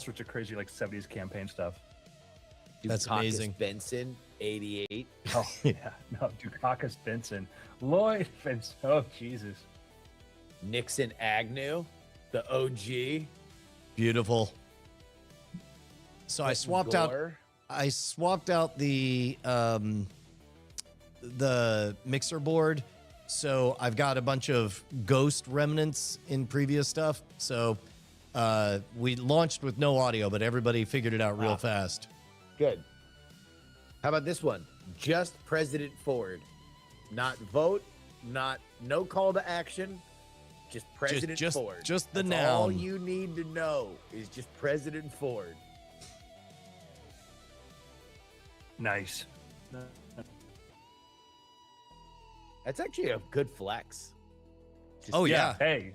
sorts of crazy like 70s campaign stuff. That's Dukakis amazing. Benson, 88. Oh yeah, no, Dukakis Benson, Lloyd Benson. Oh Jesus. Nixon Agnew, the OG. Beautiful. So I swapped out the mixer board. So I've got a bunch of ghost remnants in previous stuff. So we launched with no audio, but everybody figured it out real fast. Good. How about this one? Just President Ford. Not vote, no call to action. Just President Ford. Just the That's noun. all you need to know is just President Ford. Nice. That's actually a good flex. Oh yeah. Hey,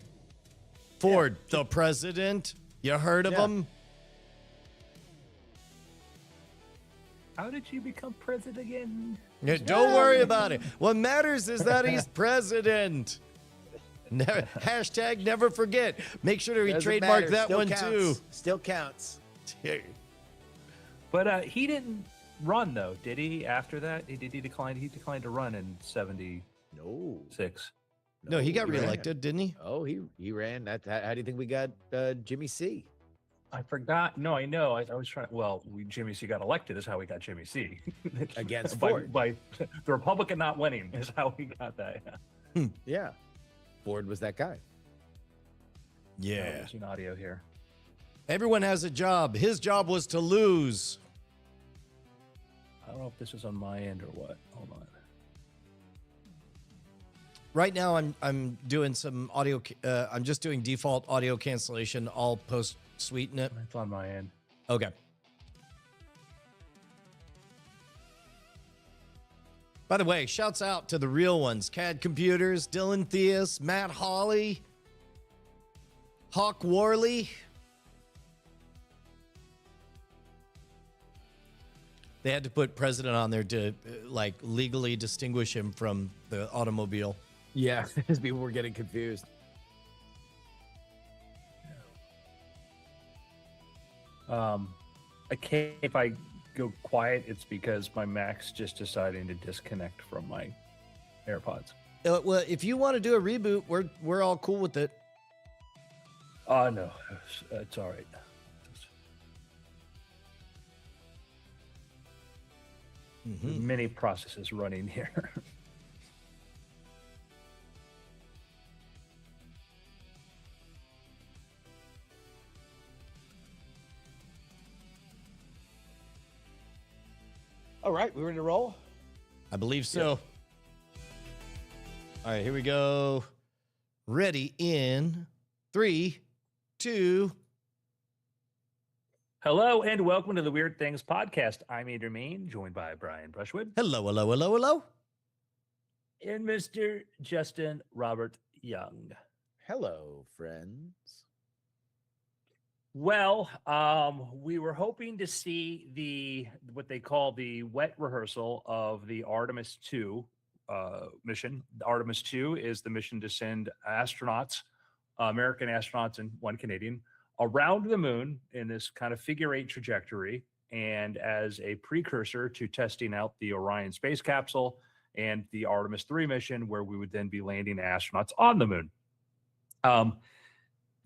Ford, the president. You heard of Yeah. him? how did you become president again? Yeah, don't worry about it. What matters is that he's president. Hashtag never forget. Make sure to Doesn't trademark matter. that Still one counts. Still counts. too. But he didn't run though, did he? After that, he declined. He declined to run in '76. No. No, he got ran. reelected, didn't he? Oh, he ran. How do you think we got Jimmy C? I forgot. No, I know. I was trying. Well, Jimmy C got elected. Is how we got Jimmy C. Against by, Ford. by the Republican not winning is how we got that. Yeah. Yeah. Ford was that guy. Yeah. Using audio here. Everyone has a job. His job was to lose. I don't know if this is on my end or what. Hold on. Right now, I'm doing some audio. I'm just doing default audio cancellation. I'll post sweeten it. It's on my end. Okay. By the way, shouts out to the real ones. CAD Computers, Dylan Theus, Matt Hawley, Hawk Worley. They had to put president on there to like legally distinguish him from the automobile. Yeah, because people were getting confused. I can't. If I go quiet, it's because my Mac's just deciding to disconnect from my AirPods. Well, if you want to do a reboot, we're all cool with it. Oh no, it's all right. Many processes running here. All right, we ready to roll? I believe so. All right, here we go. Ready in 3, 2. Hello and welcome to the Weird Things Podcast. I'm Mayne, joined by Brian Brushwood. Hello, hello, hello, hello. And Mr. Justin Robert Young. Hello, friends. Well, we were hoping to see what they call the wet rehearsal of the Artemis 2 mission. The Artemis 2 is the mission to send astronauts, American astronauts and one Canadian, around the moon in this kind of figure 8 trajectory, and as a precursor to testing out the Orion space capsule and the Artemis 3 mission, where we would then be landing astronauts on the moon.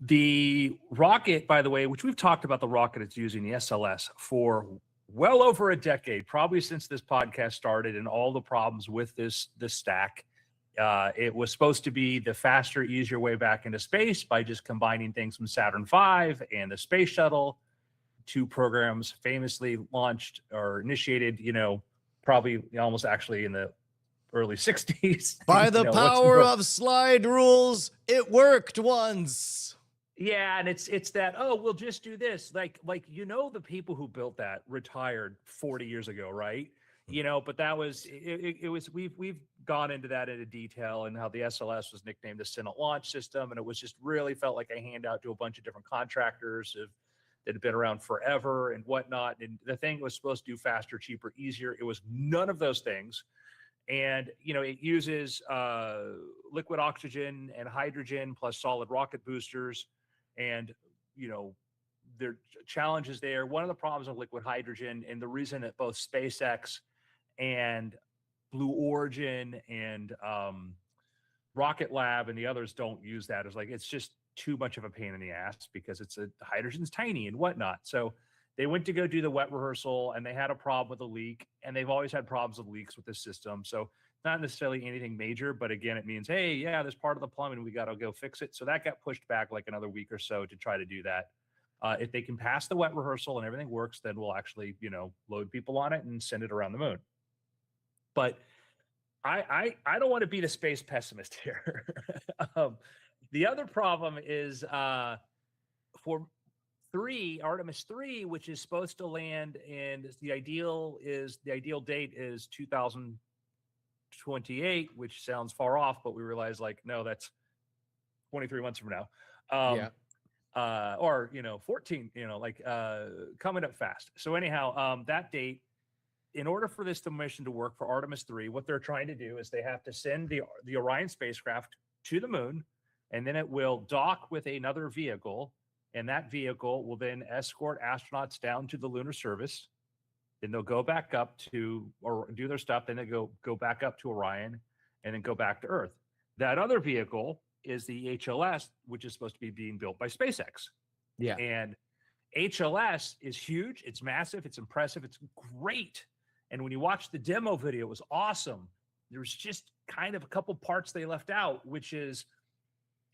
The rocket, by the way, which we've talked about the rocket it's using, the SLS, for well over a decade, probably since this podcast started and all the problems with this stack. It was supposed to be the faster, easier way back into space by just combining things from Saturn V and the space shuttle. 2 programs famously launched or initiated, probably almost actually in the early 60s. By the power of slide rules, it worked once. Yeah, and it's that, oh, we'll just do this. Like the people who built that retired 40 years ago, right? But that was it was we've gone into that into detail, and how the SLS was nicknamed the Senate Launch System, and it was just really felt like a handout to a bunch of different contractors that had been around forever and whatnot. And the thing was supposed to do faster, cheaper, easier. It was none of those things. And, it uses liquid oxygen and hydrogen plus solid rocket boosters. And, there challenges there. One of the problems of liquid hydrogen, and the reason that both SpaceX and Blue Origin and Rocket Lab and the others don't use that is like it's just too much of a pain in the ass because hydrogen's tiny and whatnot. So they went to go do the wet rehearsal and they had a problem with a leak, and they've always had problems with leaks with the system. So not necessarily anything major, but again, it means, hey, yeah, there's part of the plumbing, we got to go fix it. So that got pushed back like another week or so to try to do that. If they can pass the wet rehearsal and everything works, then we'll actually, load people on it and send it around the moon. But I don't want to be the space pessimist here. The other problem is for Artemis 3, which is supposed to land, and the ideal date is 2028, which sounds far off, but we realize no, that's 23 months from now. Or 14, coming up fast. So anyhow, that date, in order for this mission to work for Artemis 3, what they're trying to do is they have to send the Orion spacecraft to the moon, and then it will dock with another vehicle, and that vehicle will then escort astronauts down to the lunar surface. Then they'll go back up or do their stuff. Then they go back up to Orion, and then go back to Earth. That other vehicle is the HLS, which is supposed to be being built by SpaceX. Yeah. And HLS is huge. It's massive. It's impressive. It's great. And when you watch the demo video, it was awesome. There's just kind of a couple parts they left out, which is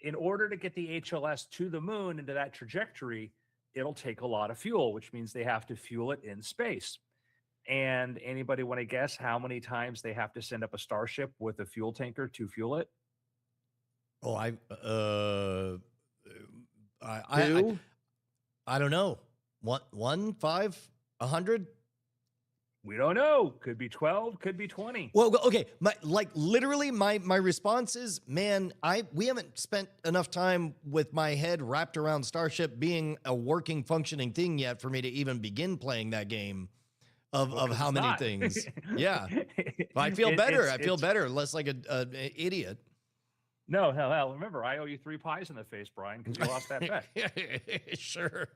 in order to get the HLS to the moon into that trajectory, it'll take a lot of fuel, which means they have to fuel it in space. And anybody want to guess how many times they have to send up a Starship with a fuel tanker to fuel it? Oh, I don't know. 1, 5, 100? We don't know. Could be 12, could be 20. Well, okay. Literally, my response is, man, we haven't spent enough time with my head wrapped around Starship being a working, functioning thing yet for me to even begin playing that game of how many things. Yeah. I feel better. I feel better, less like an idiot. No, hell. Remember, I owe you 3 pies in the face, Brian, because you lost that bet. Sure.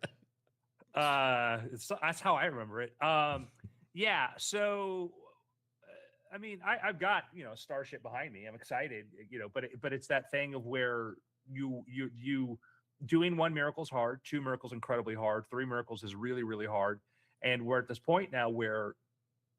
That's how I remember it. Yeah. So, I mean, I've got Starship behind me. I'm excited, but it's that thing of where you doing 1 miracle is hard, 2 miracles incredibly hard, 3 miracles is really, really hard, and we're at this point now where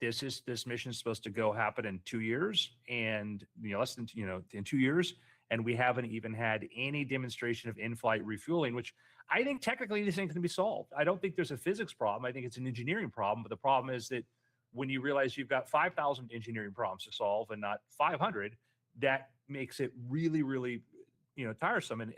this mission is supposed to happen in 2 years, and less than in 2 years. And we haven't even had any demonstration of in-flight refueling, which I think technically this thing can be solved. I don't think there's a physics problem. I think it's an engineering problem. But the problem is that when you realize you've got 5,000 engineering problems to solve and not 500, that makes it really, really, tiresome. And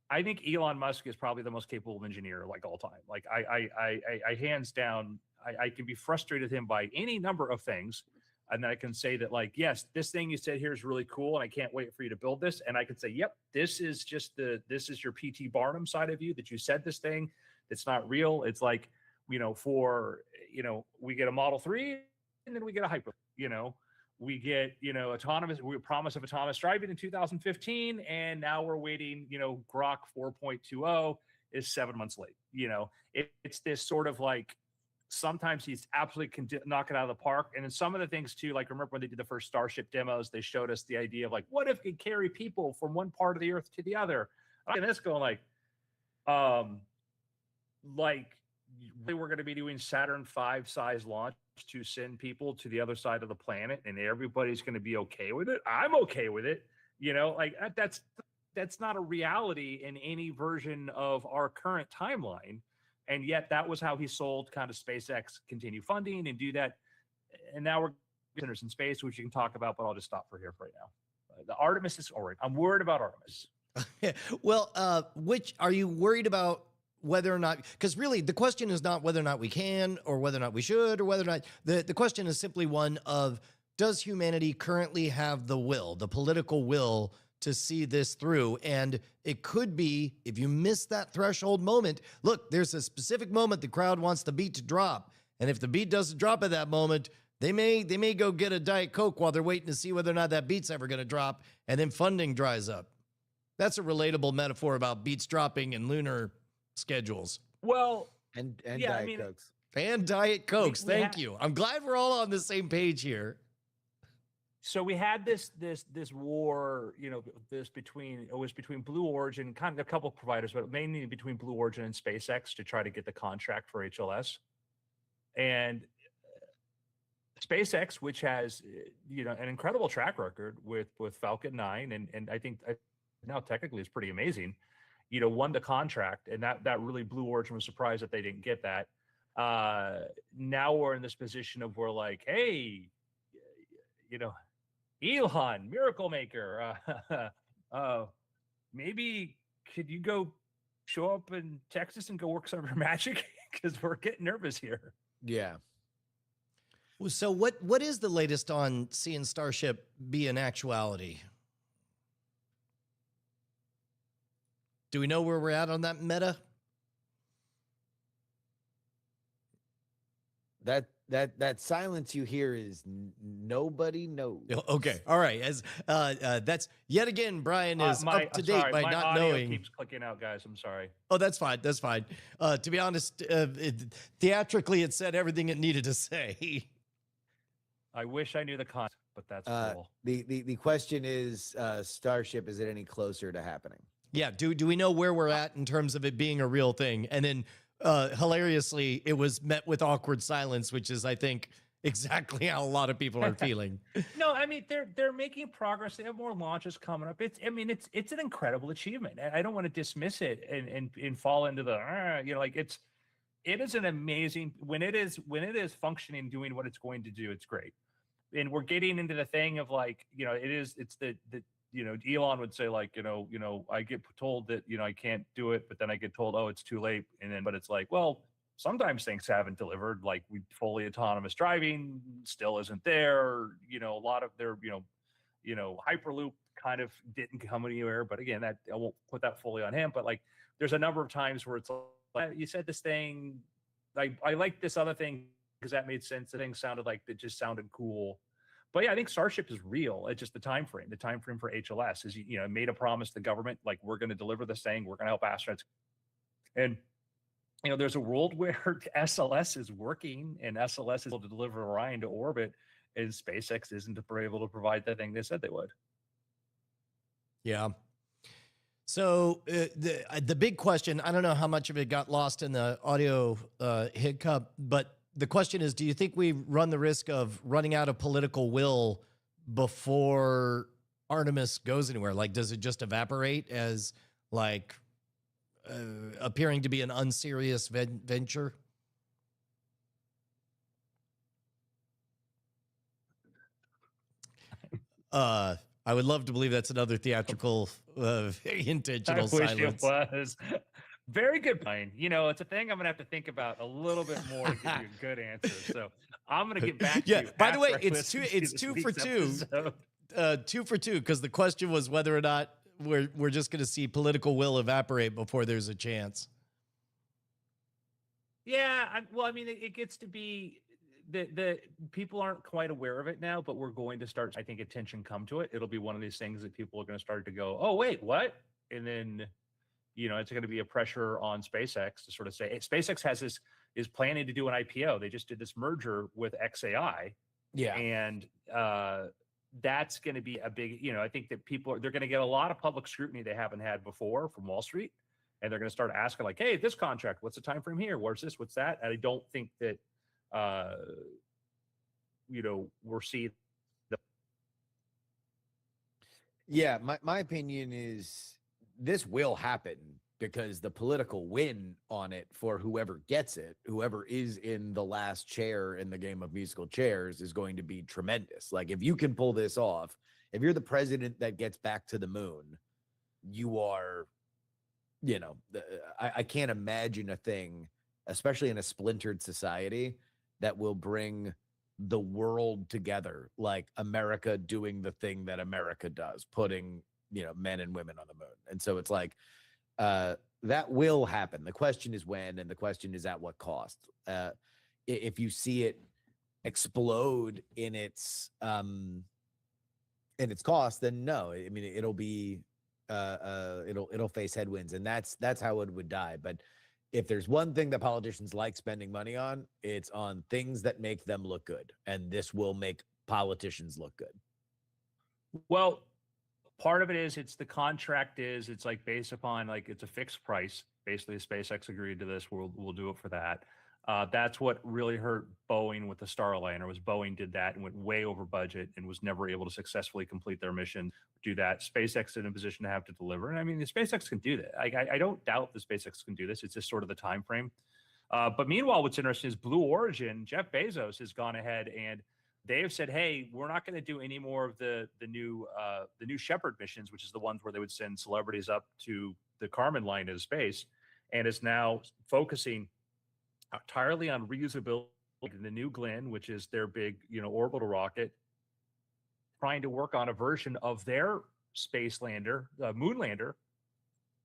I think Elon Musk is probably the most capable engineer all time. I hands down, I can be frustrated with him by any number of things. And then I can say that yes, this thing you said here is really cool, and I can't wait for you to build this. And I can say, yep, this is your P.T. Barnum side of you, that you said this thing that's not real. It's we get a Model 3 and then we get a Hyper, we get, promise of autonomous driving in 2015. And now we're waiting, Grok 4.20 is 7 months late. It's this sort of sometimes he's absolutely can knock it out of the park. And then some of the things too, remember when they did the first Starship demos, they showed us the idea of what if it could carry people from one part of the Earth to the other? And that's going we're going to be doing Saturn V size launch to send people to the other side of the planet, and everybody's going to be okay with it. I'm okay with it. That's not a reality in any version of our current timeline. And yet that was how he sold kind of SpaceX continue funding and do that. And now we're centers in space, which you can talk about, but I'll just stop for here for right now. The Artemis is all right. I'm worried about Artemis. Well, which are you worried about whether or not, because really the question is not whether or not we can or whether or not we should or whether or not, the question is simply one of, does humanity currently have the will, the political will to see this through? And it could be, if you miss that threshold moment, look, there's a specific moment the crowd wants the beat to drop. And if the beat doesn't drop at that moment, they may go get a Diet Coke while they're waiting to see whether or not that beat's ever going to drop, and then funding dries up. That's a relatable metaphor about beats dropping and lunar schedules. Well, and yeah, I Diet mean, Cokes. And Diet Cokes. we Thank you. I'm glad we're all on the same page here. so we had this war, this between it was between Blue Origin, kind of a couple of providers, but mainly between Blue Origin and SpaceX to try to get the contract for HLS. And SpaceX, which has an incredible track record with Falcon 9, and I think now technically is pretty amazing, won the contract, and that really Blue Origin was surprised that they didn't get that. Now we're in this position of we're like, hey, you know, Elon, miracle maker, maybe could you go show up in Texas and go work some of your magic because we're getting nervous here. Yeah. So what is the latest on seeing Starship be an actuality? Do we know where we're at on that meta? That silence you hear is nobody knows. Okay, all right. As that's yet again, Brian is up to date sorry, by my not audio knowing. keeps clicking out, guys. I'm sorry. Oh, that's fine. That's fine. To be honest, theatrically, it said everything it needed to say. I wish I knew the concept, but that's cool. The question is, Starship, is it any closer to happening? Yeah. Do we know where we're at in terms of it being a real thing? And then, hilariously, it was met with awkward silence, which is, I think, exactly how a lot of people are feeling. No, I mean they're making progress. They have more launches coming up. It's an incredible achievement. I don't want to dismiss it and fall into the it is an amazing when it is functioning, doing what it's going to do. It's great. And we're getting into the thing of it's the Elon would say I get told that I can't do it, but then I get told, oh, it's too late, and then but it's like, well, sometimes things haven't delivered. Like we fully autonomous driving still isn't there. A lot of their Hyperloop kind of didn't come anywhere, but again, that I won't put that fully on him. But like there's a number of times where it's like you said this thing, I like this other thing because that made sense. The thing sounded like it just sounded cool. But yeah, I think Starship is real. It's just the time frame. The time frame for HLS is made a promise to the government, like we're going to deliver this thing, we're going to help astronauts. And there's a world where SLS is working and SLS is able to deliver Orion to orbit, and SpaceX isn't able to provide the thing they said they would. Yeah. So the big question, I don't know how much of it got lost in the audio hiccup, but the question is, do you think we run the risk of running out of political will before Artemis goes anywhere? Like, does it just evaporate as like appearing to be an unserious venture? I would love to believe that's another theatrical, intentional I wish silence. it was. Very good, Mayne. It's a thing I'm gonna have to think about a little bit more to give you a good answer. So I'm gonna get back to you. By the way, after I it's two. listen to It's this 2 for week's 2. episode. 2 for 2, because the question was whether or not we're just going to see political will evaporate before there's a chance. Yeah, it gets to be the people aren't quite aware of it now, but we're going to start. I think attention come to it. It'll be one of these things that people are going to start to go, oh wait, what? And then it's going to be a pressure on SpaceX to sort of say, hey, SpaceX is planning to do an IPO. They just did this merger with XAI. Yeah. And that's going to be a big, I think that they're going to get a lot of public scrutiny they haven't had before from Wall Street. And they're going to start asking like, hey, this contract, what's the time frame here? Where's this? What's that? And I don't think that, we're seeing. Yeah. My opinion is this will happen because the political win on it for whoever gets it, whoever is in the last chair in the game of musical chairs, is going to be tremendous. Like if you can pull this off, if you're the president that gets back to the moon, you are, I can't imagine a thing, especially in a splintered society, that will bring the world together like America doing the thing that America does, putting men and women on the moon. And so it's like that will happen. The question is when, and the question is at what cost. If you see it explode in its cost, then no. I mean, it'll be it'll face headwinds, and that's how it would die. But if there's one thing that politicians like spending money on, it's on things that make them look good. And this will make politicians look good. Well, part of it is it's the contract is it's like based upon like it's a fixed price. Basically, SpaceX agreed to this. We'll do it for that. That's what really hurt Boeing with the Starliner was Boeing did that and went way over budget and was never able to successfully complete their mission. Do that. SpaceX is in a position to have to deliver, and I mean the SpaceX can do that. I don't doubt the SpaceX can do this. It's just sort of the time frame. But meanwhile, what's interesting is Blue Origin. Jeff Bezos has gone ahead and they have said, "Hey, we're not going to do any more of the new Shepard missions, which is the ones where they would send celebrities up to the Kármán line into space, and is now focusing entirely on reusability in the New Glenn, which is their big, orbital rocket, trying to work on a version of their space lander, moon lander,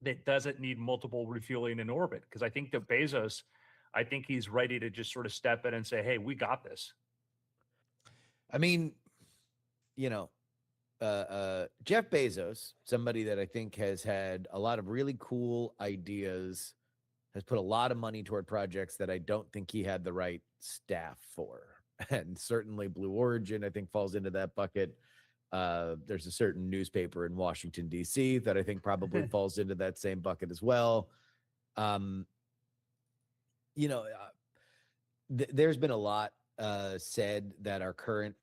that doesn't need multiple refueling in orbit. Because I think that Bezos, I think he's ready to just sort of step in and say, hey, we got this. I mean, Jeff Bezos, somebody that I think has had a lot of really cool ideas, has put a lot of money toward projects that I don't think he had the right staff for. And certainly Blue Origin, I think, falls into that bucket. There's a certain newspaper in Washington, D.C. that I think probably falls into that same bucket as well. There's been a lot said that our current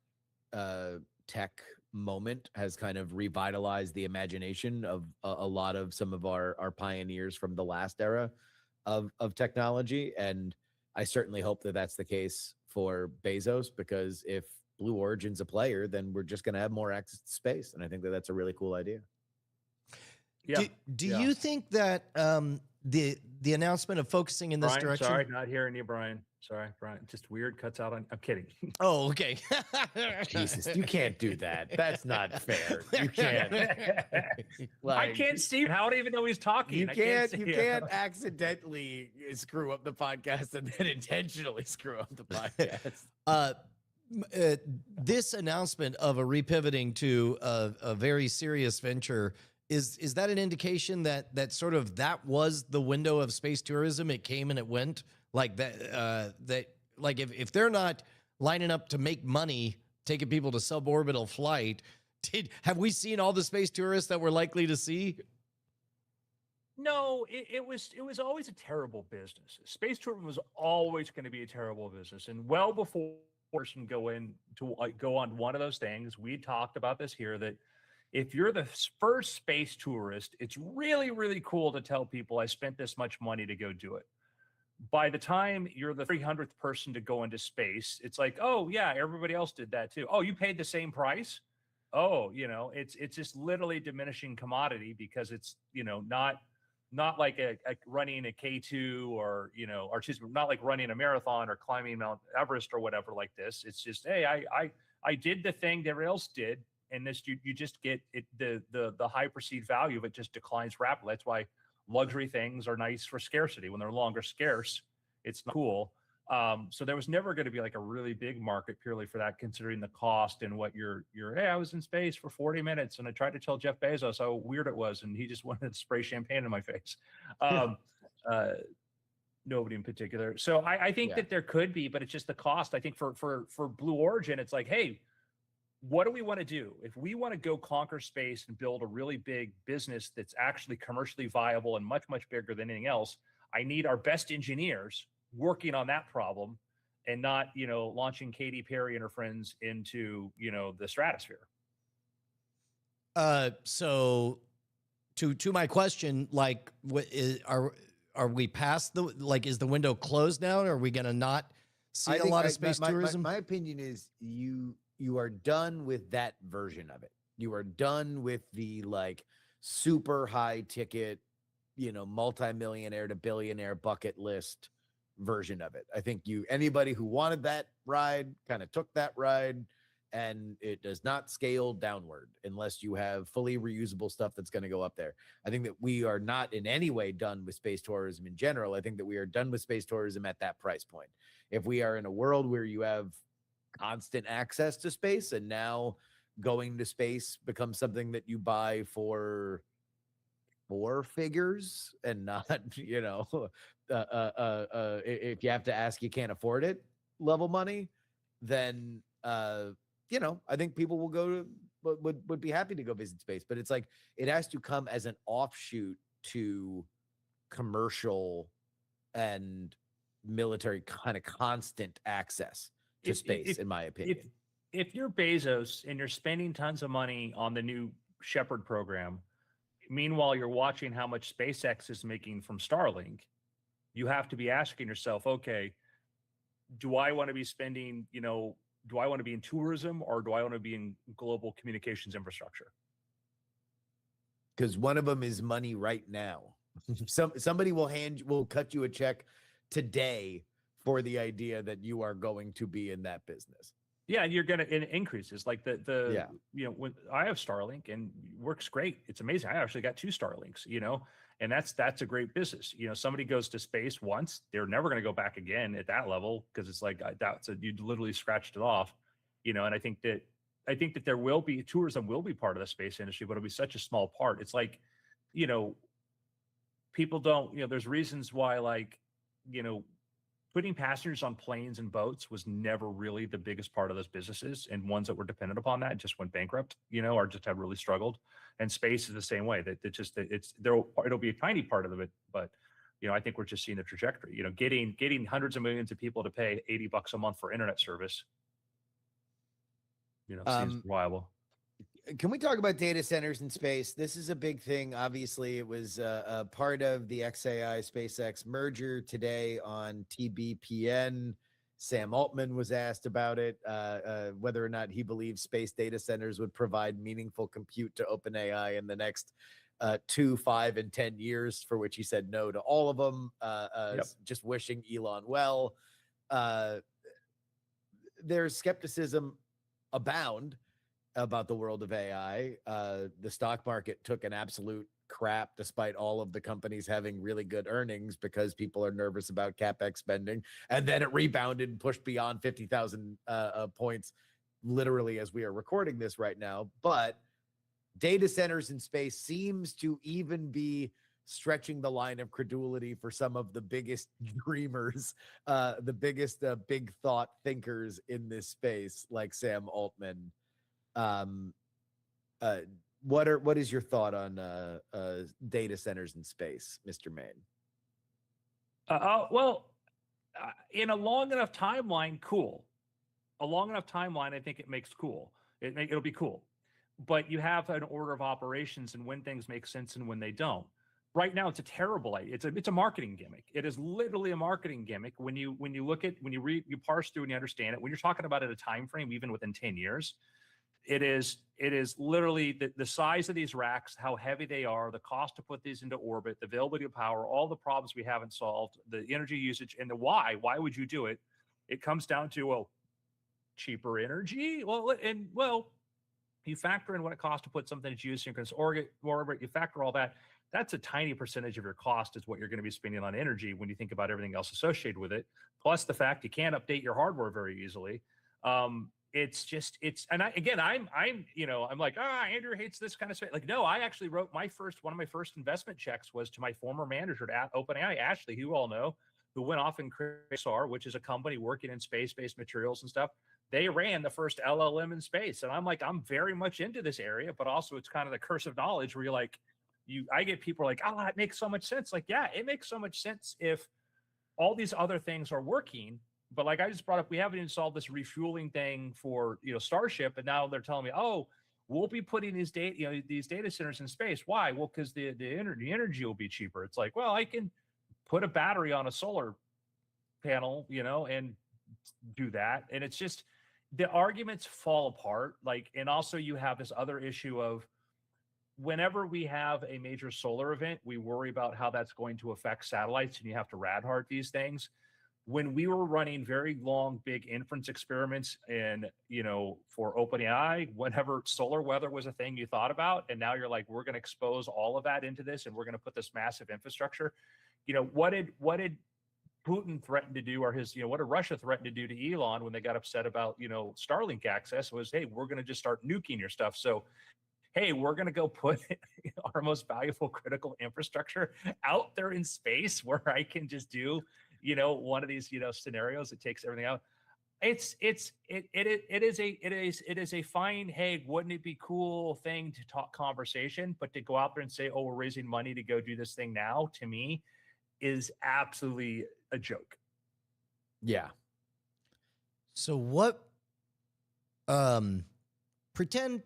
tech moment has kind of revitalized the imagination of a lot of some of our pioneers from the last era of technology. And I certainly hope that that's the case for Bezos, because if Blue Origin's a player, then we're just going to have more access to space. And I think that that's a really cool idea. Yeah. Do you think that the announcement of focusing in this Brian, direction? Sorry, not hearing you, Brian. Sorry, Brian. Just weird cuts out on. I'm kidding. Oh, okay. Jesus, you can't do that. That's not fair. You can't. I can't see him. How do I even know he's talking? You can't accidentally screw up the podcast and then intentionally screw up the podcast. This announcement of a repivoting to a very serious venture, is that an indication that sort of that was the window of space tourism? It came and it went like that. Like if they're not lining up to make money, taking people to suborbital flight, have we seen all the space tourists that we're likely to see? No, it was always a terrible business. Space tourism was always going to be a terrible business, and well before person go on one of those things, we talked about this here, that if you're the first space tourist, it's really, really cool to tell people I spent this much money to go do it. By the time you're the 300th person to go into space, it's like, oh yeah, everybody else did that too. Oh, you paid the same price? Oh, it's just literally diminishing commodity, because it's, not like a running a K2 or not like running a marathon or climbing Mount Everest or whatever like this. It's just, hey, I did the thing that everyone else did, and this you just get it, the high perceived value of it just declines rapidly. That's why luxury things are nice for scarcity. When they're longer scarce, it's not cool. So there was never going to be like a really big market purely for that, considering the cost and what hey, I was in space for 40 minutes and I tried to tell Jeff Bezos how weird it was, and he just wanted to spray champagne in my face. Nobody in particular. So I think that there could be, but it's just the cost. I think for Blue Origin, it's like, hey, what do we want to do? If we want to go conquer space and build a really big business that's actually commercially viable and much, much bigger than anything else, I need our best engineers working on that problem, and not, launching Katy Perry and her friends into, the stratosphere. So to my question, like, are we past is the window closed now? Or are we going to not see a lot of space tourism? My opinion is you are done with that version of it. You are done with the super high ticket, multimillionaire to billionaire bucket list version of it. I think anybody who wanted that ride kind of took that ride, and it does not scale downward unless you have fully reusable stuff that's going to go up there. I think that we are not in any way done with space tourism in general. I think that we are done with space tourism at that price point. If we are in a world where you have constant access to space, and now going to space becomes something that you buy for 4 figures and not, if you have to ask, you can't afford it level money, then you know, I think people will go to would be happy to go visit space. But it's like it has to come as an offshoot to commercial and military kind of constant access to space, in my opinion. If you're Bezos and you're spending tons of money on the new Shepard program, meanwhile you're watching how much SpaceX is making from Starlink, you have to be asking yourself, okay, do I want to be spending, you know, do I want to be in tourism or do I want to be in global communications infrastructure? Because one of them is money right now. Somebody will cut you a check today for the idea that you are going to be in that business. Yeah, and you're gonna it increases like Yeah. you know, when I have Starlink and works great. It's amazing. I actually got 2 Starlinks, you know, and that's a great business. You know, somebody goes to space once, they're never going to go back again at that level because it's like you literally scratched it off, you know. And I think that there will be tourism will be part of the space industry, but it'll be such a small part. It's like, you know, people don't, you know, there's reasons why, like, you know, putting passengers on planes and boats was never really the biggest part of those businesses, and ones that were dependent upon that just went bankrupt, you know, or just have really struggled. And space is the same way. That it'll be a tiny part of it, but you know, I think we're just seeing the trajectory. You know, getting hundreds of millions of people to pay $80 a month for internet service, you know, seems viable. Can we talk about data centers in space? This is a big thing. Obviously, it was a part of the XAI SpaceX merger today on TBPN. Sam Altman was asked about it, whether or not he believes space data centers would provide meaningful compute to OpenAI in the next 2, 5, and 10 years, for which he said no to all of them, just wishing Elon well. There's skepticism abound about the world of AI. The stock market took an absolute crap despite all of the companies having really good earnings because people are nervous about CapEx spending. And then it rebounded and pushed beyond 50,000 points, literally as we are recording this right now. But data centers in space seems to even be stretching the line of credulity for some of the biggest dreamers, the biggest big thought thinkers in this space, like Sam Altman. What is your thought on data centers in space, Mr. Mayne? In a long enough timeline, cool. A long enough timeline, I think it makes cool. It'll be cool. But you have an order of operations and when things make sense and when they don't. Right now, it's a terrible. It's a marketing gimmick. It is literally a marketing gimmick. When you parse through and you understand it. When you're talking about it a time frame, even within 10 years. It is literally the size of these racks, how heavy they are, the cost to put these into orbit, the availability of power, all the problems we haven't solved, the energy usage, and the why. Why would you do it? It comes down to, well, cheaper energy. Well, you factor in what it costs to put something into geosynchronous orbit. You factor all that. That's a tiny percentage of your cost is what you're going to be spending on energy when you think about everything else associated with it. Plus the fact you can't update your hardware very easily. And I'm like, Andrew hates this kind of stuff. Like, no, I actually wrote one of my first investment checks was to my former manager at OpenAI, Ashley, who you all know, who went off and created XR, which is a company working in space-based materials and stuff. They ran the first LLM in space. And I'm like, I'm very much into this area, but also it's kind of the curse of knowledge where you're like, I get people like, oh, it makes so much sense. Like, yeah, it makes so much sense if all these other things are working. But like I just brought up, we haven't even solved this refueling thing for, you know, Starship. And now they're telling me, oh, we'll be putting these data centers in space. Why? Well, because the energy will be cheaper. It's like, well, I can put a battery on a solar panel, you know, and do that. And it's just the arguments fall apart. Like, and also you have this other issue of whenever we have a major solar event, we worry about how that's going to affect satellites, and you have to rad hard these things. When we were running very long, big inference experiments and, you know, for OpenAI, whenever solar weather was a thing you thought about, and now you're like, we're going to expose all of that into this and we're going to put this massive infrastructure. You know, what did Putin threaten to do, or what did Russia threaten to do to Elon when they got upset about, you know, Starlink access was, hey, we're going to just start nuking your stuff. So, hey, we're going to go put our most valuable critical infrastructure out there in space where I can just do, one of these, scenarios that takes everything out. It is a fine, hey, wouldn't it be cool thing to talk conversation, but to go out there and say, oh, we're raising money to go do this thing now, to me is absolutely a joke. Yeah. So what, pretend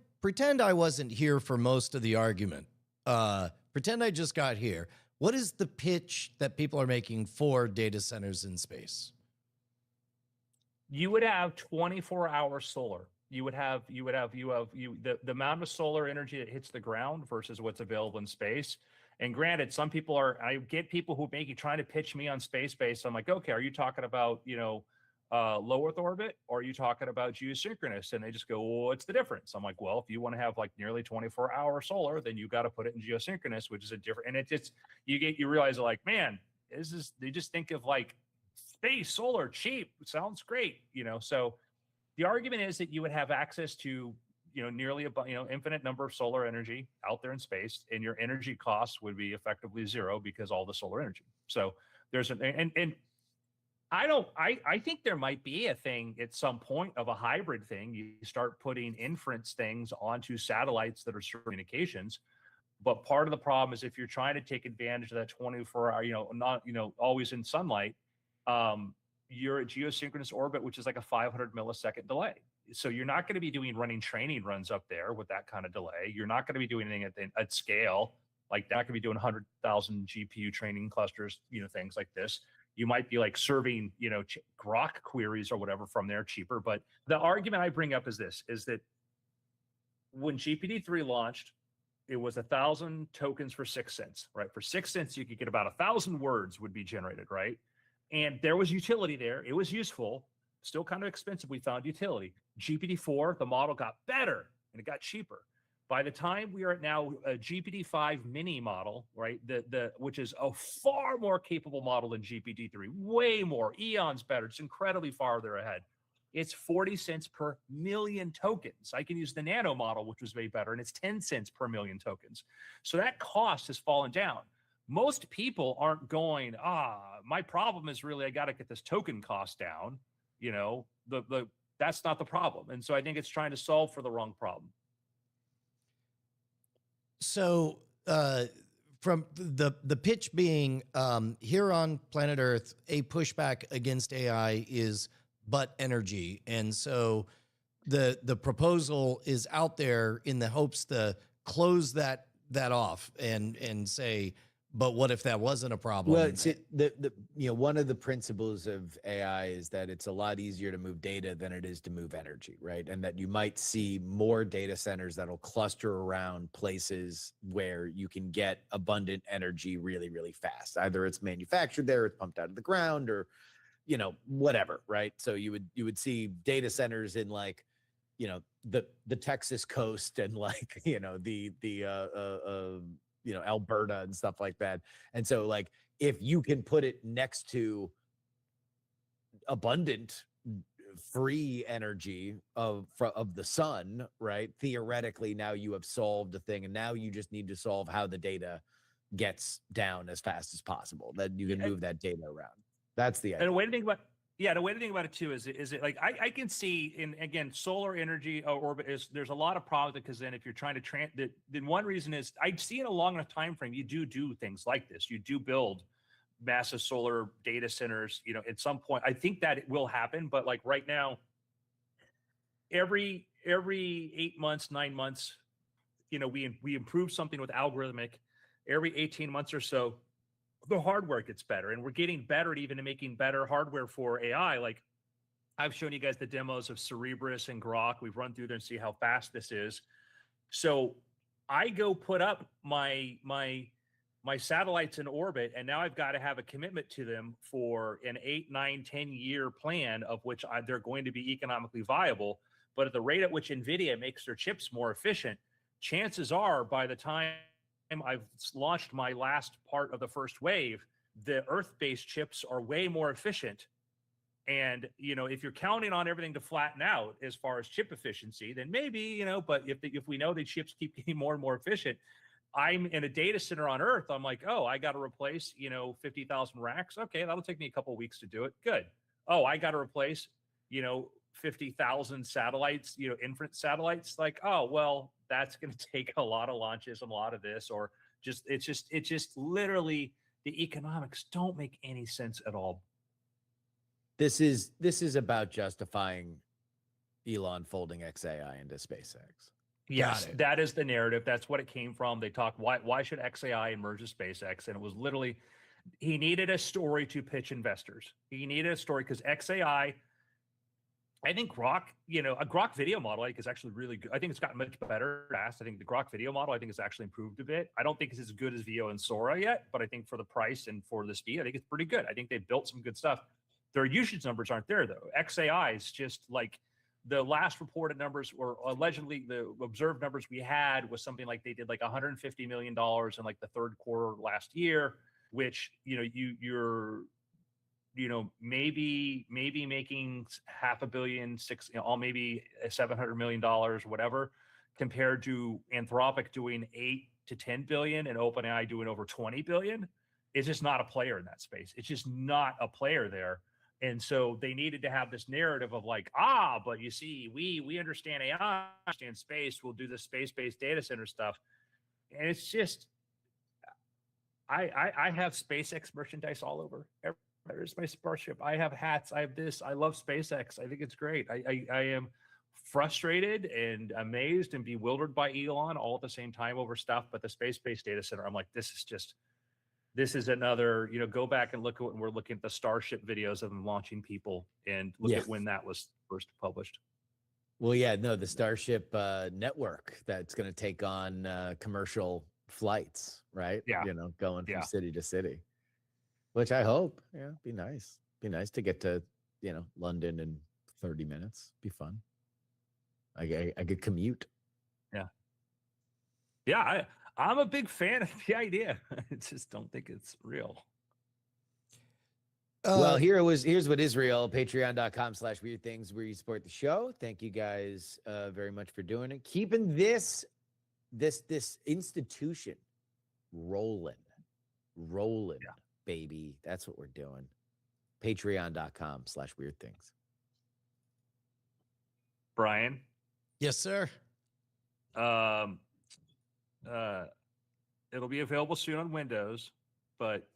I wasn't here for most of the argument. Pretend I just got here. What is the pitch that people are making for data centers in space? You would have 24-hour solar. The amount of solar energy that hits the ground versus what's available in space. And granted, I get people who trying to pitch me on space based. I'm like, okay, are you talking about, low Earth orbit, or are you talking about geosynchronous? And they just go, well, what's the difference? I'm like, well, if you want to have like nearly 24-hour solar, then you got to put it in geosynchronous, which is a different, and it just, you realize like, man, they just think of like space, solar, cheap, sounds great, so the argument is that you would have access to, nearly infinite number of solar energy out there in space, and your energy costs would be effectively zero because all the solar energy. So there's and I think there might be a thing at some point of a hybrid thing. You start putting inference things onto satellites that are communications. But part of the problem is if you're trying to take advantage of that 24-hour, not, always in sunlight, you're at geosynchronous orbit, which is like a 500 millisecond delay. So you're not going to be running training runs up there with that kind of delay. You're not going to be doing anything at scale like that. Could be doing 100,000 GPU training clusters, things like this. You might be like serving, Grok queries or whatever from there cheaper. But the argument I bring up is that when GPT-3 launched, it was 1,000 tokens for 6 cents, right? For 6 cents, you could get about 1,000 words would be generated, right? And there was utility there. It was useful, still kind of expensive. We found utility. GPT-4, the model got better and it got cheaper. By the time we are at now a GPT-5 mini model, right? Which is a far more capable model than GPT-3, way more, eons better. It's incredibly farther ahead. It's 40 cents per million tokens. I can use the nano model, which was way better, and it's 10 cents per million tokens. So that cost has fallen down. Most people aren't going, my problem is really I got to get this token cost down. That's not the problem. And so I think it's trying to solve for the wrong problem. So from the pitch being here on planet Earth, a pushback against AI is but energy. And so the proposal is out there in the hopes to close that off and say, but what if that wasn't a problem? Well, it's one of the principles of AI is that it's a lot easier to move data than it is to move energy, right? And that you might see more data centers that'll cluster around places where you can get abundant energy really, really fast. Either it's manufactured there, it's pumped out of the ground, or whatever, right? So you would see data centers in like, the Texas coast and like, Alberta and stuff like that. And so like, if you can put it next to abundant free energy of the sun, right? Theoretically, now you have solved the thing, and now you just need to solve how the data gets down as fast as possible. That you can move that data around. That's the idea. And a way to think about it too is it like I can see again solar energy orbit is there's a lot of problems because then if you're trying to then one reason is I see in a long enough time frame you do things like this. You do build massive solar data centers. At some point I think that it will happen, but like right now, every 8 months, 9 months, we improve something with algorithmic. Every 18 months or so, the hardware gets better, and we're getting better at even making better hardware for AI. Like I've shown you guys the demos of Cerebrus and Grok. We've run through there and see how fast this is. So I go put up my satellites in orbit, and now I've got to have a commitment to them for an 8, 9, 10-year plan of which they're going to be economically viable. But at the rate at which NVIDIA makes their chips more efficient, chances are by the time I've launched my last part of the first wave, the Earth-based chips are way more efficient And, if you're counting on everything to flatten out as far as chip efficiency, then maybe, but if we know that chips keep getting more and more efficient, I'm in a data center on Earth. I'm like, oh, I got to replace, 50,000 racks. Okay, that'll take me a couple of weeks to do it. Good. Oh, I got to replace, 50,000 satellites, inference satellites. Like, oh, well, that's going to take a lot of launches and a lot of this, or it's just literally the economics don't make any sense at all. This is about justifying Elon folding XAI into SpaceX. Yes, that is the narrative. That's what it came from. They talked, why should XAI merge with SpaceX? And it was literally, he needed a story to pitch investors. He needed a story because XAI, I think Grok, a Grok video model, I think, is actually really good. I think it's gotten much better fast. I think the Grok video model, I think, has actually improved a bit. I don't think it's as good as Veo and Sora yet, but I think for the price and for the speed, I think it's pretty good. I think they've built some good stuff. Their usage numbers aren't there, though. XAI is just like, the last reported numbers, or allegedly the observed numbers we had, was something like they did like $150 million in like the third quarter last year, which, you're maybe making $500 million, maybe $700 million, or whatever, compared to Anthropic doing 8 to 10 billion and OpenAI doing over 20 billion. It's just not a player in that space. It's just not a player there. And so they needed to have this narrative of like, but you see, we understand AI, understand space, we'll do the space-based data center stuff. And it's just, I have SpaceX merchandise all over. There's my Starship. I have hats. I have this. I love SpaceX. I think it's great. I am frustrated and amazed and bewildered by Elon all at the same time over stuff. But the space-based data center, I'm like, this is another, go back and look at when we're looking at the Starship videos of them launching people and look at when that was first published. Well, yeah, no, the Starship network that's going to take on commercial flights, right? Yeah. Going from city to city, which I hope, be nice. Be nice to get to, London in 30 minutes. Be fun. I could commute. Yeah. Yeah. I'm a big fan of the idea. I just don't think it's real. Well, here's what Israel, patreon.com/weird things, where you support the show. Thank you guys very much for doing it. Keeping this institution rolling, baby. That's what we're doing. Patreon.com/weird things. Brian? Yes, sir. It'll be available soon on Windows, but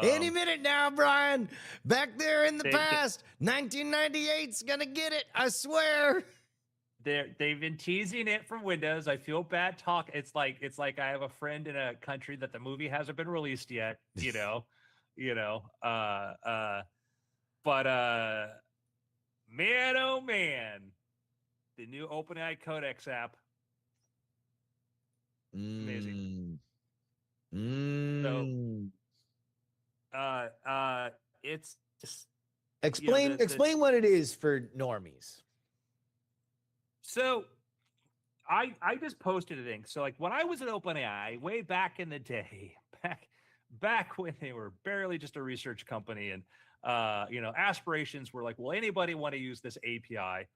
any minute now, Brian. Back there in the past, 1998's gonna get it. I swear. They've been teasing it from Windows. I feel bad talk. It's like I have a friend in a country that the movie hasn't been released yet. But man, oh man, the new OpenAI Codex app. Amazing. So, it's just, explain what it is for normies. So, I just posted a thing. So, like when I was at OpenAI way back in the day, back when they were barely just a research company, and aspirations were like, will anybody want to use this API?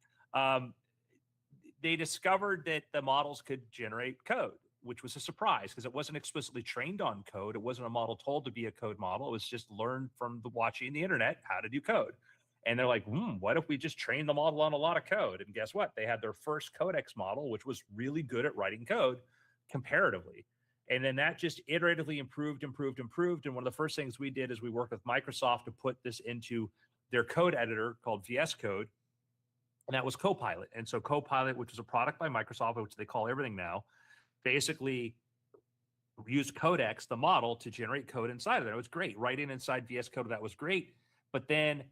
They discovered that the models could generate code, which was a surprise because it wasn't explicitly trained on code. It wasn't a model told to be a code model. It was just learned from watching the internet how to do code. And they're like, what if we just train the model on a lot of code? And guess what? They had their first Codex model, which was really good at writing code comparatively. And then that just iteratively improved. And one of the first things we did is we worked with Microsoft to put this into their code editor called VS Code. And that was Copilot. And so Copilot, which was a product by Microsoft, which they call everything now, basically used Codex, the model, to generate code inside of it. It was great. Writing inside VS Code, that was great. But then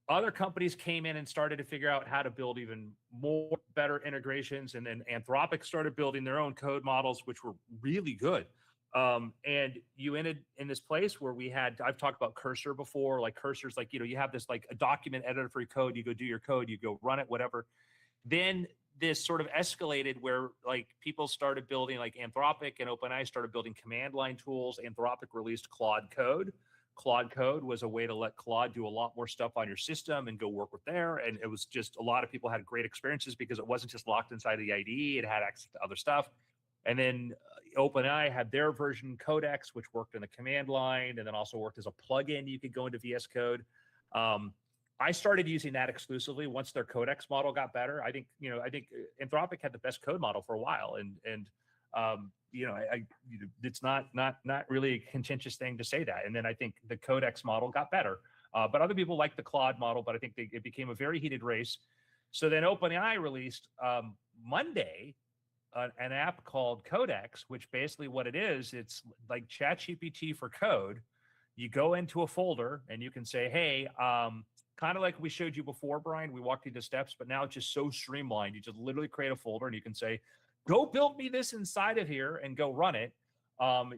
other companies came in and started to figure out how to build even more better integrations. And then Anthropic started building their own code models, which were really good. And you ended in this place where I've talked about Cursor before, like Cursor's like, you have this like a document editor for your code, you go do your code, you go run it, whatever. Then this sort of escalated where like people started building, like Anthropic and OpenAI started building command line tools. Anthropic released Claude Code, Claude Code was a way to let Claude do a lot more stuff on your system and go work with there. And it was just a lot of people had great experiences because it wasn't just locked inside of the IDE, it had access to other stuff. And then OpenAI had their version Codex, which worked in the command line and then also worked as a plugin. You could go into VS Code. I started using that exclusively once their Codex model got better. I think Anthropic had the best code model for a while, and it's not really a contentious thing to say that. And then I think the Codex model got better, but other people like the Claude model. But I think it became a very heated race. So then OpenAI released Monday an app called Codex, which basically what it is, it's like ChatGPT for code. You go into a folder and you can say, hey, kind of like we showed you before, Brian, we walked through the steps, but now it's just so streamlined. You just literally create a folder and you can say, go build me this inside of here and go run it.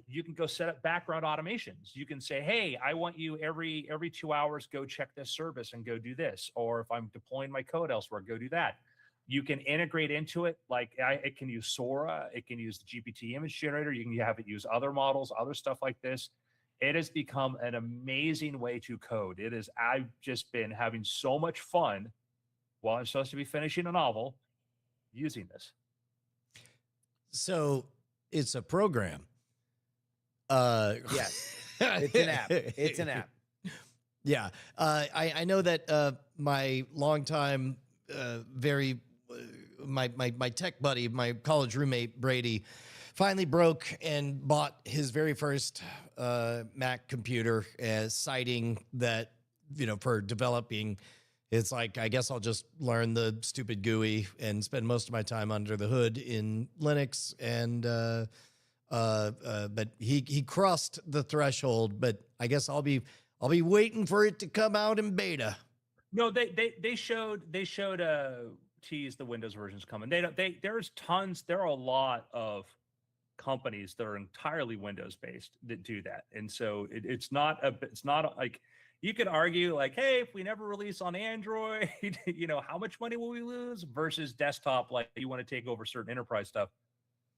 You can go set up background automations. You can say, hey, I want you every 2 hours, go check this service and go do this. Or if I'm deploying my code elsewhere, go do that. You can integrate into it. Like it can use Sora, it can use the GPT image generator. You can have it use other models, other stuff like this. It has become an amazing way to code. I've just been having so much fun while I'm supposed to be finishing a novel using this. So it's a program. Yes, it's an app. It's an app. Yeah. I know that my longtime, my tech buddy, my college roommate, Brady, finally broke and bought his very first Mac computer, citing that, for developing, it's like, I guess I'll just learn the stupid GUI and spend most of my time under the hood in Linux. And but he crossed the threshold. But I guess I'll be waiting for it to come out in beta. No, they showed tease the Windows versions coming. There's tons. There are a lot of companies that are entirely Windows based that do that, and so it's not like you could argue like, hey, if we never release on Android, how much money will we lose versus desktop? Like you want to take over certain enterprise stuff.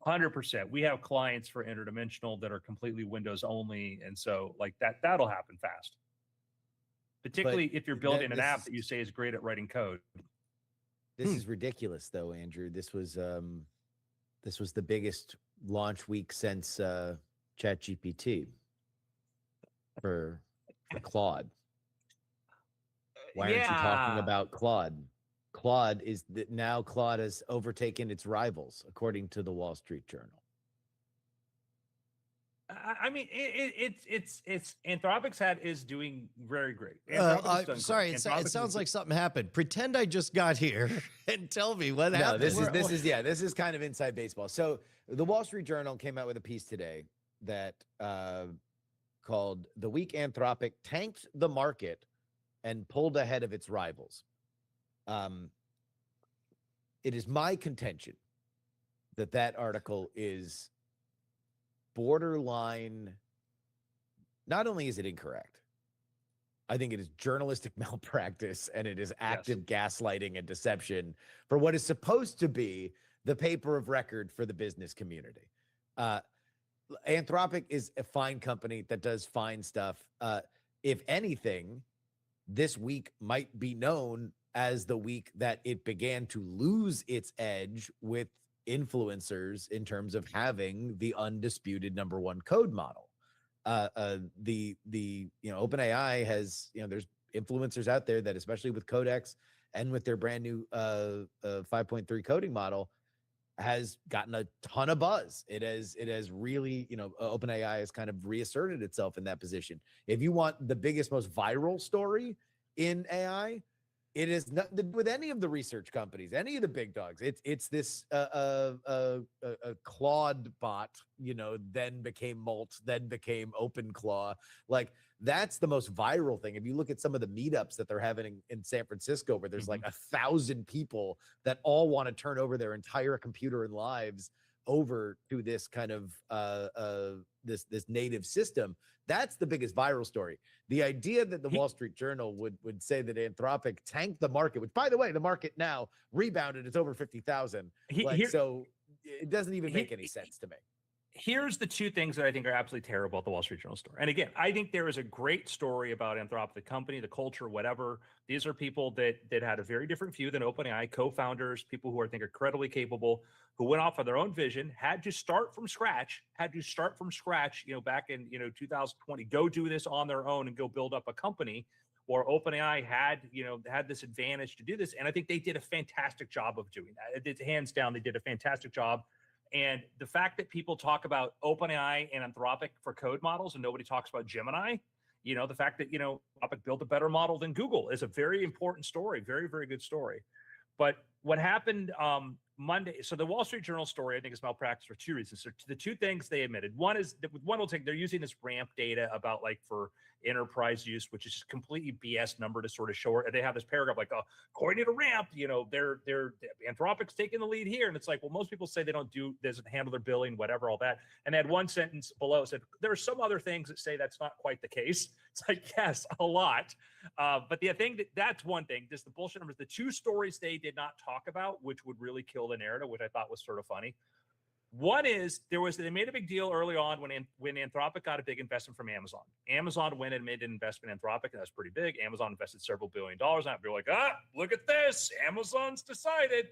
100%. We have clients for interdimensional that are completely Windows only, and so like that'll happen fast. Particularly if you're building an app that you say is great at writing code. This is ridiculous, though, Andrew. This was the biggest launch week since ChatGPT for Claude. Why aren't you talking about Claude? Claude has overtaken its rivals, according to the Wall Street Journal. I mean, it's Anthropic's is doing very great. Sorry, it sounds like something happened. Pretend I just got here and tell me what happened. This is kind of inside baseball. So the Wall Street Journal came out with a piece today that called "The Week Anthropic Tanked the Market and Pulled Ahead of Its Rivals." It is my contention that article is borderline. Not only is it incorrect, I think it is journalistic malpractice, and it is active gaslighting and deception for what is supposed to be the paper of record for the business community. Anthropic is a fine company that does fine stuff. If anything, this week might be known as the week that it began to lose its edge with influencers in terms of having the undisputed #1 code model. OpenAI has, there's influencers out there that, especially with Codex and with their brand new 5.3 coding model, has gotten a ton of buzz. It has really, OpenAI has kind of reasserted itself in that position. If you want the biggest, most viral story in AI, it has nothing to do with any of the research companies, any of the big dogs. It's this Claude bot, then became Molt, then became OpenClaw. Like, that's the most viral thing. If you look at some of the meetups that they're having in San Francisco, where there's like 1,000 people that all want to turn over their entire computer and lives over to this kind of this native system, that's the biggest viral story. The idea that the Wall Street Journal would say that Anthropic tanked the market, which, by the way, the market now rebounded, it's over 50,000. So it doesn't even make any sense to me. Here's the two things that I think are absolutely terrible at the Wall Street Journal story. And again, I think there is a great story about Anthropic, the company, the culture, whatever. These are people that had a very different view than OpenAI, co-founders, people who I think are incredibly capable, who went off on their own vision, had to start from scratch, back in 2020, go do this on their own and go build up a company. Or OpenAI had this advantage to do this, and I think they did a fantastic job of doing that. It's hands down, they did a fantastic job. And the fact that people talk about OpenAI and Anthropic for code models and nobody talks about Gemini, the fact that, Anthropic built a better model than Google is a very important story, very, very good story. But what happened Monday, so the Wall Street Journal story, I think, is malpractice for two reasons. So the two things they admitted, one is that they're using this ramp data about like for enterprise use, which is just completely BS number to sort of show it. And they have this paragraph like, according to ramp, they're Anthropic's taking the lead here. And it's like, well, most people say they doesn't handle their billing, whatever, all that. And they had one sentence below said, there are some other things that say that's not quite the case. It's like, yes, a lot. But the thing that's one thing, just the bullshit numbers, the two stories they did not talk about, which would really kill the narrative, which I thought was sort of funny. One is they made a big deal early on when Anthropic got a big investment from Amazon. Amazon went and made an investment in Anthropic, and that's pretty big. Amazon invested several $1 billion. And they're like, look at this. Amazon's decided.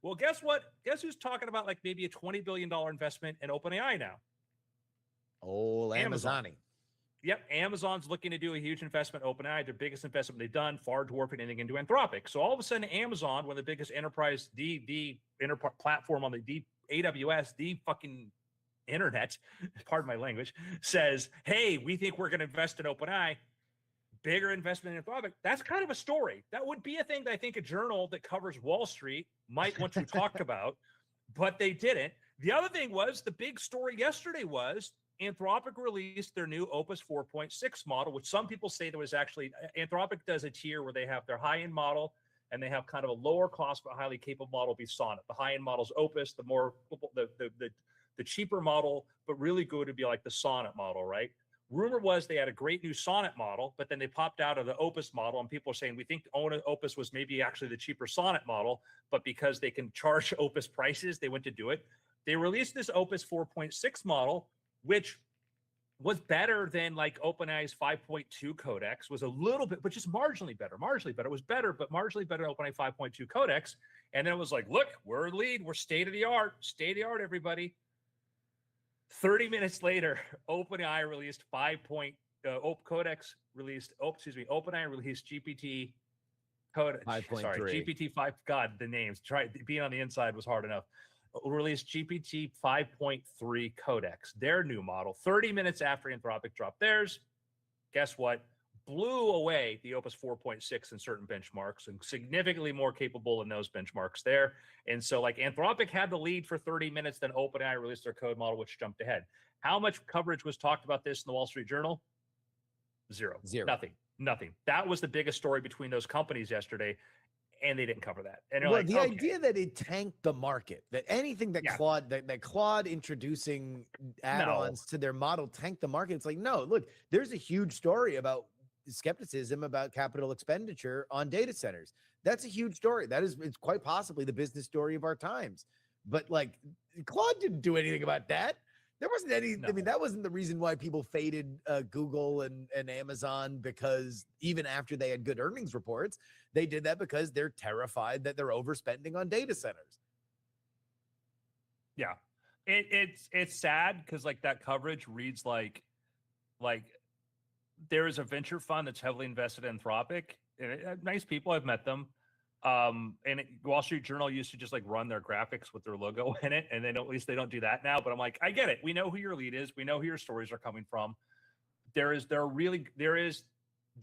Well, guess what? Guess who's talking about like maybe a $20 billion investment in OpenAI now? Oh, Amazon. Yep, Amazon's looking to do a huge investment in OpenAI, their biggest investment they've done, far dwarfing anything into Anthropic. So all of a sudden, Amazon, one of the biggest enterprise, the platform on the AWS, the fucking internet, pardon my language, says, hey, we think we're going to invest in OpenAI, bigger investment in Anthropic. That's kind of a story. That would be a thing that I think a journal that covers Wall Street might want to talk about, but they didn't. The other thing was, the big story yesterday was Anthropic released their new Opus 4.6 model, which some people say there was actually, Anthropic does a tier where they have their high-end model and they have kind of a lower cost but highly capable model be Sonnet. The high-end model is Opus, the cheaper model, but really good would be like the Sonnet model, right? Rumor was they had a great new Sonnet model, but then they popped out of the Opus model, and people are saying we think Opus was maybe actually the cheaper Sonnet model, but because they can charge Opus prices, they went to do it. They released this Opus 4.6 model, which was better than like OpenAI's 5.2 codex, was a little bit, but just marginally better. It was better, but marginally better than OpenAI 5.2 codex. And then it was like, look, we're lead, we're state of the art, everybody. 30 minutes later, OpenAI released OpenAI released GPT code. 5.3. GPT-5. God, the names. Being on the inside was hard enough. Released GPT 5.3 codex, their new model, 30 minutes after Anthropic dropped theirs. Guess what? Blew away the Opus 4.6 in certain benchmarks and significantly more capable in those benchmarks there. And so like Anthropic had the lead for 30 minutes, then OpenAI released their code model, which jumped ahead. How much coverage was talked about this in the Wall Street Journal? Zero. Nothing. That was the biggest story between those companies yesterday, and they didn't cover that. And well, like, the idea that it tanked the market, that anything that Claude introducing add-ons to their model tanked the market. It's like, no, look, there's a huge story about skepticism about capital expenditure on data centers. That's a huge story. It's quite possibly the business story of our times. But like, Claude didn't do anything about that. There wasn't any, I mean, that wasn't the reason why people faded Google and Amazon, because even after they had good earnings reports, they did that because they're terrified that they're overspending on data centers. Yeah. It's sad because like that coverage reads like there is a venture fund that's heavily invested in Anthropic. Nice people, I've met them. Wall Street Journal used to just like run their graphics with their logo in it, and then at least they don't do that now. But I'm like, I get it. We know who your lead is. We know who your stories are coming from. There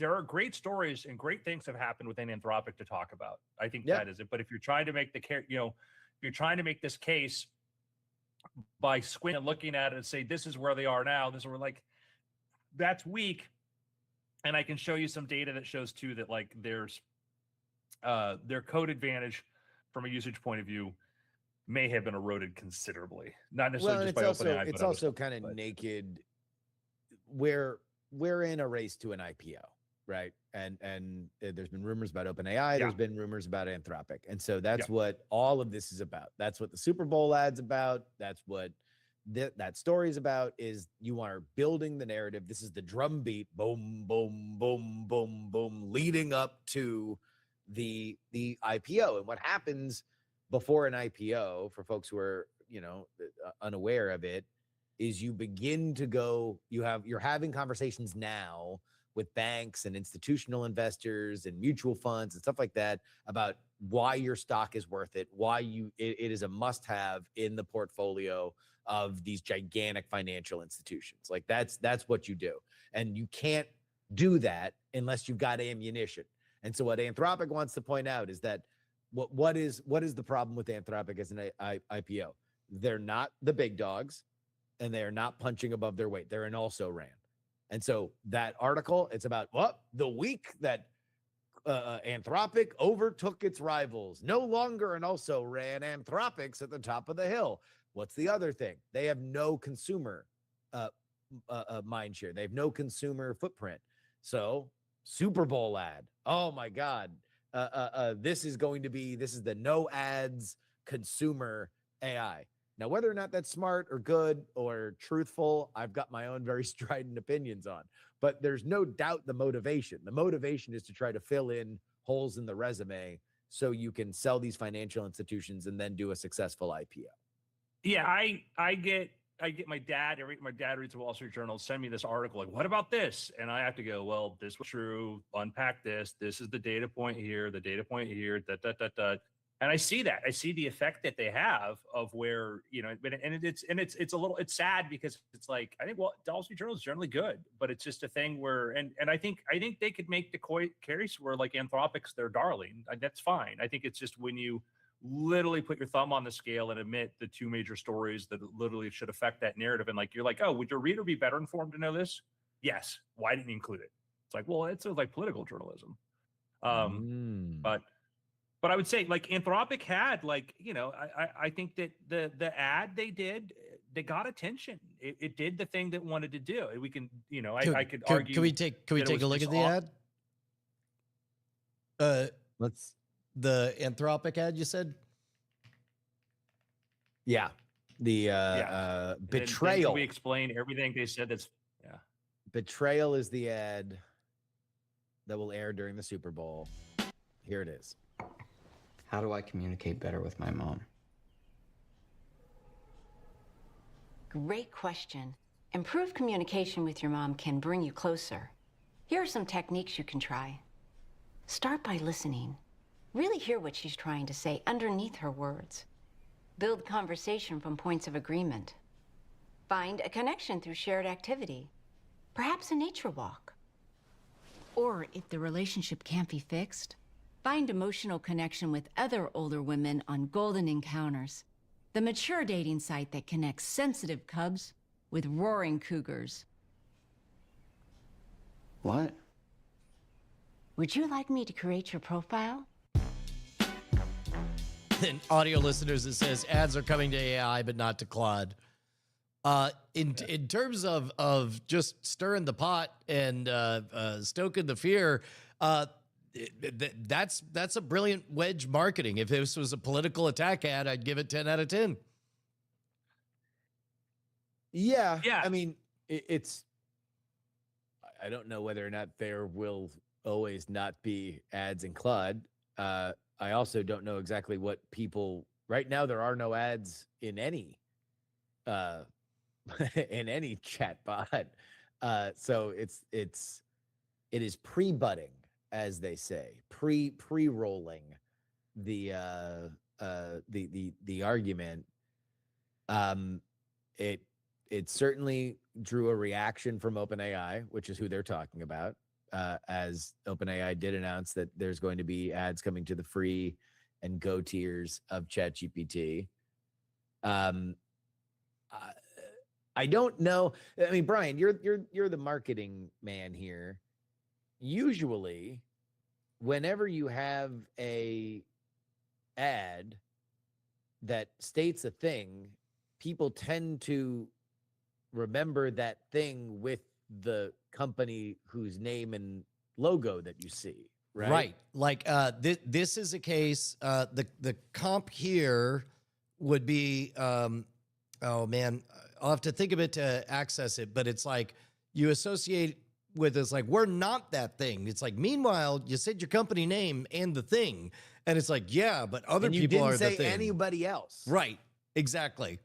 are great stories and great things have happened within Anthropic to talk about. I think that is it. But if you're trying to make you're trying to make this case by squinting and looking at it and say this is where they are now, this is where like that's weak. And I can show you some data that shows too that like there's their code advantage from a usage point of view may have been eroded considerably. Not necessarily just by OpenAI. It's also kind of naked. We're in a race to an IPO, right? And there's been rumors about OpenAI. There's been rumors about Anthropic, and so that's what all of this is about. That's what the Super Bowl ad's about. That's what that story is about is you are building the narrative. This is the drum beat, boom, boom, boom, boom, boom, leading up to the IPO. And what happens before an IPO, for folks who are, unaware of it, is you begin to go, you're having conversations now with banks and institutional investors and mutual funds and stuff like that about why your stock is worth it, why it is a must-have in the portfolio of these gigantic financial institutions. Like that's what you do. And you can't do that unless you've got ammunition. And so what Anthropic wants to point out is that what is the problem with Anthropic as an IPO? They're not the big dogs, and they're not punching above their weight. They're an also ran. And so that article, it's about the week that Anthropic overtook its rivals. No longer an also ran. Anthropic's at the top of the hill. What's the other thing? They have no consumer mind share. They have no consumer footprint. Super Bowl ad. Oh my God. This is the no ads consumer AI. Now, whether or not that's smart or good or truthful, I've got my own very strident opinions on. But there's no doubt the motivation. The motivation is to try to fill in holes in the resume so you can sell these financial institutions and then do a successful IPO. Yeah, I get my dad reads the Wall Street Journal, send me this article, like, what about this? And I have to go, well, this was true, unpack this. This is the data point here, And I see that. I see the effect that they have of where, it's sad because it's like, I think, well, the Wall Street Journal is generally good, but it's just a thing where, and I think they could make the case where like Anthropic's their darling. That's fine. I think it's just when you literally put your thumb on the scale and admit the two major stories that literally should affect that narrative. And like, you're like, oh, would your reader be better informed to know this? Yes. Why didn't you include it? It's like, well, it's like political journalism. But I would say like Anthropic had like, I think that the ad they did, they got attention. It did the thing that it wanted to do. We can, I could argue. Can we take a look at the ad? Let's. The Anthropic ad you said? Yeah. The betrayal. Then we explain everything they said. Betrayal is the ad that will air during the Super Bowl. Here it is. How do I communicate better with my mom? Great question. Improved communication with your mom can bring you closer. Here are some techniques you can try. Start by listening. Really hear what she's trying to say underneath her words. Build conversation from points of agreement. Find a connection through shared activity, perhaps a nature walk. Or if the relationship can't be fixed, find emotional connection with other older women on Golden Encounters, the mature dating site that connects sensitive cubs with roaring cougars. What? Would you like me to create your profile? And audio listeners, it says ads are coming to AI, but not to Claude. In terms of just stirring the pot and stoking the fear, that's a brilliant wedge marketing. If this was a political attack ad, I'd give it 10 out of 10. Yeah. I mean, it's. I don't know whether or not there will always not be ads in Claude. I also don't know exactly what people right now. There are no ads in any in any chatbot. So it is pre-budding, as they say, pre-rolling the argument. It certainly drew a reaction from OpenAI, which is who they're talking about. As OpenAI did announce that there's going to be ads coming to the free and go tiers of ChatGPT. I don't know. I mean, Brian, you're the marketing man here. Usually, whenever you have a ad that states a thing, people tend to remember that thing with the company whose name and logo that you see, right? Right. Like this is a case. The comp here would be Oh man, I'll have to think of it to access it, but it's like you associate with us like we're not that thing. It's like meanwhile you said your company name and the thing, and it's like yeah, but other And you people didn't are the say thing. anybody else. Right? Exactly.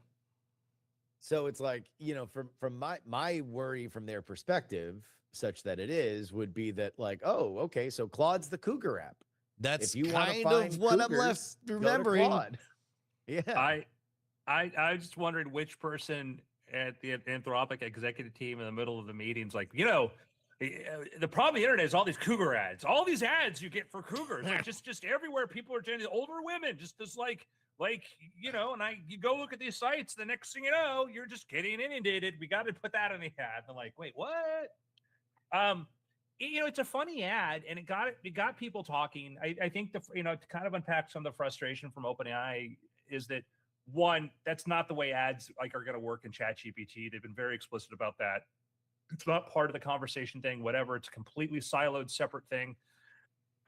So it's like, from my worry from their perspective, such that it is, would be that like, oh, okay, so Claude's the cougar app. That's If you want to kind of find what I'm cougars, left go to remembering. Claude. Yeah. I just wondered which person at the Anthropic executive team in the middle of the meetings, like, the problem with the internet is all these cougar ads, all these ads you get for cougars, like just everywhere. People are doing older women, just like, and you go look at these sites. The next thing you know, you're just getting inundated. We got to put that in the ad. I'm like, wait, what? It's a funny ad, and it got people talking. I think to kind of unpack some of the frustration from OpenAI is that, one, that's not the way ads are going to work in ChatGPT. They've been very explicit about that. It's not part of the conversation thing, whatever. It's a completely siloed, separate thing.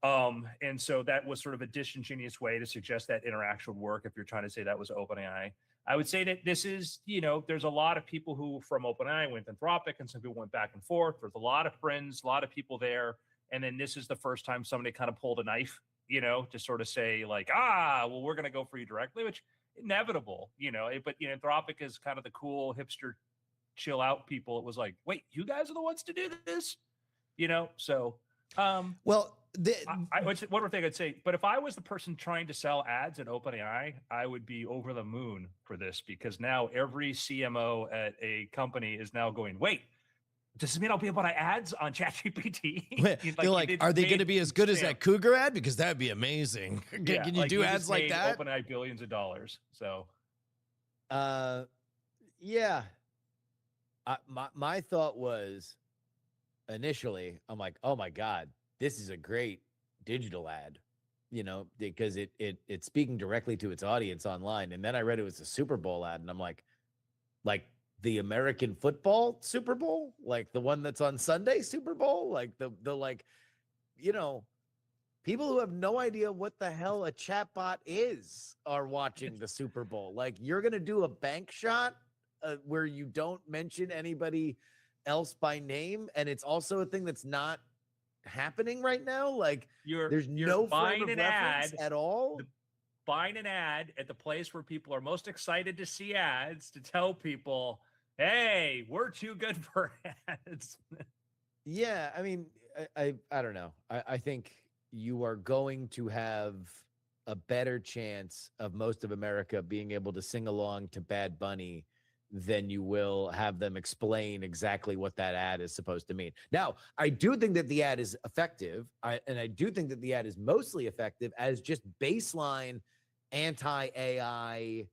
And so that was sort of a disingenuous way to suggest that interaction would work if you're trying to say that was OpenAI. I would say that this is, there's a lot of people who from OpenAI went to Anthropic, and some people went back and forth. There's a lot of friends, a lot of people there. And then this is the first time somebody kind of pulled a knife, to sort of say like, well, we're going to go for you directly, which inevitable, but Anthropic is kind of the cool hipster chill out people. It was like, wait, you guys are the ones to do this, so Well, one more thing I'd say, but if I was the person trying to sell ads at OpenAI, I would be over the moon for this, because now every CMO at a company is now going, wait, does this mean I'll be able to ads on ChatGPT? They're like, are they going to be as good as that cougar ad? Because that'd be amazing. Can you do ads like that? OpenAI billions of dollars. So, yeah. My thought was initially, I'm like, oh my God, this is a great digital ad, because it's speaking directly to its audience online. And then I read it was a Super Bowl ad, and I'm like the American football Super Bowl, like the one that's on Sunday Super Bowl, like the people who have no idea what the hell a chatbot is are watching the Super Bowl. Like, you're going to do a bank shot where you don't mention anybody else by name. And it's also a thing that's not happening right now. Like, there's no frame of reference at all. Buying an ad at the place where people are most excited to see ads, to tell people, hey, we're too good for ads. Yeah, I mean, I don't know. I think you are going to have a better chance of most of America being able to sing along to Bad Bunny than you will have them explain exactly what that ad is supposed to mean. Now, I do think that the ad is effective, and I do think that the ad is mostly effective as just baseline anti-AI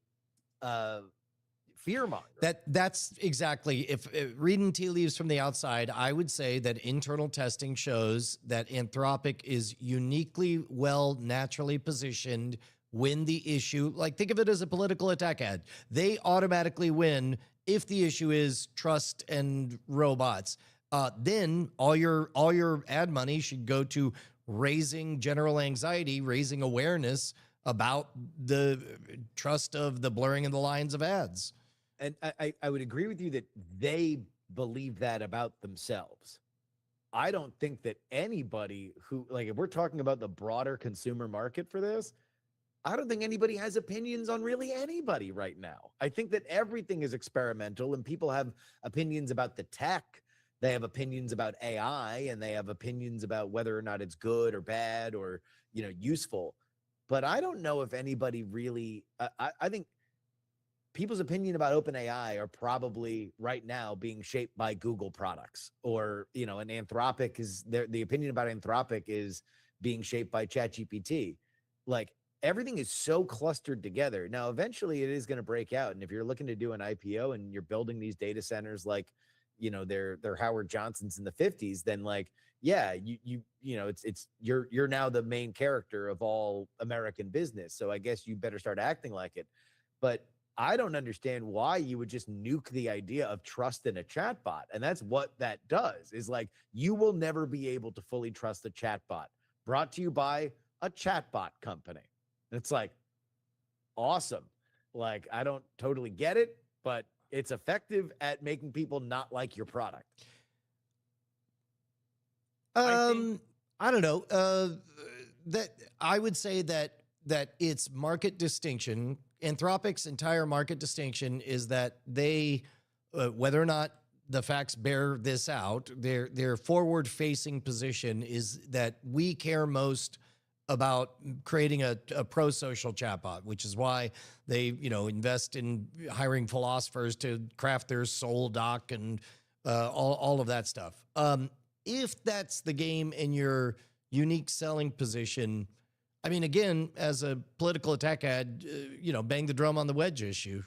fear monger. That's exactly, if reading tea leaves from the outside, I would say that internal testing shows that Anthropic is uniquely well naturally positioned when the issue, like, think of it as a political attack ad. They automatically win if the issue is trust and robots. Then all your ad money should go to raising general anxiety, raising awareness about the trust of the blurring of the lines of ads. And I would agree with you that they believe that about themselves. I don't think that anybody who, like, if we're talking about the broader consumer market for this, I don't think anybody has opinions on really anybody right now. I think that everything is experimental, and people have opinions about the tech. They have opinions about AI, and they have opinions about whether or not it's good or bad or, useful. But I don't know if anybody really, I think people's opinion about OpenAI are probably right now being shaped by Google products, or, and Anthropic is the opinion about Anthropic is being shaped by ChatGPT. Like, everything is so clustered together. Now, eventually it is going to break out. And if you're looking to do an IPO and you're building these data centers, like, they're Howard Johnson's in the 50s, then like, yeah, you're now the main character of all American business. So I guess you better start acting like it. But I don't understand why you would just nuke the idea of trust in a chatbot. And that's what that does, is like, you will never be able to fully trust a chatbot. Brought to you by a chatbot company. It's like, awesome. Like, I don't totally get it, but it's effective at making people not like your product. I don't know. That I would say that its market distinction, Anthropic's entire market distinction, is that they, whether or not the facts bear this out, their forward-facing position is that we care most about creating a pro-social chatbot, which is why they, invest in hiring philosophers to craft their soul doc and all of that stuff. If that's the game and your unique selling position, I mean, again, as a political attack ad, bang the drum on the wedge issue.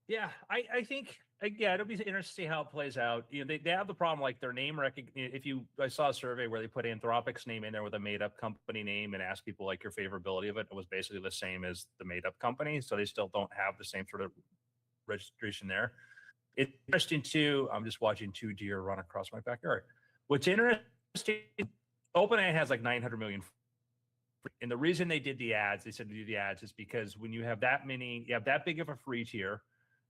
Yeah, I think it'll be interesting to see how it plays out. They have the problem like their name recognition. I saw a survey where they put Anthropic's name in there with a made up company name and asked people like your favorability of it. It was basically the same as the made up company, so they still don't have the same sort of registration there. It's interesting too. I'm just watching 2 deer run across my backyard. What's interesting, OpenAI has like 900 million. And the reason they did the ads, they said to do the ads, is because when you have that big of a free tier,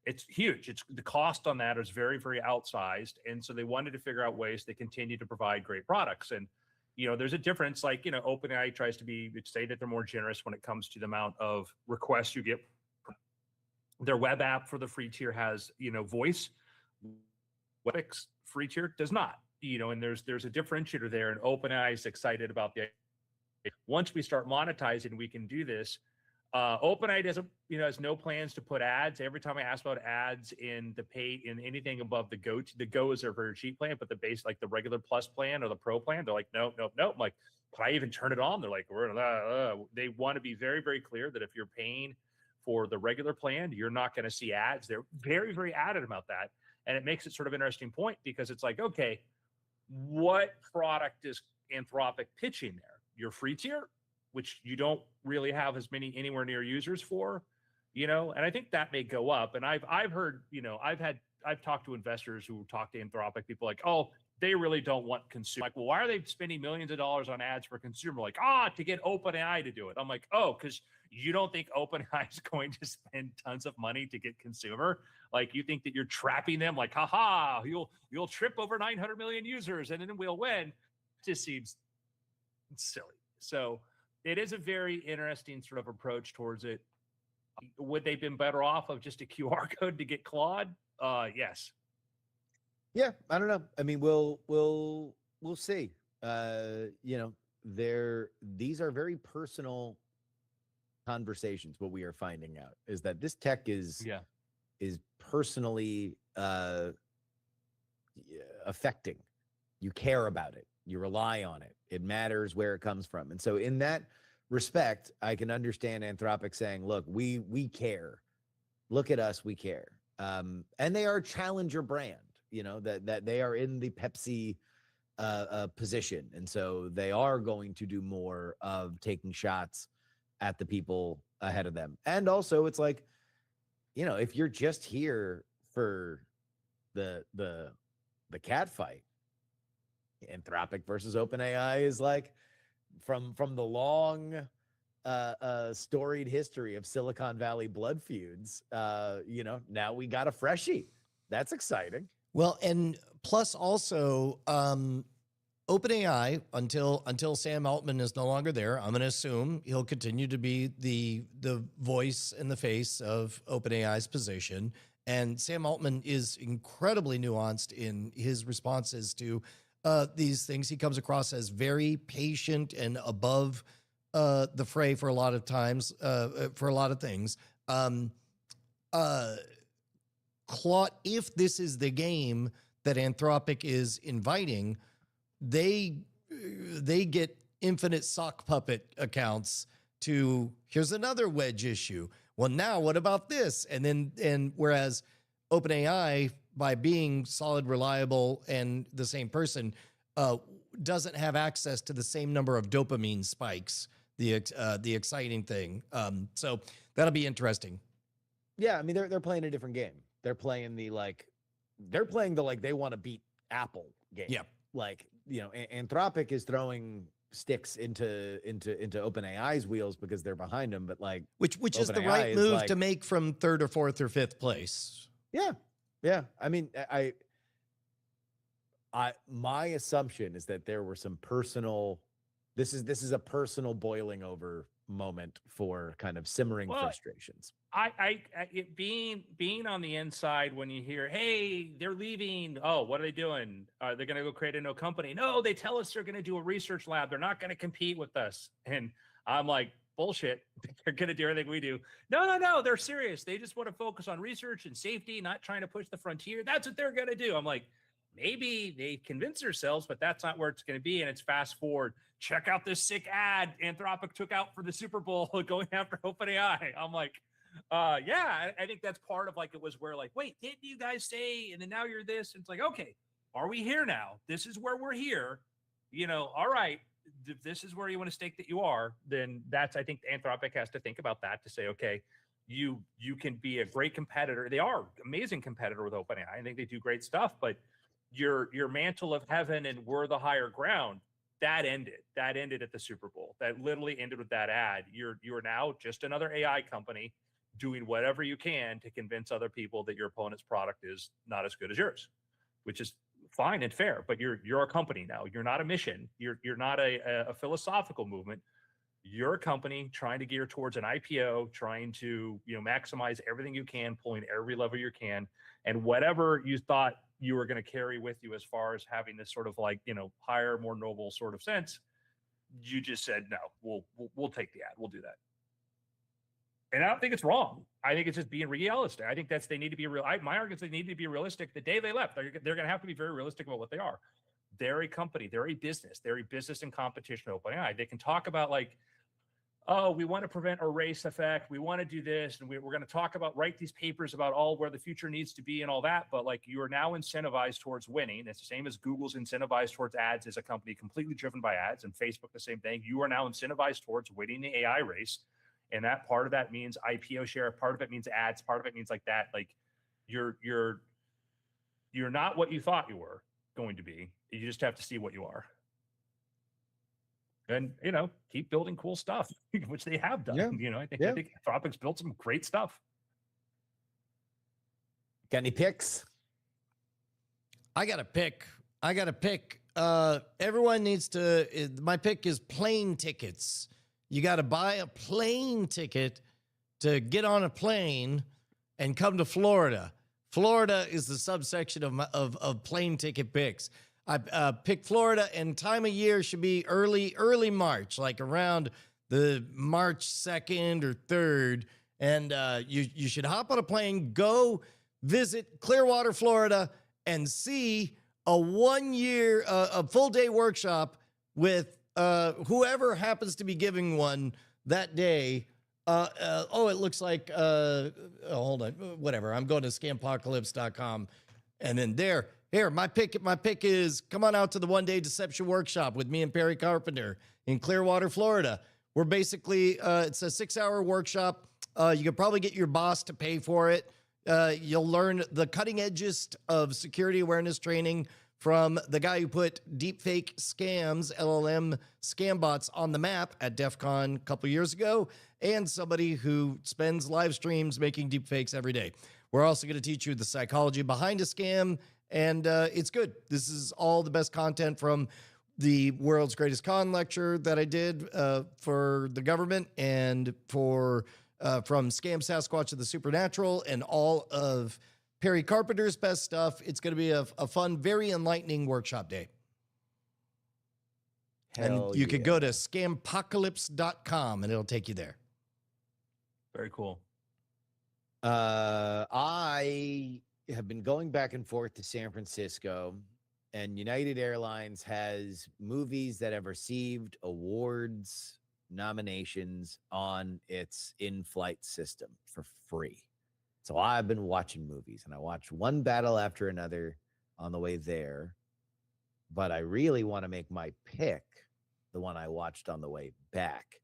it's huge. It's the cost on that is very, very outsized. And so they wanted to figure out ways to continue to provide great products. And, there's a difference. Like, OpenAI tries to say that they're more generous when it comes to the amount of requests you get. Their web app for the free tier has, voice. Web's free tier does not, and there's a differentiator there. And OpenAI is excited about once we start monetizing, we can do this. OpenAI doesn't, has no plans to put ads. Every time I ask about ads in the pay, in anything above the Go is their very cheap plan, but the base, like the regular plus plan or the pro plan, they're like, nope. I'm like, can I even turn it on? They're like, they want to be very, very clear that if you're paying for the regular plan, you're not going to see ads. They're very, very adamant about that. And it makes it sort of an interesting point because it's like, okay, what product is Anthropic pitching there? Your free tier, which you don't really have as many anywhere near users for, and I think that may go up. And I've heard, I've talked to investors who talk to Anthropic, people like, oh, they really don't want consumer. Like, well, why are they spending millions of dollars on ads for consumer? Like, to get OpenAI to do it. I'm like, oh, because you don't think OpenAI is going to spend tons of money to get consumer? Like, you think that you're trapping them? Like, haha, you'll trip over 900 million users and then we'll win. It just seems silly. So it is a very interesting sort of approach towards it. Would they have been better off of just a QR code to get Claude? Yes. Yeah, I don't know. I mean, we'll see. These are very personal conversations. What we are finding out is that this tech is personally affecting. You care about it. You rely on it. It matters where it comes from. And so in that respect, I can understand Anthropic saying, look, we care. Look at us, we care. And they are a challenger brand, that they are in the Pepsi position. And so they are going to do more of taking shots at the people ahead of them. And also it's like, if you're just here for the cat fight, Anthropic versus OpenAI is like from the long storied history of Silicon Valley blood feuds. Now we got a freshie. That's exciting. Well, and plus also OpenAI, until Sam Altman is no longer there, I'm going to assume he'll continue to be the voice and the face of OpenAI's position. And Sam Altman is incredibly nuanced in his responses to these things. He comes across as very patient and above the fray for a lot of times, for a lot of things. Claude, if this is the game that Anthropic is inviting, they get infinite sock puppet accounts to, here's another wedge issue. Well, now what about this? And whereas OpenAI, by being solid, reliable, and the same person, doesn't have access to the same number of dopamine spikes, the exciting thing. So that'll be interesting. Yeah, I mean, they're playing a different game. They're playing the they want to beat Apple game. Yeah. Anthropic is throwing sticks into OpenAI's wheels because they're behind them, but like which is the OpenAI right is move like- to make from third or fourth or fifth place. Yeah. I mean, my assumption is that there were some personal. This is a personal boiling over moment for kind of simmering Well, frustrations. Being on the inside when you hear, hey, they're leaving. Oh, what are they doing? They're going to go create a new company. No, they tell us they're going to do a research lab. They're not going to compete with us. And I'm like, bullshit. They're going to do everything we do. No. They're serious. They just want to focus on research and safety, not trying to push the frontier. That's what they're going to do. I'm like, maybe they convince themselves, but that's not where it's going to be. And it's fast forward. Check out this sick ad Anthropic took out for the Super Bowl going after OpenAI. I'm like, yeah, I think that's part of like, it was where like, wait, didn't you guys say, and then now you're this. And it's like, okay, are we here now? This is where we're here. All right, if this is where you want to stake that you are, then that's, I think Anthropic has to think about that to say, okay, you can be a great competitor. They are amazing competitor with OpenAI. I think they do great stuff, but your mantle of heaven and we're the higher ground, that ended at the Super Bowl. That literally ended with that ad. You're now just another AI company doing whatever you can to convince other people that your opponent's product is not as good as yours, which is fine and fair. But you're a company now. You're not a mission. You're not a philosophical movement. You're a company trying to gear towards an IPO, trying to maximize everything you can, pulling every lever you can, and whatever you thought you were going to carry with you as far as having this sort of like higher, more noble sort of sense, you just said no. We'll take the ad. We'll do that. And I don't think it's wrong. I think it's just being realistic. I think they need to be real. My argument is they need to be realistic. The day they left, they're going to have to be very realistic about what they are. They're a company. They're a business. They're a business in competition with OpenAI. They can talk about like, oh, we want to prevent a race effect. We want to do this. And we're going to write these papers about all where the future needs to be and all that. But like, you are now incentivized towards winning. It's the same as Google's incentivized towards ads as a company completely driven by ads, and Facebook, the same thing. You are now incentivized towards winning the AI race. And that part of that means IPO share. Part of it means ads. Part of it means like that. Like you're not what you thought you were going to be. You just have to see what you are. And keep building cool stuff, which they have done. Yeah. I think Anthropic's built some great stuff. Got any picks? I got to pick. Everyone needs to. My pick is plane tickets. You got to buy a plane ticket to get on a plane and come to Florida. Florida is the subsection of plane ticket picks. I picked Florida, and time of year should be early March, like around the March 2nd or 3rd. And you should hop on a plane, go visit Clearwater, Florida, and see a a full day workshop with whoever happens to be giving one that day. It looks like, hold on, whatever. I'm going to scampocalypse.com. And then here, my pick is come on out to the one-day deception workshop with me and Perry Carpenter in Clearwater, Florida. We're basically, it's a 6-hour workshop. You could probably get your boss to pay for it. You'll learn the cutting edges of security awareness training from the guy who put deepfake scams, LLM scam bots on the map at DEF CON a couple years ago, and somebody who spends live streams making deepfakes every day. We're also going to teach you the psychology behind a scam, and it's good. This is all the best content from the World's Greatest Con lecture that I did for the government, and from Scam Sasquatch to the Supernatural, and all of Perry Carpenter's best stuff. It's going to be a fun, very enlightening workshop day. Hell and you could go to scampocalypse.com and it'll take you there. Very cool. I have been going back and forth to San Francisco, and United Airlines has movies that have received awards, nominations on its in-flight system for free. So I've been watching movies, and I watched one battle after another on the way there. But I really want to make my pick the one I watched on the way back.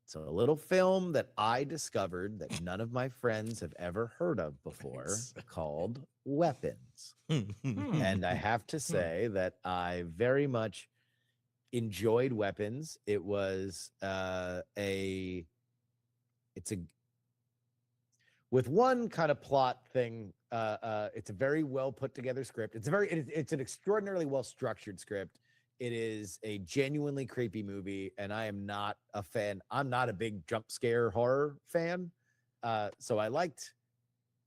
So a little film that I discovered that none of my friends have ever heard of before called Weapons. And I have to say that I very much enjoyed Weapons. It was it's a with one kind of plot thing. It's a very well put together script. It's an extraordinarily well structured script. It is a genuinely creepy movie, and I am not a fan. I'm not a big jump scare horror fan. So I liked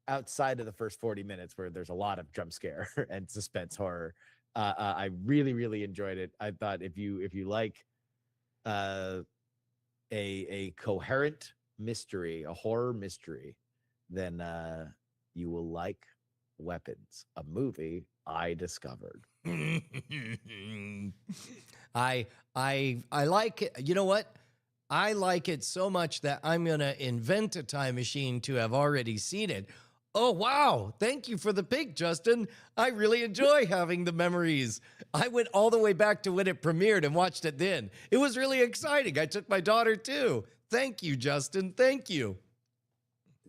outside of the first 40 minutes where there's a lot of jump scare and suspense horror. I really, really enjoyed it. I thought if you like a coherent mystery, a horror mystery, then you will like Weapons, a movie I discovered. I like it. You know what? I like it so much that I'm gonna invent a time machine to have already seen it. Oh wow! Thank you for the pick, Justin. I really enjoy having the memories. I went all the way back to when it premiered and watched it then. It was really exciting. I took my daughter too. Thank you, Justin. Thank you.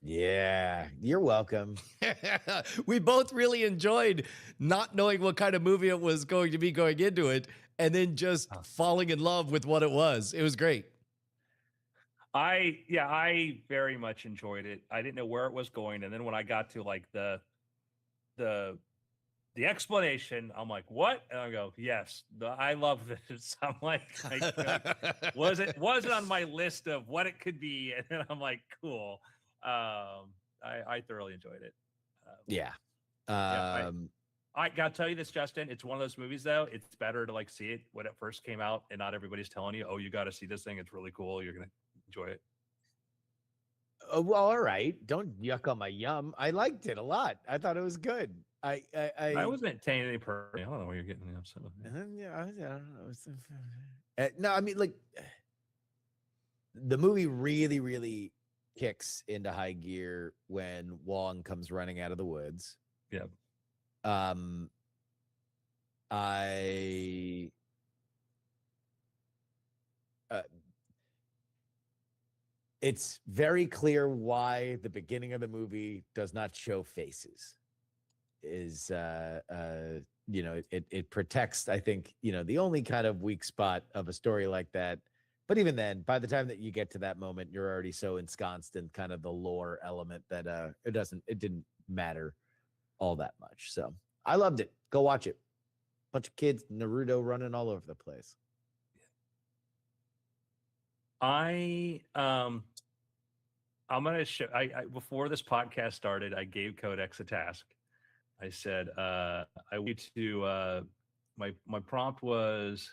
Yeah, you're welcome. We both really enjoyed not knowing what kind of movie it was going to be going into it, and then just falling in love with what it was. It was great. I very much enjoyed it. I didn't know where it was going, and then when I got to like the explanation, I'm like, what? And I go, yes, I love this. I'm like wasn't on my list of what it could be, and then I'm like, cool. I thoroughly enjoyed it. Yeah. I gotta tell you this, Justin. It's one of those movies, though. It's better to like see it when it first came out, and not everybody's telling you, "Oh, you got to see this thing. It's really cool. You're gonna enjoy it." Well, all right. Don't yuck on my yum. I liked it a lot. I thought it was good. I wasn't saying any per. I don't know where you're getting the upset with me. Yeah, I don't know. No, I mean, like the movie really, really kicks into high gear when Wong comes running out of the woods. Yeah. It's very clear why the beginning of the movie does not show faces. Is it protects, I think, the only kind of weak spot of a story like that. But even then, by the time that you get to that moment, you're already so ensconced in kind of the lore element that it didn't matter all that much. So I loved it. Go watch it. Bunch of kids, Naruto running all over the place. I'm gonna show. I before this podcast started, I gave Codex a task. I said, I want to. My prompt was,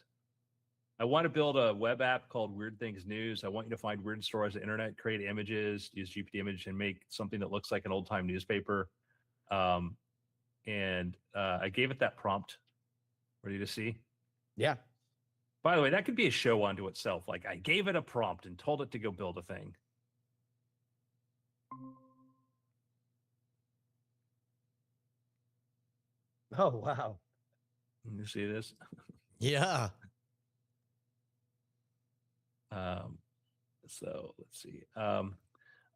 I want to build a web app called Weird Things News. I want you to find weird stories on the internet, create images, use GPT image, and make something that looks like an old time newspaper. And I gave it that prompt. Ready to see? Yeah. By the way, that could be a show unto itself. Like, I gave it a prompt and told it to go build a thing. Oh, wow. You see this? Yeah. So let's see. I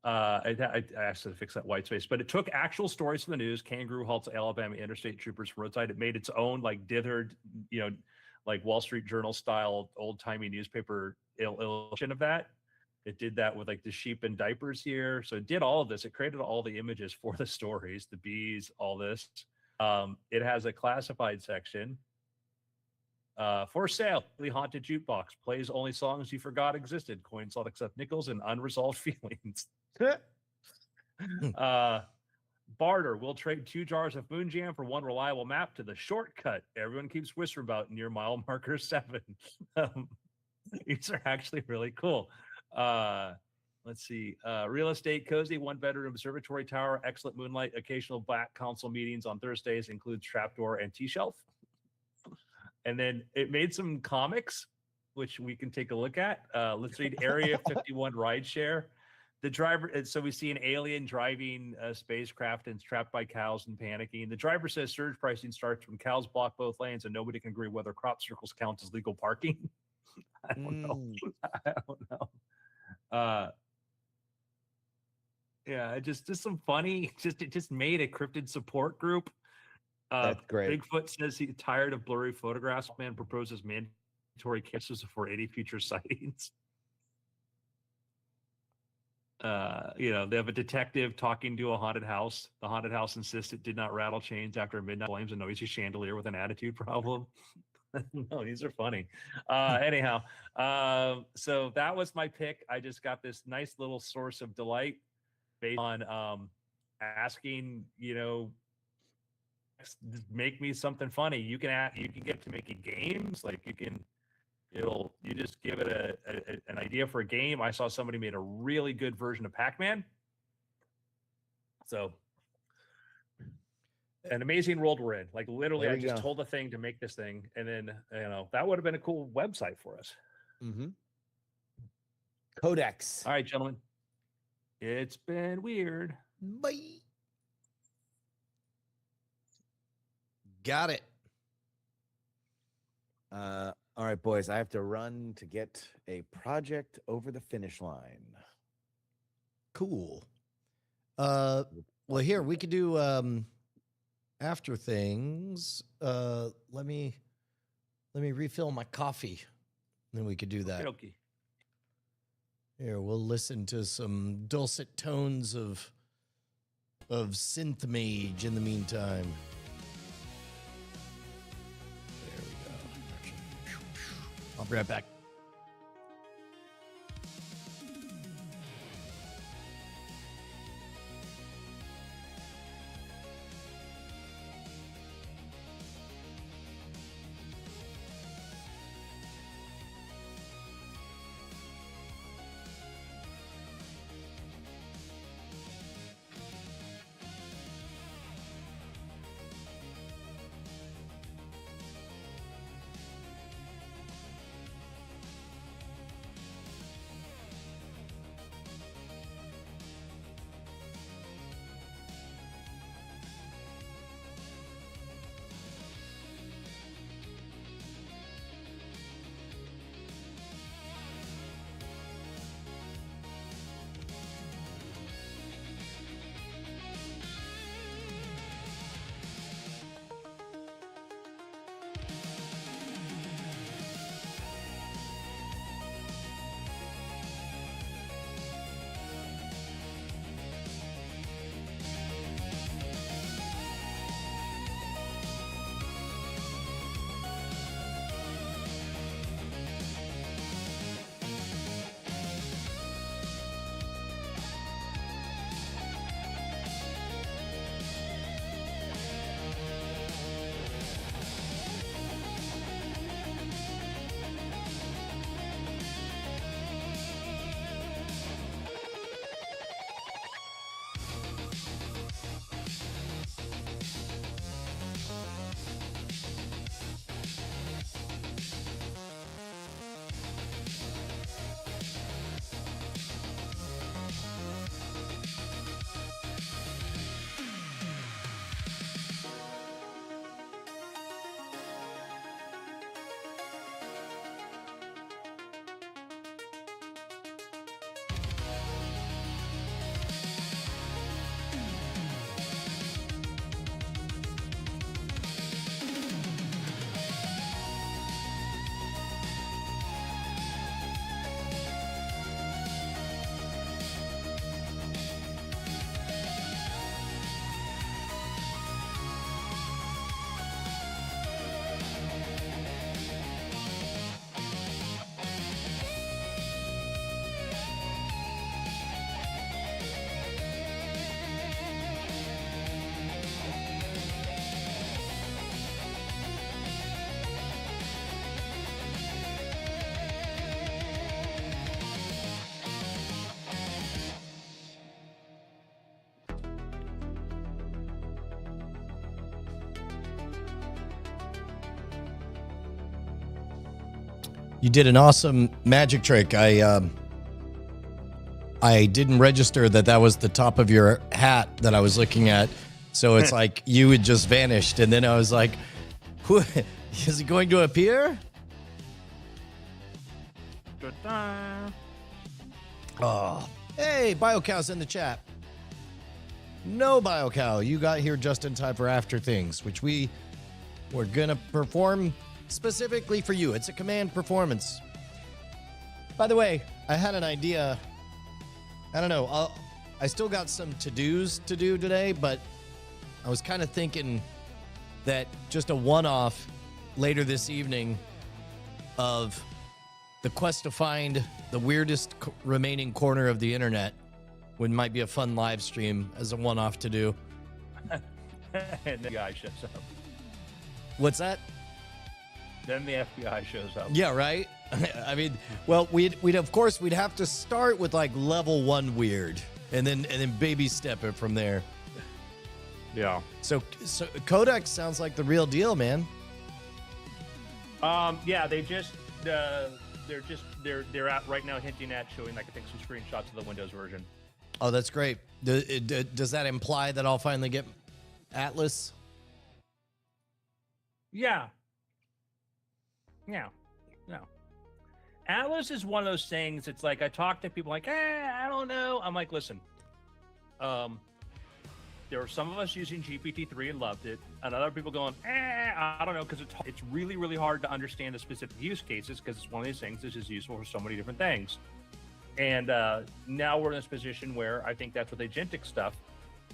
asked it to fix that white space, but it took actual stories from the news. Kangaroo halts Alabama interstate troopers from roadside. It made its own like dithered, like Wall Street Journal style old timey newspaper illustration of that. It did that with like the sheep and diapers here. So it did all of this. It created all the images for the stories, the bees, all this. It has a classified section. For sale, the haunted jukebox plays only songs you forgot existed. Coins all except nickels and unresolved feelings. Barter, we'll trade 2 jars of Moon Jam for 1 reliable map to the shortcut everyone keeps whispering about near mile marker 7. These are actually really cool. Let's see. Real estate, cozy, 1-bedroom observatory tower, excellent moonlight, occasional back council meetings on Thursdays, includes trapdoor and T-shelf. And then it made some comics, which we can take a look at. Let's read Area 51 rideshare. The driver, so we see an alien driving a spacecraft and is trapped by cows and panicking. The driver says surge pricing starts when cows block both lanes and nobody can agree whether crop circles count as legal parking. I don't know. I don't know. Yeah, just some funny. It just made a cryptid support group. That's great. Bigfoot says he's tired of blurry photographs. Man proposes man cases for any future sightings. They have a detective talking to a haunted house. The haunted house insists it did not rattle chains after midnight flames a noisy chandelier with an attitude problem. No, these are funny. Anyhow, so that was my pick. I just got this nice little source of delight based on asking, make me something funny. You can get to making games. Like you just give it an idea for a game. I saw somebody made a really good version of Pac-Man. So an amazing world we're in. Like literally, I just told the thing to make this thing, and then that would have been a cool website for us. Mm-hmm. Codex. All right, gentlemen. It's been weird. Bye. Got it. All right, boys. I have to run to get a project over the finish line. Cool. Well, here we could do after things. Let me refill my coffee. Then we could do that. Okay. Here, we'll listen to some dulcet tones of synth mage in the meantime. There we go. I'll be right back. You did an awesome magic trick. I didn't register that was the top of your hat that I was looking at. So it's like you had just vanished. And then I was like, is he going to appear? Oh, hey, BioCow's in the chat. No, BioCow, you got here just in time for After Things, which we were going to perform specifically for you. It's a command performance. By the way, I had an idea. I don't know. I still got some to-dos to do today, but I was kind of thinking that just a one-off later this evening of the quest to find the weirdest remaining corner of the internet might be a fun live stream as a one-off to do. And the FBI shows up. What's that? Then the FBI shows up. Yeah, right. I mean, well, we'd of course we'd have to start with like level 1 weird, and then baby step it from there. Yeah. So Codex sounds like the real deal, man. Yeah, they're out right now hinting at showing like I think some screenshots of the Windows version. Oh, that's great. Does that imply that I'll finally get Atlas? Yeah. Yeah. No. Atlas is one of those things. It's like I talk to people like, I don't know. I'm like, listen. There were some of us using GPT-3 and loved it, and other people going, I don't know, because it's really, really hard to understand the specific use cases because it's one of these things that's just useful for so many different things. And now we're in this position where I think that's with agentic stuff.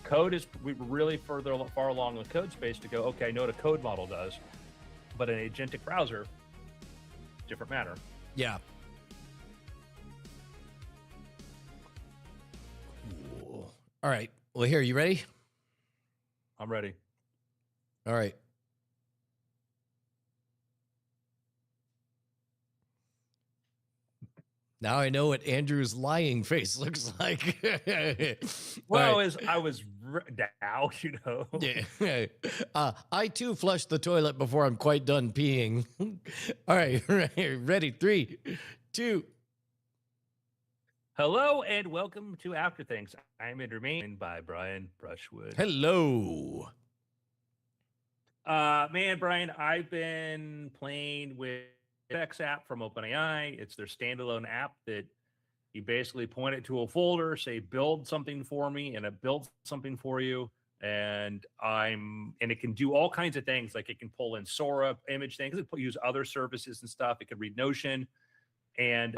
We're really far along in the code space to go, okay, I know what a code model does, but an agentic browser, different matter. Yeah. Cool. All right. Well, here, you ready? I'm ready. All right. Now I know what Andrew's lying face looks like. Well, right. I was now, you know. Yeah. I too flush the toilet before I'm quite done peeing. All right. Ready? 3, 2. Hello and welcome to After Things. I'm Mayne by Brian Brushwood. Hello. Man, Brian, I've been playing with X app from OpenAI. It's their standalone app that you basically point it to a folder, say build something for me, and it builds something for you. And it can do all kinds of things, like it can pull in Sora image things, it can use other services and stuff. It can read Notion. And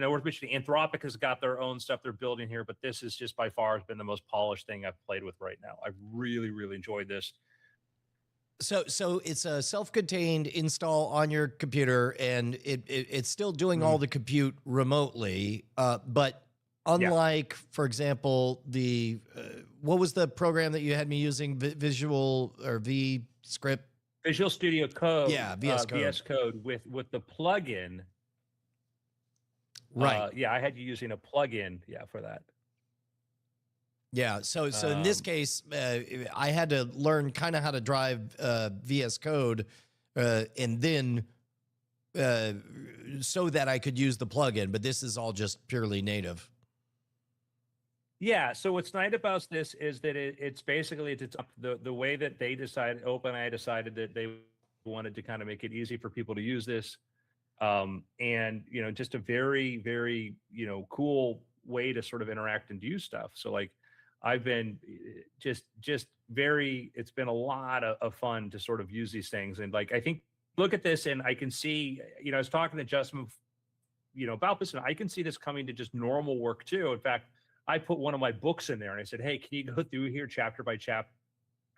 worth mentioning, Anthropic has got their own stuff they're building here, but this is just by far has been the most polished thing I've played with right now. I've really, really enjoyed this. So it's a self-contained install on your computer, and it's still doing all the compute remotely. But unlike, for example, what was the program that you had me using? Visual or VScript? Visual Studio Code. Yeah, VS Code. VS Code with the plugin. Right. Yeah, I had you using a plugin. Yeah, for that. Yeah. So in this case, I had to learn kind of how to drive VS Code, and then so that I could use the plugin. But this is all just purely native. Yeah. So what's nice about this is that it's basically the way that they decided. OpenAI decided that they wanted to kind of make it easy for people to use this. And just a very, very cool way to sort of interact and do stuff. So like I've been just very, it's been a lot of fun to sort of use these things. And like I think look at this and I can see, I was talking to Justin about this, and I can see this coming to just normal work too. In fact, I put one of my books in there and I said, hey, can you go through here chapter by chapter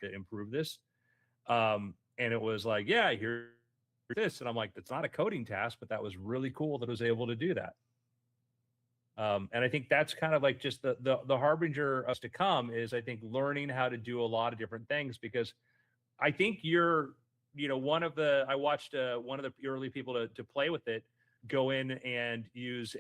to improve this? And it was like, yeah, here's this. And I'm like, that's not a coding task, but that was really cool that I was able to do that. And I think that's kind of like just the harbinger of us to come is I think learning how to do a lot of different things, because I think I watched one of the early people to play with it, go in and use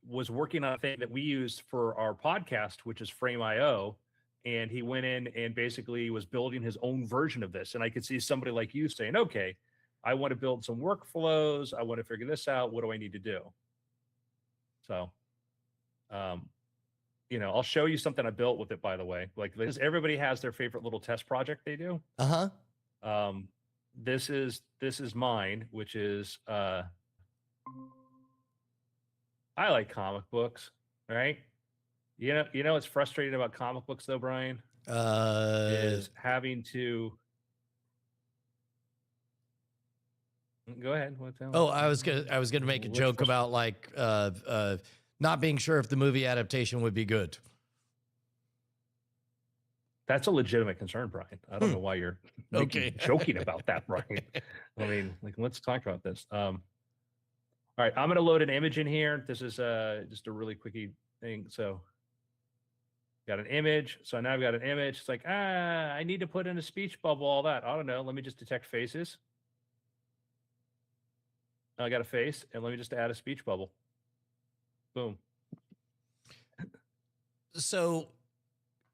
was working on a thing that we used for our podcast, which is Frame.io. And he went in and basically was building his own version of this. And I could see somebody like you saying, okay, I want to build some workflows. I want to figure this out. What do I need to do? So, I'll show you something I built with it, by the way. Like this, everybody has their favorite little test project they do. Uh-huh. This is mine, which is, I like comic books, right? What's frustrating about comic books though, Brian? Is having to Go ahead. What's that? Oh, I was gonna make a What's joke frustrating? about like not being sure if the movie adaptation would be good. That's a legitimate concern, Brian. I don't know why you're Okay. joking about that, Brian. I mean, like, let's talk about this. All right, I'm going to load an image in here. This is just a really quickie thing. So, got an image. So now I've got an image. It's like, I need to put in a speech bubble, all that. I don't know. Let me just detect faces. I got a face, and let me just add a speech bubble. Boom. So,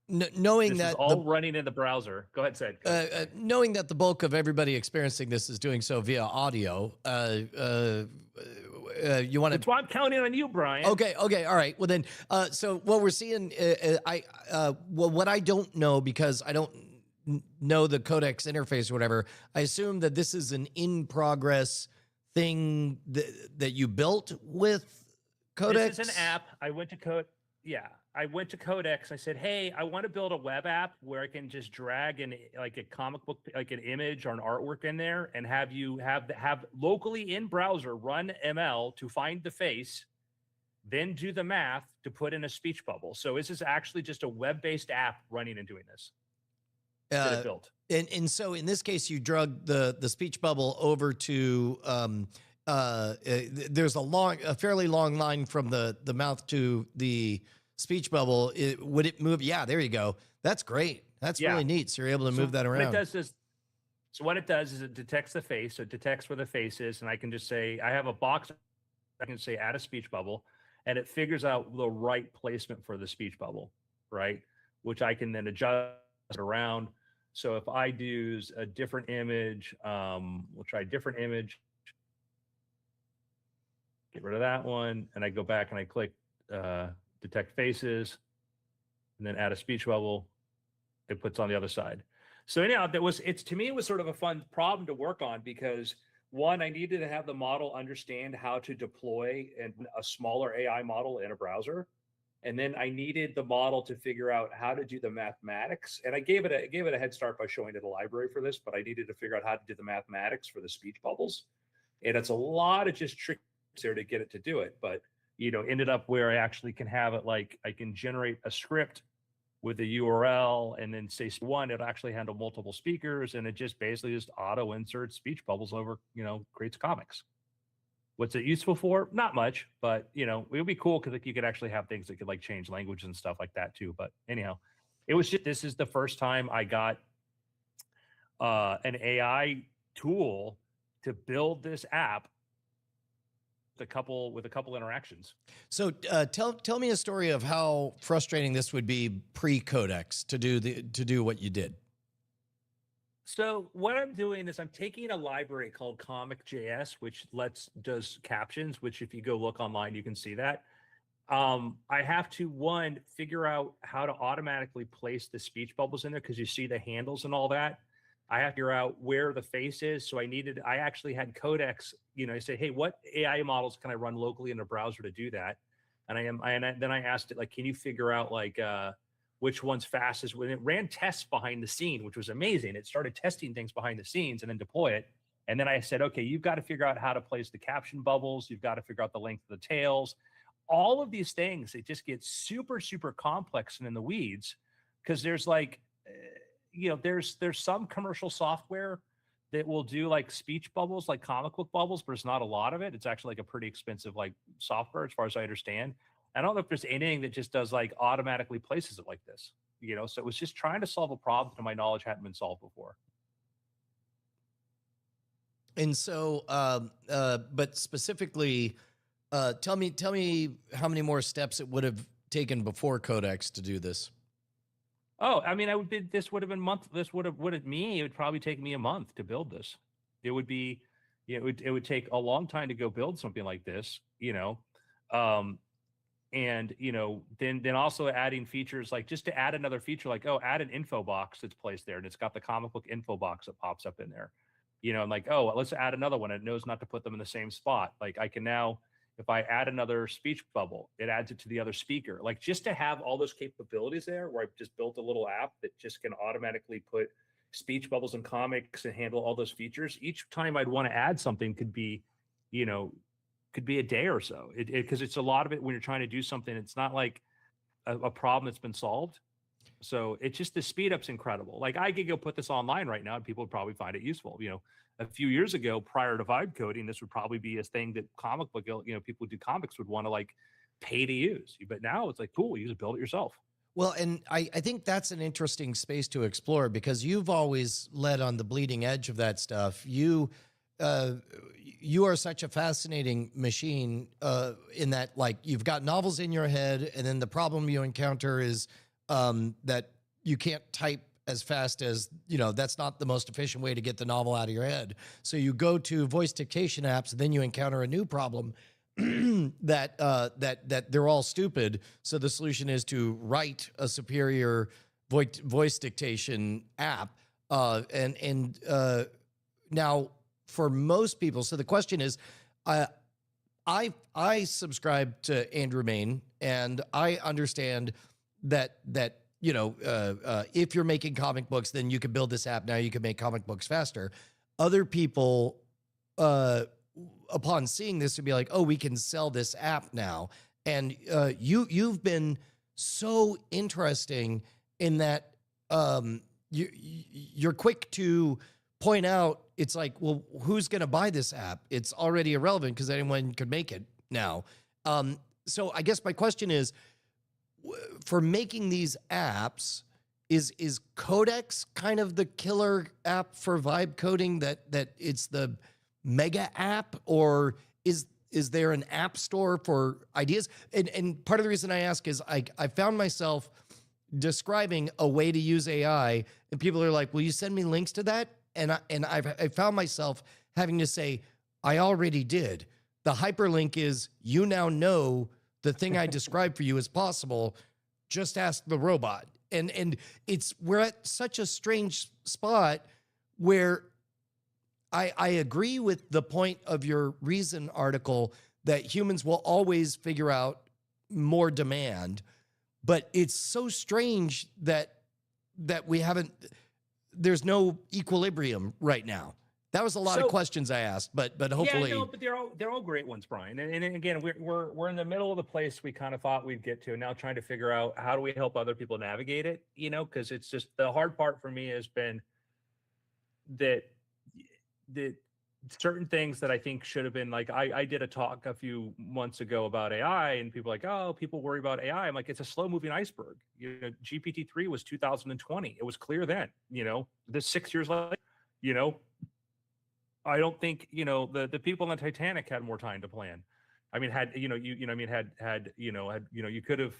knowing This that is all running in the browser. Go ahead, Sid. Go ahead. knowing that the bulk of everybody experiencing this is doing so via audio, you want That's to. why I'm counting on you, Brian. Okay. All right. Well, then, so what we're seeing, well, what I don't know because I don't know the codex interface or whatever. I assume that this is an in progress thing that you built with codex. This is an app. I went to Code. Yeah, I went to Codex. I said, "Hey, I want to build a web app where I can just drag like a comic book, like an image or an artwork in there, and have you have locally in browser run ML to find the face, then do the math to put in a speech bubble." So this is actually just a web-based app running and doing this that it built. And so in this case, you drug the speech bubble over to there's a fairly long line from the mouth to the speech bubble. Would it move? Yeah, there you go. That's great. That's really neat. So you're able to move that around. So what it does is it detects the face. So it detects where the face is, and I can just say I have a box. I can say add a speech bubble, and it figures out the right placement for the speech bubble, right? Which I can then adjust around. So if I do a different image, we'll try a different image. Get rid of that one, and I go back and I click detect faces, and then add a speech bubble. It puts on the other side. So anyhow, to me it was sort of a fun problem to work on because one, I needed to have the model understand how to deploy a smaller AI model in a browser. And then I needed the model to figure out how to do the mathematics. And I gave it a head start by showing it a library for this, but I needed to figure out how to do the mathematics for the speech bubbles. And it's a lot of just tricks there to get it to do it. But ended up where I actually can have it like I can generate a script with a URL and then say one, it'll actually handle multiple speakers, and it just basically just auto inserts speech bubbles over, creates comics. What's it useful for? Not much, but it would be cool because you could actually have things that could like change language and stuff like that too. But anyhow, it was just this is the first time I got an AI tool to build this app with a couple interactions. So tell me a story of how frustrating this would be pre-Codex to do what you did. So what I'm doing is I'm taking a library called Comic.js, which does captions, which if you go look online, you can see that. I have to figure out how to automatically place the speech bubbles in there because you see the handles and all that. I have to figure out where the face is. So I actually had Codex, I say, hey, what AI models can I run locally in a browser to do that? And then I asked it, like, can you figure out like which one's fastest? When it ran tests behind the scene, which was amazing. It started testing things behind the scenes and then deploy it. And then I said, okay, you've got to figure out how to place the caption bubbles. You've got to figure out the length of the tails. All of these things, it just gets super, super complex and in the weeds because there's like, there's some commercial software that will do like speech bubbles, like comic book bubbles, but it's not a lot of it. It's actually like a pretty expensive like software as far as I understand. I don't know if there's anything that just does like automatically places it like this, so it was just trying to solve a problem to my knowledge hadn't been solved before. And so, but specifically, tell me how many more steps it would have taken before Codex to do this. Oh, I mean, this would have been month. This would it would probably take me a month to build this. It would be, it would take a long time to go build something like this, and then also adding features like just to add another feature, like, oh, add an info box that's placed there. And it's got the comic book info box that pops up in there, and like, oh, let's add another one. It knows not to put them in the same spot. Like I can now, if I add another speech bubble, it adds it to the other speaker. Like just to have all those capabilities there where I've just built a little app that just can automatically put, speech bubbles and comics and handle all those features, each time I'd want to add something could be, you know, could be a day or so. Because it's a lot of it when you're trying to do something. It's not like a problem that's been solved. So it's just the speed up's incredible. Like I could go put this online right now and people would probably find it useful. You know, a few years ago, prior to vibe coding, this would probably be a thing that comic book, you know, people who do comics would want to like pay to use. But now it's like, cool, you just build it yourself. Well, and I think that's an interesting space to explore because you've always led on the bleeding edge of that stuff. You are such a fascinating machine in that, like, you've got novels in your head, and then the problem you encounter is that you can't type as fast as, you know, that's not the most efficient way to get the novel out of your head. So you go to voice dictation apps, and then you encounter a new problem that they're all stupid. So the solution is to write a superior voice dictation app. Now for most people, so the question is, I subscribe to Andrew Mayne, and I understand that you know, if you're making comic books, then you can build this app. Now you can make comic books faster. Other people, upon seeing this, would be like, oh, we can sell this app now. And you've been so interesting in that you're quick to point out, it's like, well, who's going to buy this app? It's already irrelevant because anyone could make it now. So I guess my question is, for making these apps, is Codex kind of the killer app for vibe coding, that it's the mega app, or is there an app store for ideas? And part of the reason I ask is I found myself describing a way to use AI, and people are like, will you send me links to that? And I found myself having to say, I already did. The hyperlink is, you now know the thing I described for you is possible. Just ask the robot. And we're at such a strange spot where I agree with the point of your Reason article that humans will always figure out more demand, but it's so strange that we haven't, there's no equilibrium right now. That was a lot of questions I asked, but hopefully. Yeah, no, but they're all great ones, Brian. And again, we're in the middle of the place we kind of thought we'd get to, and now trying to figure out how do we help other people navigate it, you know, because it's just, the hard part for me has been that certain things that I think should have been, like, I did a talk a few months ago about AI, and people are like, oh, people worry about AI. I'm like, it's a slow moving iceberg. You know, GPT-3 was 2020. It was clear then, you know, this 6 years later, you know, I don't think, you know, the people on the Titanic had more time to plan. I mean, you could have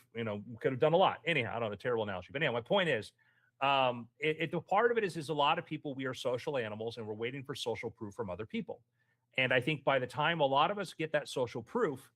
done a lot. Anyhow, I don't know, terrible analogy, but anyhow, my point is, the part of it is a lot of people, we are social animals, and we're waiting for social proof from other people. And I think by the time a lot of us get that social proof,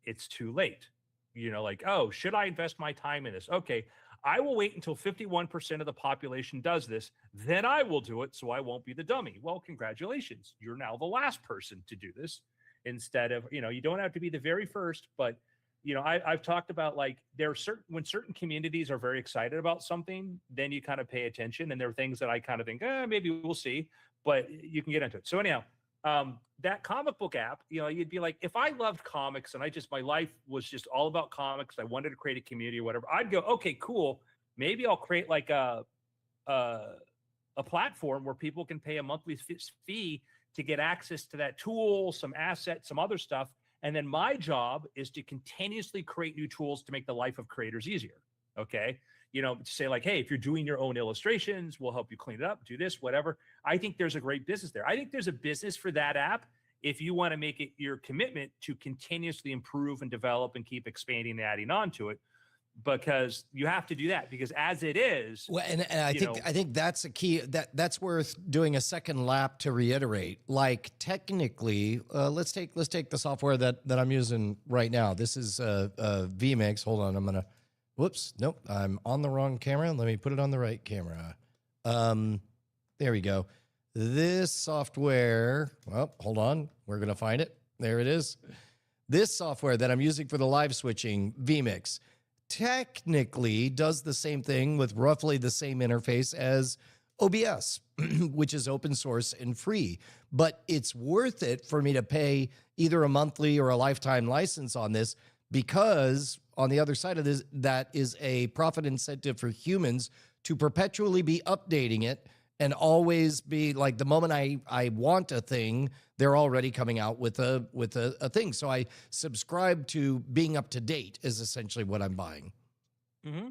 it's too late. You know, like, oh, should I invest my time in this? Okay, I will wait until 51% of the population does this, then I will do it, so I won't be the dummy. Well, congratulations. You're now the last person to do this, instead of, you know, you don't have to be the very first, but, you know, I've talked about, like, there are when certain communities are very excited about something, then you kind of pay attention, and there are things that I kind of think, maybe we'll see, but you can get into it. So anyhow, that comic book app, you know, you'd be like, if I loved comics and my life was just all about comics, I wanted to create a community or whatever, I'd go, okay, cool. Maybe I'll create like a platform where people can pay a monthly fee to get access to that tool, some assets, some other stuff. And then my job is to continuously create new tools to make the life of creators easier. Okay. You know, to say like, hey, if you're doing your own illustrations, we'll help you clean it up, do this, whatever. I think there's a great business there. I think there's a business for that app if you want to make it your commitment to continuously improve and develop and keep expanding and adding on to it, because you have to do that, because as it is. Well, and I think that's a key, that's worth doing a second lap to reiterate. Like, technically, let's take the software that I'm using right now. This is vMix. Hold on, I'm gonna. Whoops, nope, I'm on the wrong camera. Let me put it on the right camera. There we go. This software, well, hold on, we're gonna find it. There it is. This software that I'm using for the live switching, vMix, technically does the same thing with roughly the same interface as OBS, which is open source and free, but it's worth it for me to pay either a monthly or a lifetime license on this, because on the other side of this, that is a profit incentive for humans to perpetually be updating it and always be like, the moment I want a thing, they're already coming out with a thing. So I subscribe to being up to date is essentially what I'm buying. Mm-hmm.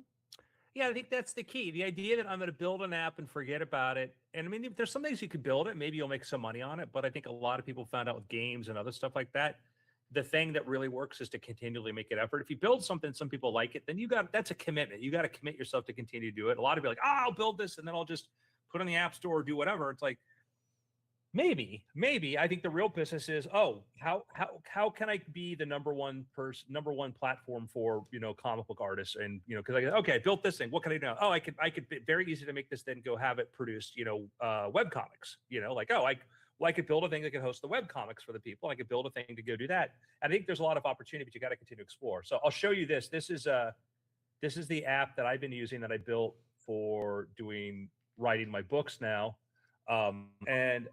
Yeah, I think that's the key. The idea that I'm going to build an app and forget about it. And I mean, there's some things you could build it. Maybe you'll make some money on it. But I think a lot of people found out with games and other stuff like that, the thing that really works is to continually make an effort. If you build something, some people like it, then that's a commitment. You got to commit yourself to continue to do it. A lot of people are like, I'll build this and then I'll just put it on the app store or do whatever. It's like, maybe. I think the real business is, how can I be the number one platform for, comic book artists? And, because I built this thing. What can I do now? Oh, I could very easy to make this, then go have it produced, web comics, I could build a thing that can host the web comics for the people. I could build a thing to go do that. I think there's a lot of opportunity, but you got to continue to explore. So I'll show you this. This is the app that I've been using that I built for writing my books now. And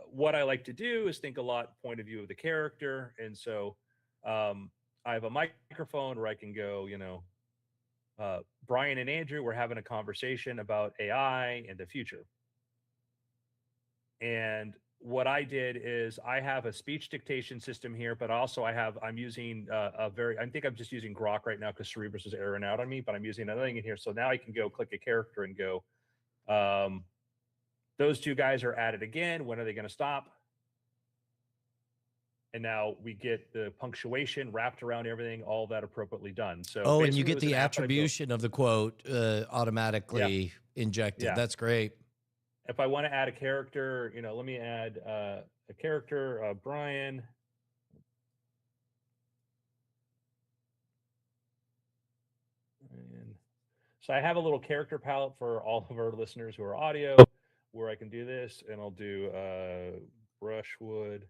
what I like to do is think a lot point of view of the character. And so I have a microphone where I can go, Brian and Andrew, we're having a conversation about AI and the future. And what I did is I have a speech dictation system here, but also I'm using I think I'm just using Grok right now because Cerebrus is airing out on me, but I'm using another thing in here. So now I can go click a character and go, those two guys are at it again. When are they going to stop? And now we get the punctuation wrapped around everything, all that appropriately done. So and you get the attribution of the quote automatically injected. Yeah. That's great. If I want to add a character, let me add a character, Brian. And so I have a little character palette for all of our listeners who are audio, where I can do this, and I'll do brushwood,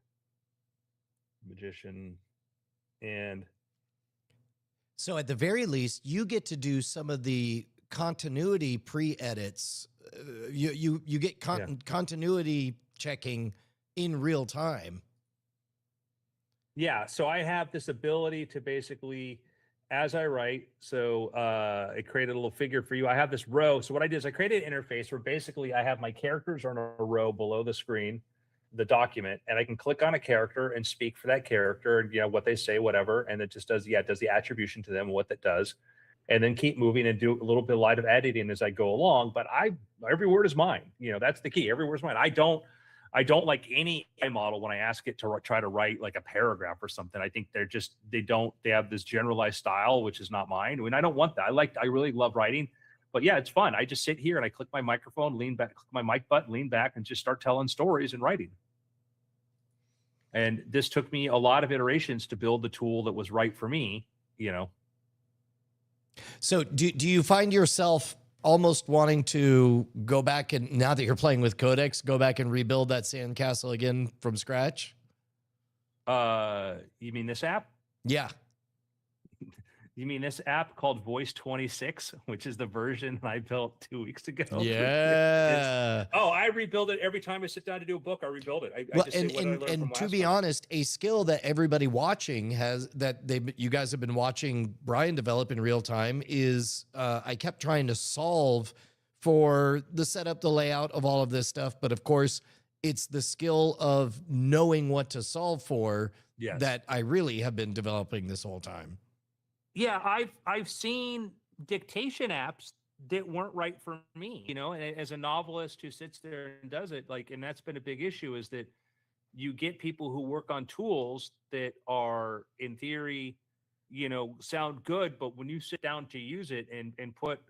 magician, and so at the very least, you get to do some of the continuity pre-edits. You get continuity checking in real time. Yeah, so I have this ability to basically, as I write, so I created a little figure for you. I have this row. So what I did is I created an interface where basically I have my characters are in a row below the screen, the document, and I can click on a character and speak for that character and what they say, whatever, and it just does the attribution to them, what that does, and then keep moving and do a little bit light of editing as I go along. But every word is mine. That's the key. Every word is mine. I don't like any AI model when I ask it to try to write like a paragraph or something. I think they have this generalized style, which is not mine. I mean, I don't want that. I really love writing, but yeah, it's fun. I just sit here and I click my microphone, lean back, click my mic button, lean back, and just start telling stories and writing. And this took me a lot of iterations to build the tool that was right for me, So do you find yourself almost wanting to go back and, now that you're playing with Codex, go back and rebuild that sandcastle again from scratch? You mean this app? Yeah. You mean this app called Voice 26, which is the version I built 2 weeks ago? Yeah. I rebuild it every time I sit down to do a book. I rebuild it. And to be honest, a skill that everybody watching has, you guys have been watching Brian develop in real time, is I kept trying to solve for the setup, the layout of all of this stuff. But of course, it's the skill of knowing what to solve for that I really have been developing this whole time. Yeah, I've seen dictation apps that weren't right for me, and as a novelist who sits there and does it, and that's been a big issue, is that you get people who work on tools that are, in theory, sound good, but when you sit down to use it and put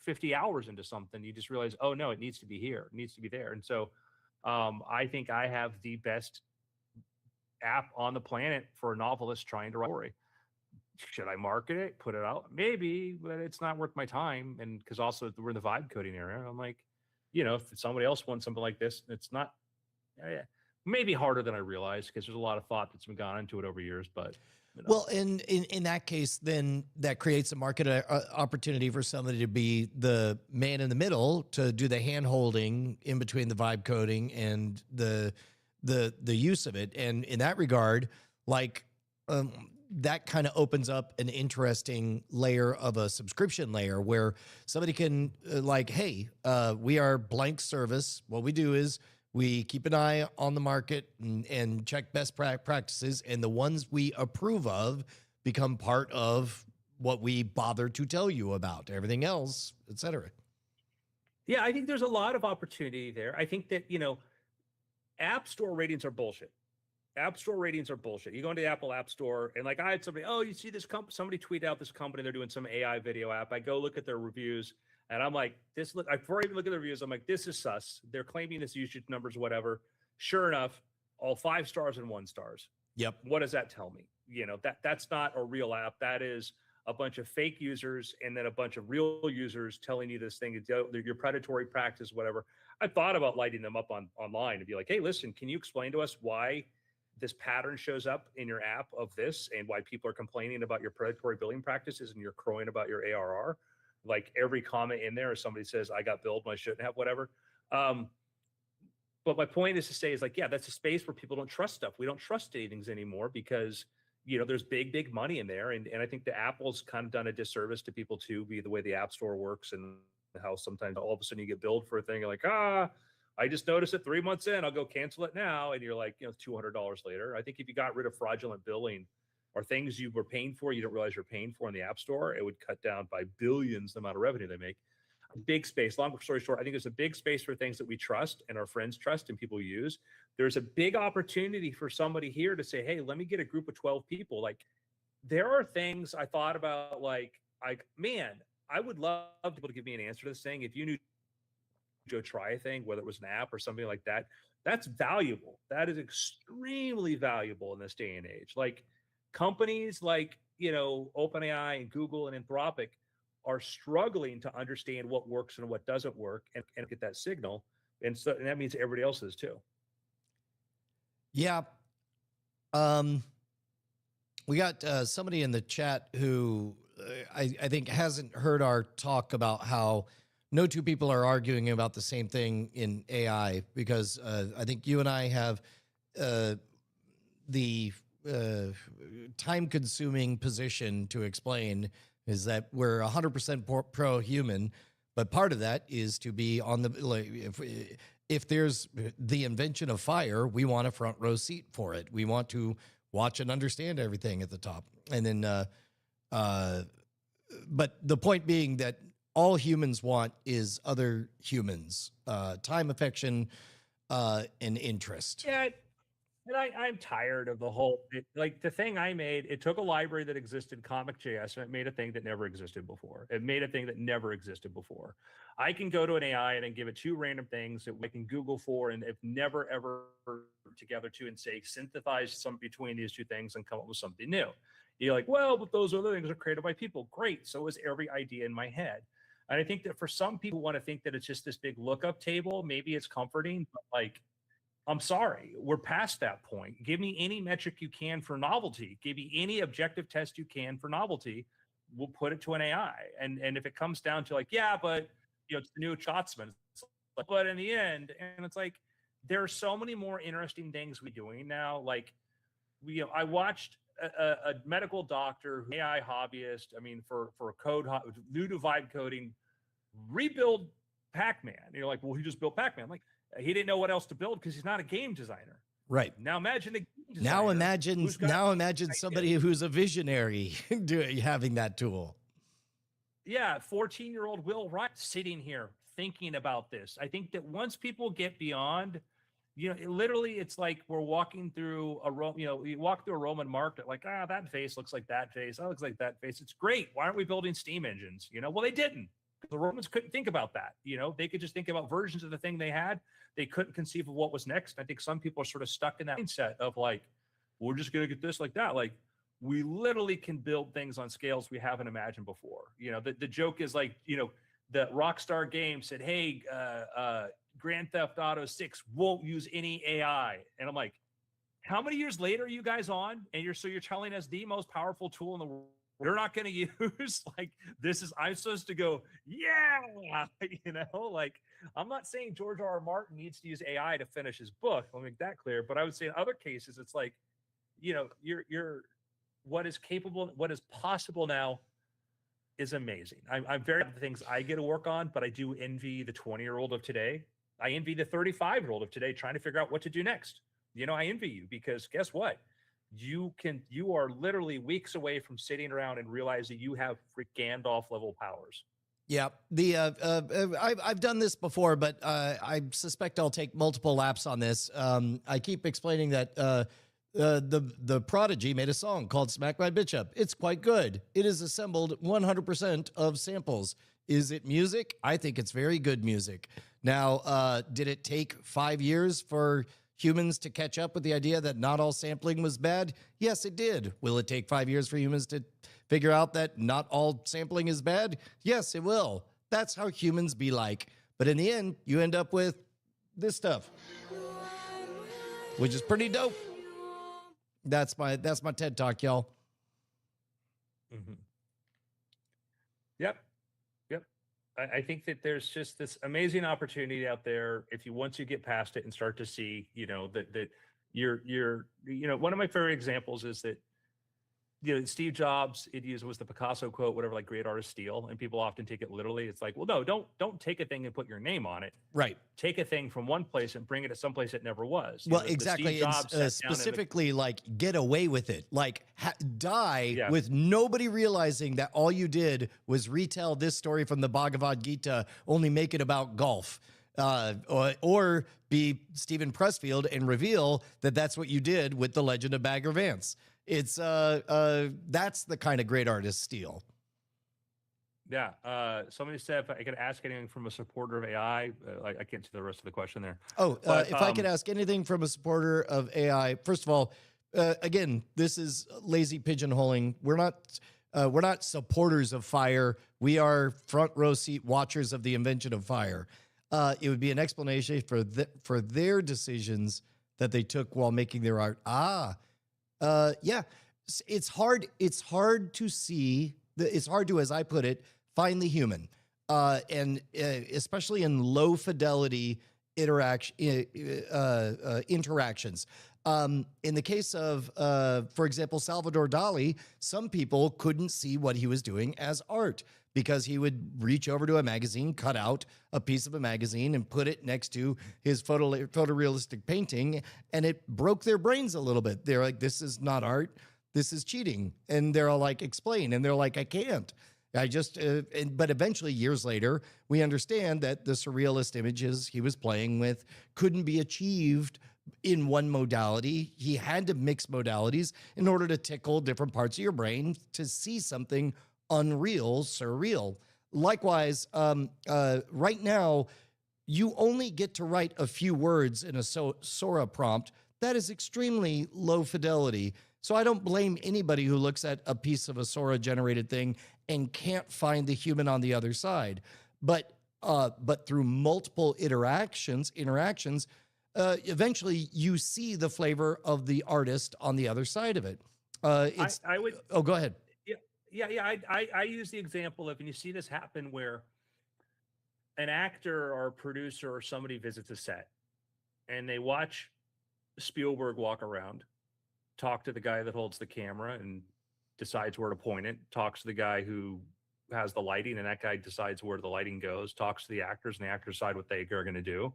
50 hours into something, you just realize, oh no, it needs to be here, it needs to be there. And so I think I have the best app on the planet for a novelist trying to write a story. Should I market it, put it out? Maybe, but it's not worth my time. And because also we're in the vibe coding area, I'm like, if somebody else wants something like this, it's not maybe harder than I realized, because there's a lot of thought that's been gone into it over years. But Well, in that case, then that creates a market opportunity for somebody to be the man in the middle to do the hand holding in between the vibe coding and the use of it. And in that regard, like that kind of opens up an interesting layer of a subscription layer where somebody can like, hey, we are blank service. What we do is we keep an eye on the market and check best practices, and the ones we approve of become part of what we bother to tell you about. Everything else, et cetera. Yeah, I think there's a lot of opportunity there. I think that, App Store ratings are bullshit. App Store ratings are bullshit. You go into the Apple App Store and like I had somebody, oh, you see this somebody tweet out this company, they're doing some AI video app. I go look at their reviews and I'm like, before I even look at the reviews, I'm like, this is sus. They're claiming this usage numbers, whatever. Sure enough, all 5 stars and 1 stars. Yep. What does that tell me? That's not a real app. That is a bunch of fake users and then a bunch of real users telling you this thing, your predatory practice, whatever. I thought about lighting them up online and be like, hey, listen, can you explain to us why this pattern shows up in your app of this and why people are complaining about your predatory billing practices and you're crowing about your ARR? Like every comment in there is somebody says, I got billed when I shouldn't have, whatever. But my point is to say is like, yeah, that's a space where people don't trust stuff. We don't trust anything anymore because, there's big money in there. And I think the Apple's kind of done a disservice to people too, the way the App Store works and how sometimes all of a sudden you get billed for a thing. You're like, I just noticed it 3 months in, I'll go cancel it now. And you're like, $200 later. I think if you got rid of fraudulent billing or things you were paying for, you don't realize you're paying for in the App Store, it would cut down by billions the amount of revenue they make. Big space. Long story short, I think there's a big space for things that we trust and our friends trust and people use. There's a big opportunity for somebody here to say, hey, let me get a group of 12 people. Like there are things I thought about like, man, I would love people to give me an answer to this thing. If you knew Joe try a thing, whether it was an app or something like that, that's valuable. That is extremely valuable in this day and age. Like companies like, OpenAI and Google and Anthropic are struggling to understand what works and what doesn't work and get that signal. And so and that means everybody else is too. Yeah. We got somebody in the chat who I think hasn't heard our talk about how no two people are arguing about the same thing in AI, because I think you and I have the time-consuming position to explain is that we're 100% pro-human, but part of that is to be on the if there's the invention of fire, we want a front row seat for it. We want to watch and understand everything at the top, and then but the point being that all humans want is other humans, time, affection, and interest. Yeah. And I'm tired of the whole, like the thing I made, it took a library that existed, Comic.js, and it made a thing that never existed before. It made a thing that never existed before. I can go to an AI and then give it 2 random things that we can Google for, and if never, ever together to and say, synthesize some between these 2 things and come up with something new. You're like, well, but those other things are created by people. Great. So is every idea in my head. And I think that for some people want to think that it's just this big lookup table. Maybe it's comforting, but like, I'm sorry, we're past that point. Give me any metric you can for novelty. Give me any objective test you can for novelty. We'll put it to an AI. And if it comes down to like, yeah, but it's the new Schatzman. But in the end, and it's like, there are so many more interesting things we're doing now. Like, I watched a medical doctor, AI hobbyist. I mean, for code, new to vibe coding, rebuild Pac-Man. You're like, well, he just built Pac-Man. I'm like, he didn't know what else to build because he's not a game designer. Right. Now imagine a game designer. Now imagine somebody who's a visionary having that tool. Yeah, 14-year-old Will Wright sitting here thinking about this. I think that once people get beyond, literally it's like we're walking through you walk through a Roman market, like, that face looks like that face. That looks like that face. It's great. Why aren't we building steam engines? Well, they didn't. The Romans couldn't think about that. They could just think about versions of the thing they had. They couldn't conceive of what was next. I think some people are sort of stuck in that mindset of like, we're just going to get this like that. Like, we literally can build things on scales we haven't imagined before. The joke is like, the Rockstar game said, hey, Grand Theft Auto 6 won't use any AI. And I'm like, how many years later are you guys on? And you're telling us the most powerful tool in the world you're not going to use? Like, this is, I'm supposed to go, yeah, like, I'm not saying George R. R. Martin needs to use AI to finish his book. Let me make that clear. But I would say in other cases, it's like, you're what is capable, what is possible now is amazing. I'm very happy with the things I get to work on, but I do envy the 20-year-old of today. I envy the 35-year-old of today trying to figure out what to do next. I envy you, because guess what? You are literally weeks away from sitting around and realizing you have freak Gandalf level powers. Yeah, I've done this before, but I suspect I'll take multiple laps on this. I keep explaining that the Prodigy made a song called "Smack My Bitch Up." It's quite good. It is assembled 100% of samples. Is it music? I think it's very good music. Now, did it take 5 years for humans to catch up with the idea that not all sampling was bad? Yes, it did. Will it take 5 years for humans to figure out that not all sampling is bad? Yes, it will. That's how humans be like. But in the end, you end up with this stuff, which is pretty dope. That's my TED Talk, y'all. Mm-hmm. Yep. I think that there's just this amazing opportunity out there. If once you get past it and start to see, that you're one of my favorite examples is that, Steve Jobs, was the Picasso quote, whatever, like, great artists steal. And people often take it literally. It's like, well, no, don't take a thing and put your name on it. Right. Take a thing from one place and bring it to someplace it never was. Well, exactly. And specifically, like, get away with it. Like, die with nobody realizing that all you did was retell this story from the Bhagavad Gita, only make it about golf. Or be Stephen Pressfield and reveal that that's what you did with The Legend of Bagger Vance. It's that's the kind of great artist steal. Yeah. Somebody said if I could ask anything from a supporter of AI, I can't see the rest of the question there. Oh, but, if I could ask anything from a supporter of AI, first of all, again, this is lazy pigeonholing. We're not supporters of fire. We are front row seat watchers of the invention of fire. It would be an explanation for their decisions that they took while making their art. Yeah, it's hard to see. It's hard to, as I put it, find the human, and especially in low fidelity interactions. In the case of, for example, Salvador Dali, some people couldn't see what he was doing as art because he would reach over to a magazine, cut out a piece of a magazine, and put it next to his photorealistic painting, and it broke their brains a little bit. They're like, "This is not art. This is cheating." And they're all like, "Explain." And they're like, "I can't. I just," but eventually, years later, we understand that the surrealist images he was playing with couldn't be achieved in one modality. He had to mix modalities in order to tickle different parts of your brain to see something unreal, surreal. Likewise, right now, you only get to write a few words in a Sora prompt. That is extremely low fidelity. So I don't blame anybody who looks at a piece of a Sora generated thing and can't find the human on the other side. But through multiple interactions, eventually you see the flavor of the artist on the other side of it. I would. Oh, go ahead. Yeah. I use the example of, and you see this happen where an actor or a producer or somebody visits a set and they watch Spielberg walk around, talk to the guy that holds the camera and decides where to point it, talks to the guy who has the lighting, and that guy decides where the lighting goes, talks to the actors, and the actors decide what they are going to do.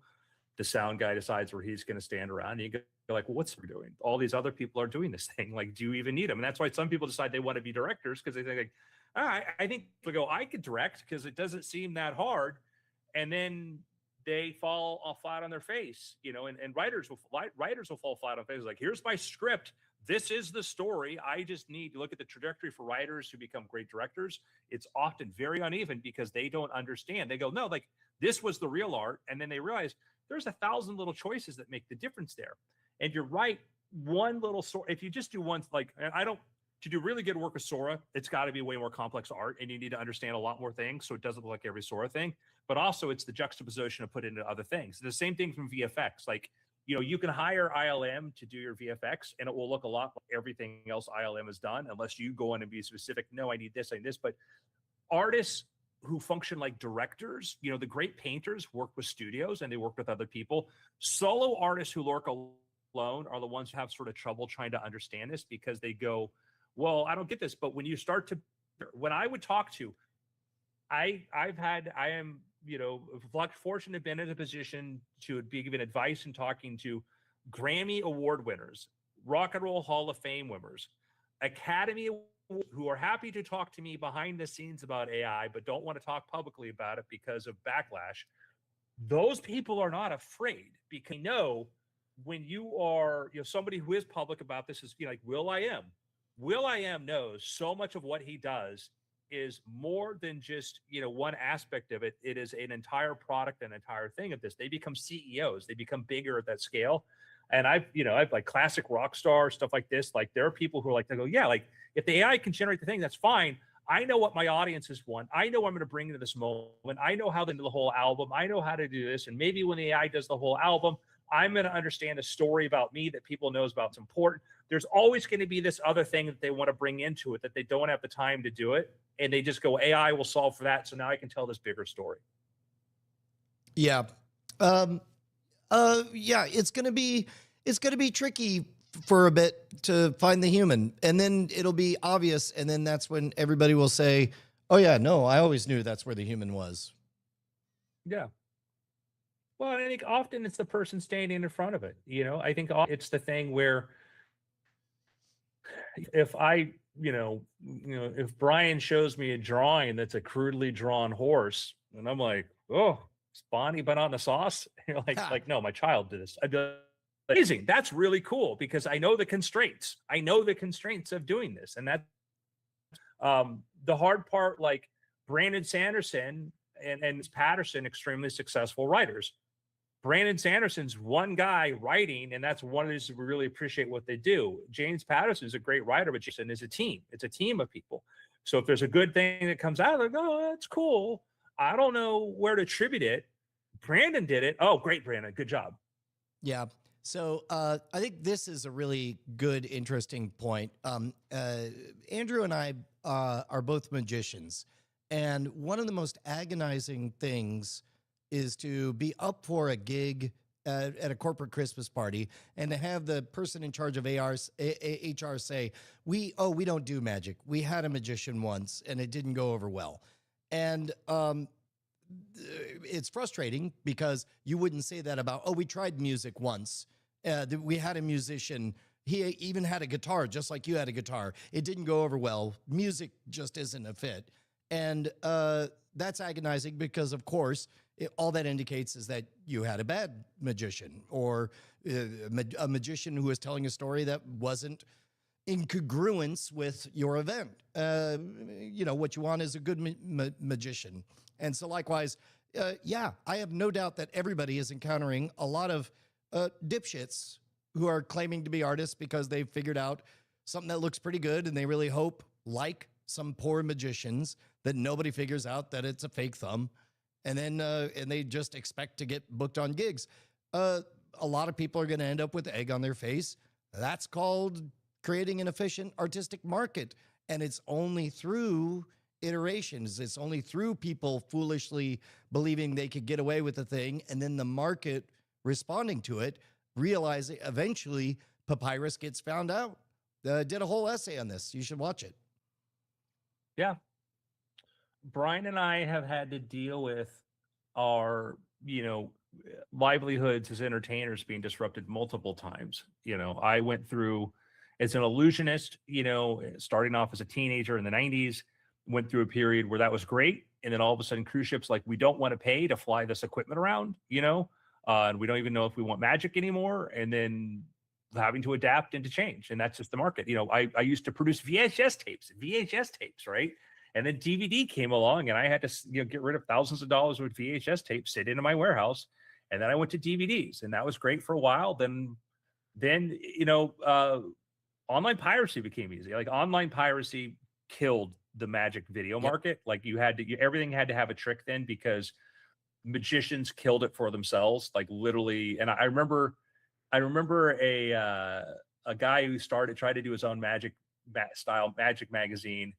The sound guy decides where he's going to stand around. And you go like, well, what's he doing? All these other people are doing this thing. Like, do you even need them? And that's why some people decide they want to be directors, because they think like, all right, I think they go, I could direct because it doesn't seem that hard. And then they fall flat on their face, and writers will fall flat on their face. Like, here's my script. This is the story. I just need to look at the trajectory for writers who become great directors. It's often very uneven because they don't understand. They go, no, like, this was the real art. And then they realize there's 1,000 little choices that make the difference there. And you're right. One little Sora, if you just do one, like, to do really good work with Sora, it's got to be way more complex art, and you need to understand a lot more things. So it doesn't look like every Sora thing, but also it's the juxtaposition of put into other things. The same thing from VFX. Like, You can hire ILM to do your VFX and it will look a lot like everything else ILM has done, unless you go in and be specific. No, I need this, I need this. But artists who function like directors, the great painters work with studios and they work with other people. Solo artists who work alone are the ones who have sort of trouble trying to understand this, because they go, well, I don't get this. But when you start to, when I would talk to, I am, fortunate been in a position to be given advice and talking to Grammy Award winners, Rock and Roll Hall of Fame winners, Academy who are happy to talk to me behind the scenes about AI, but don't want to talk publicly about it because of backlash. Those people are not afraid, because they know when you are, somebody who is public about this is like Will.i.am. Will.i.am knows so much of what he does is more than just, one aspect of it. It is an entire product, an entire thing of this. They become CEOs. They become bigger at that scale. And I've like classic rock star stuff like this. Like there are people who are like, they go, yeah, like if the AI can generate the thing, that's fine. I know what my audiences want. I know what I'm going to bring into this moment. I know how to do the whole album. I know how to do this. And maybe when the AI does the whole album, I'm going to understand a story about me that people knows about. It's important. There's always going to be this other thing that they want to bring into it that they don't have the time to do it. And they just go, AI will solve for that. So now I can tell this bigger story. Yeah. Yeah, it's going to be tricky for a bit to find the human, and then it'll be obvious. And then that's when everybody will say, oh yeah, no, I always knew that's where the human was. Yeah. Well, I think often it's the person standing in front of it. I think it's the thing where if I, if Brian shows me a drawing that's a crudely drawn horse, and I'm like, oh, is Bonnie been on the sauce? You're like, no, my child did this. I'd be like, amazing. That's really cool, because I know the constraints. I know the constraints of doing this. And that the hard part, like Brandon Sanderson and Patterson, extremely successful writers. Brandon Sanderson's one guy writing, and that's one of these we really appreciate what they do. James Patterson is a great writer, but Jason is a team. It's a team of people. So if there's a good thing that comes out, like, oh, that's cool. I don't know where to attribute it. Brandon did it. Oh, great, Brandon. Good job. Yeah. So I think this is a really good, interesting point. Andrew and I are both magicians. And one of the most agonizing things is to be up for a gig at a corporate Christmas party and to have the person in charge of HR say, we don't do magic. We had a magician once and it didn't go over well. And it's frustrating because you wouldn't say that about, we tried music once. We had a musician. He even had a guitar, just like you had a guitar. It didn't go over well. Music just isn't a fit. And that's agonizing because, of course, all that indicates is that you had a bad magician or a magician who was telling a story that wasn't in congruence with your event. What you want is a good magician. And so likewise, I have no doubt that everybody is encountering a lot of dipshits who are claiming to be artists because they've figured out something that looks pretty good, and they really hope, like some poor magicians, that nobody figures out that it's a fake thumb, and then and they just expect to get booked on gigs. A lot of people are going to end up with egg on their face. That's called creating an efficient artistic market, and it's only through iterations. It's only through people foolishly believing they could get away with the thing, and then the market responding to it, realizing eventually Papyrus gets found out. Did a whole essay on this. You should watch it. Yeah. Brian and I have had to deal with our, livelihoods as entertainers being disrupted multiple times. I went through as an illusionist, starting off as a teenager in the 90s, went through a period where that was great. And then all of a sudden cruise ships, like, we don't want to pay to fly this equipment around, and we don't even know if we want magic anymore. And then having to adapt and to change. And that's just the market. I used to produce VHS tapes, right? And then DVD came along and I had to get rid of thousands of dollars worth of VHS tapes sitting in my warehouse. And then I went to DVDs, and that was great for a while. Then online piracy became easy. Like, online piracy killed the magic video market. Like, everything had to have a trick then, because magicians killed it for themselves, like literally. And I remember I remember a guy who tried to do his own style magic magazine,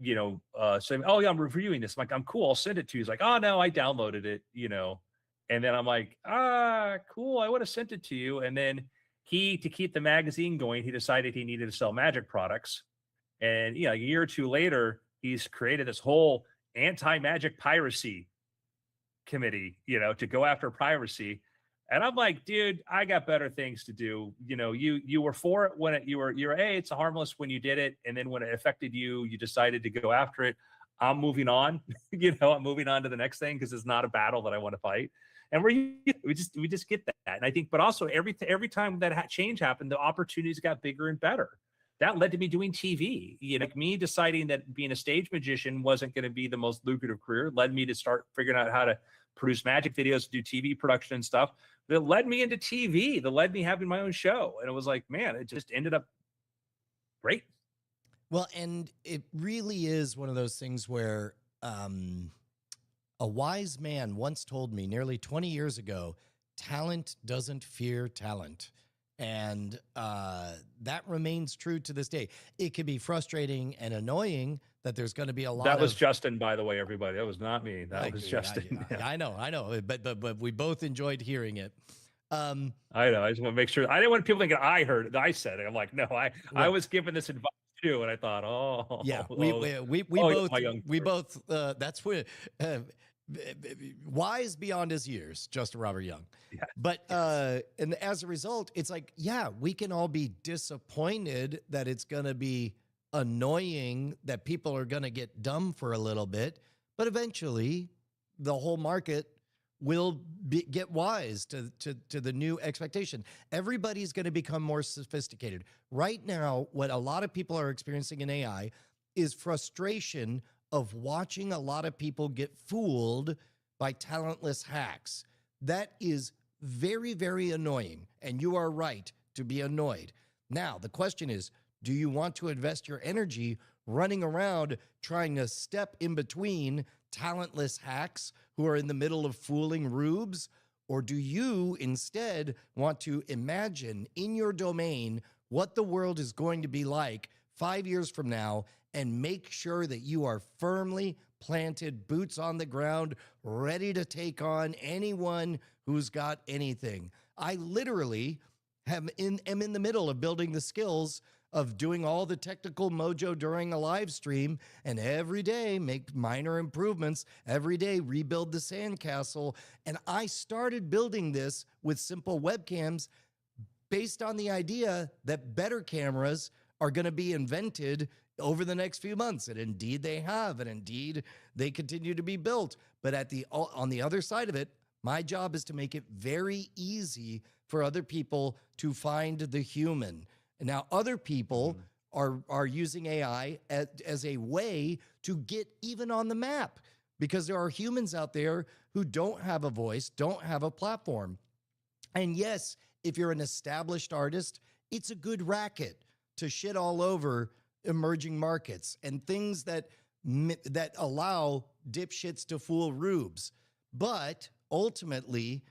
saying, "Oh yeah, I'm reviewing this." I'm like, "I'm cool. I'll send it to you." He's like, "Oh no, I downloaded it." And then I'm like, cool. I would have sent it to you. And then to keep the magazine going, he decided he needed to sell magic products. And a year or two later, he's created this whole anti-magic piracy committee, to go after piracy. And I'm like, dude, I got better things to do. You were for it when you're hey, it's harmless when you did it, and then when it affected you, you decided to go after it. I'm moving on. I'm moving on to the next thing because it's not a battle that I want to fight. And we just get that. And I think, but also every time that change happened, the opportunities got bigger and better. That led to me doing TV. Like me deciding that being a stage magician wasn't going to be the most lucrative career led me to start figuring out how to produce magic videos, do TV production and stuff. That led me into TV. That led me having my own show. And it was like, man, it just ended up great. Well, and it really is one of those things where a wise man once told me nearly 20 years ago, talent doesn't fear talent. And that remains true to this day. It can be frustrating and annoying that there's going to be a lot. That was Justin, by the way, everybody. That was not me. That was Justin. I know. But we both enjoyed hearing it. I know. I just want to make sure. I didn't want people thinking I heard it. I said it. I'm like, no, I was given this advice too, and I thought, we both. That's where. Wise beyond his years, Justin Robert Young. Yeah. But and as a result, it's like, yeah, we can all be disappointed that it's going to be annoying, that people are going to get dumb for a little bit, but eventually the whole market will get wise to the new expectation. Everybody's going to become more sophisticated. Right now, what a lot of people are experiencing in AI is frustration of watching a lot of people get fooled by talentless hacks. That is very, very annoying, and you are right to be annoyed. Now, the question is, do you want to invest your energy running around trying to step in between talentless hacks who are in the middle of fooling rubes? Or do you instead want to imagine in your domain what the world is going to be like 5 years from now and make sure that you are firmly planted, boots on the ground, ready to take on anyone who's got anything? I literally am in the middle of building the skills of doing all the technical mojo during a live stream, and every day make minor improvements, every day rebuild the sandcastle. And I started building this with simple webcams based on the idea that better cameras are going to be invented over the next few months. And indeed they have, and indeed they continue to be built. But on the other side of it, my job is to make it very easy for other people to find the human. And now other people are using AI as a way to get even on the map, because there are humans out there who don't have a voice, don't have a platform. And yes, if you're an established artist, it's a good racket to shit all over emerging markets and things that allow dipshits to fool rubes. But ultimately,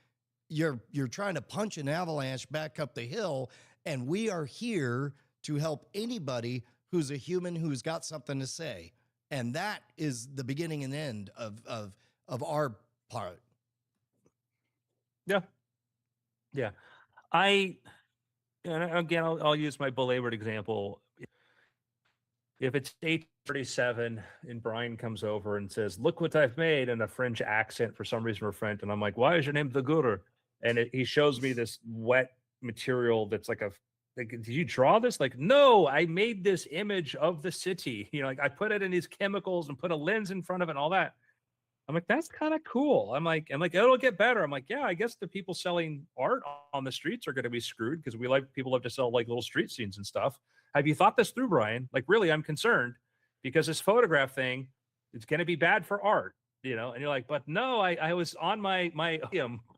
you're trying to punch an avalanche back up the hill, and we are here to help anybody who's a human who's got something to say. And that is the beginning and end of our part. Yeah. And again, I'll use my belabored example. If it's 8:37 and Brian comes over and says, "Look what I've made," in a French accent, for some reason we're French, and I'm like, "Why is your name the Guru?" And he shows me this wet material that's like did you draw this? Like, no, I made this image of the city. Like I put it in these chemicals and put a lens in front of it and all that. I'm like, that's kind of cool. I'm like, it'll get better. I'm like, yeah, I guess the people selling art on the streets are going to be screwed, because people love to sell like little street scenes and stuff. Have you thought this through, Brian? Like, really, I'm concerned because this photograph thing, it's going to be bad for art, and you're like, but no, I was on my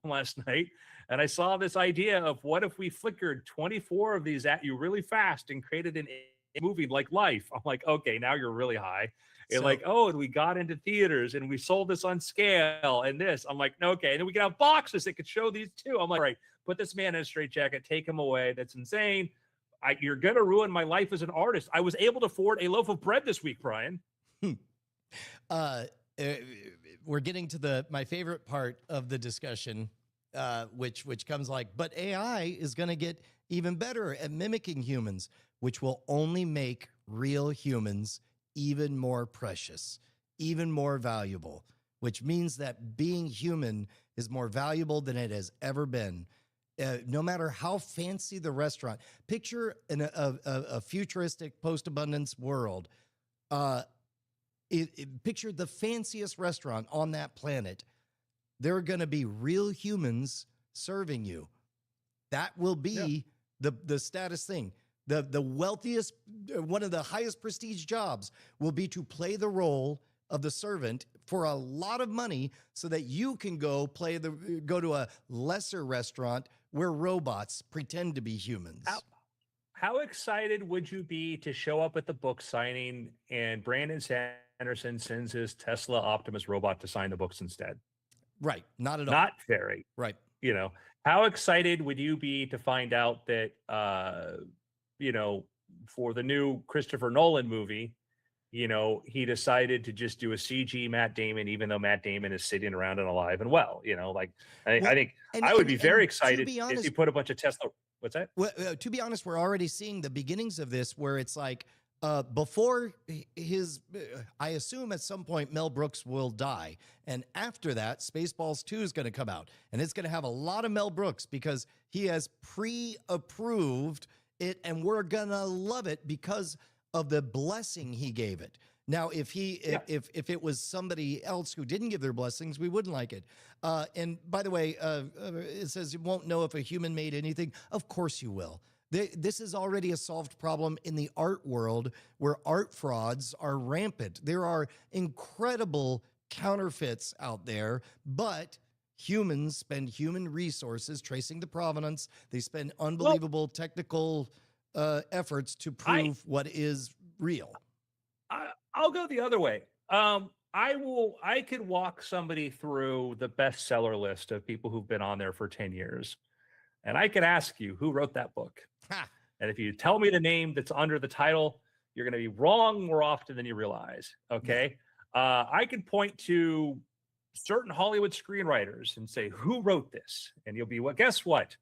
last night, and I saw this idea of what if we flickered 24 of these at you really fast and created a movie like Life. I'm like, okay, now you're really high. And and we got into theaters and we sold this on scale and this. I'm like, okay. And then we can have boxes that could show these too. I'm like, all right, put this man in a straitjacket, take him away. That's insane. You're going to ruin my life as an artist. I was able to afford a loaf of bread this week, Brian. We're getting to my favorite part of the discussion, which comes like, but AI is going to get even better at mimicking humans, which will only make real humans even more precious, even more valuable, which means that being human is more valuable than it has ever been. No matter how fancy the restaurant, picture a futuristic post-abundance world. Picture the fanciest restaurant on that planet. There are going to be real humans serving you. That will be the status thing. The wealthiest, one of the highest prestige jobs will be to play the role of the servant for a lot of money so that you can go to a lesser restaurant where robots pretend to be humans. How excited would you be to show up at the book signing and Brandon Sanderson sends his Tesla Optimus robot to sign the books instead? Right. Not at all. Not very. Right. How excited would you be to find out that, for the new Christopher Nolan movie, he decided to just do a CG Matt Damon, even though Matt Damon is sitting around and alive and well, I think I would be very excited if you put a bunch of Tesla. What's that? Well, to be honest, we're already seeing the beginnings of this where it's like before I assume at some point Mel Brooks will die. And after that, Spaceballs 2 is going to come out. And it's going to have a lot of Mel Brooks because he has pre-approved it and we're going to love it because of the blessing he gave it. Now, if it was somebody else who didn't give their blessings, we wouldn't like it. And by the way, it says you won't know if a human made anything. Of course you will. This is already a solved problem in the art world where art frauds are rampant. There are incredible counterfeits out there, but humans spend human resources tracing the provenance. They spend unbelievable technical efforts to prove what is real. I'll go the other way. I could walk somebody through the bestseller list of people who've been on there for 10 years. And I could ask you who wrote that book. And if you tell me the name that's under the title, you're going to be wrong more often than you realize. Okay. I can point to certain Hollywood screenwriters and say, who wrote this? And you'll be, well, guess what?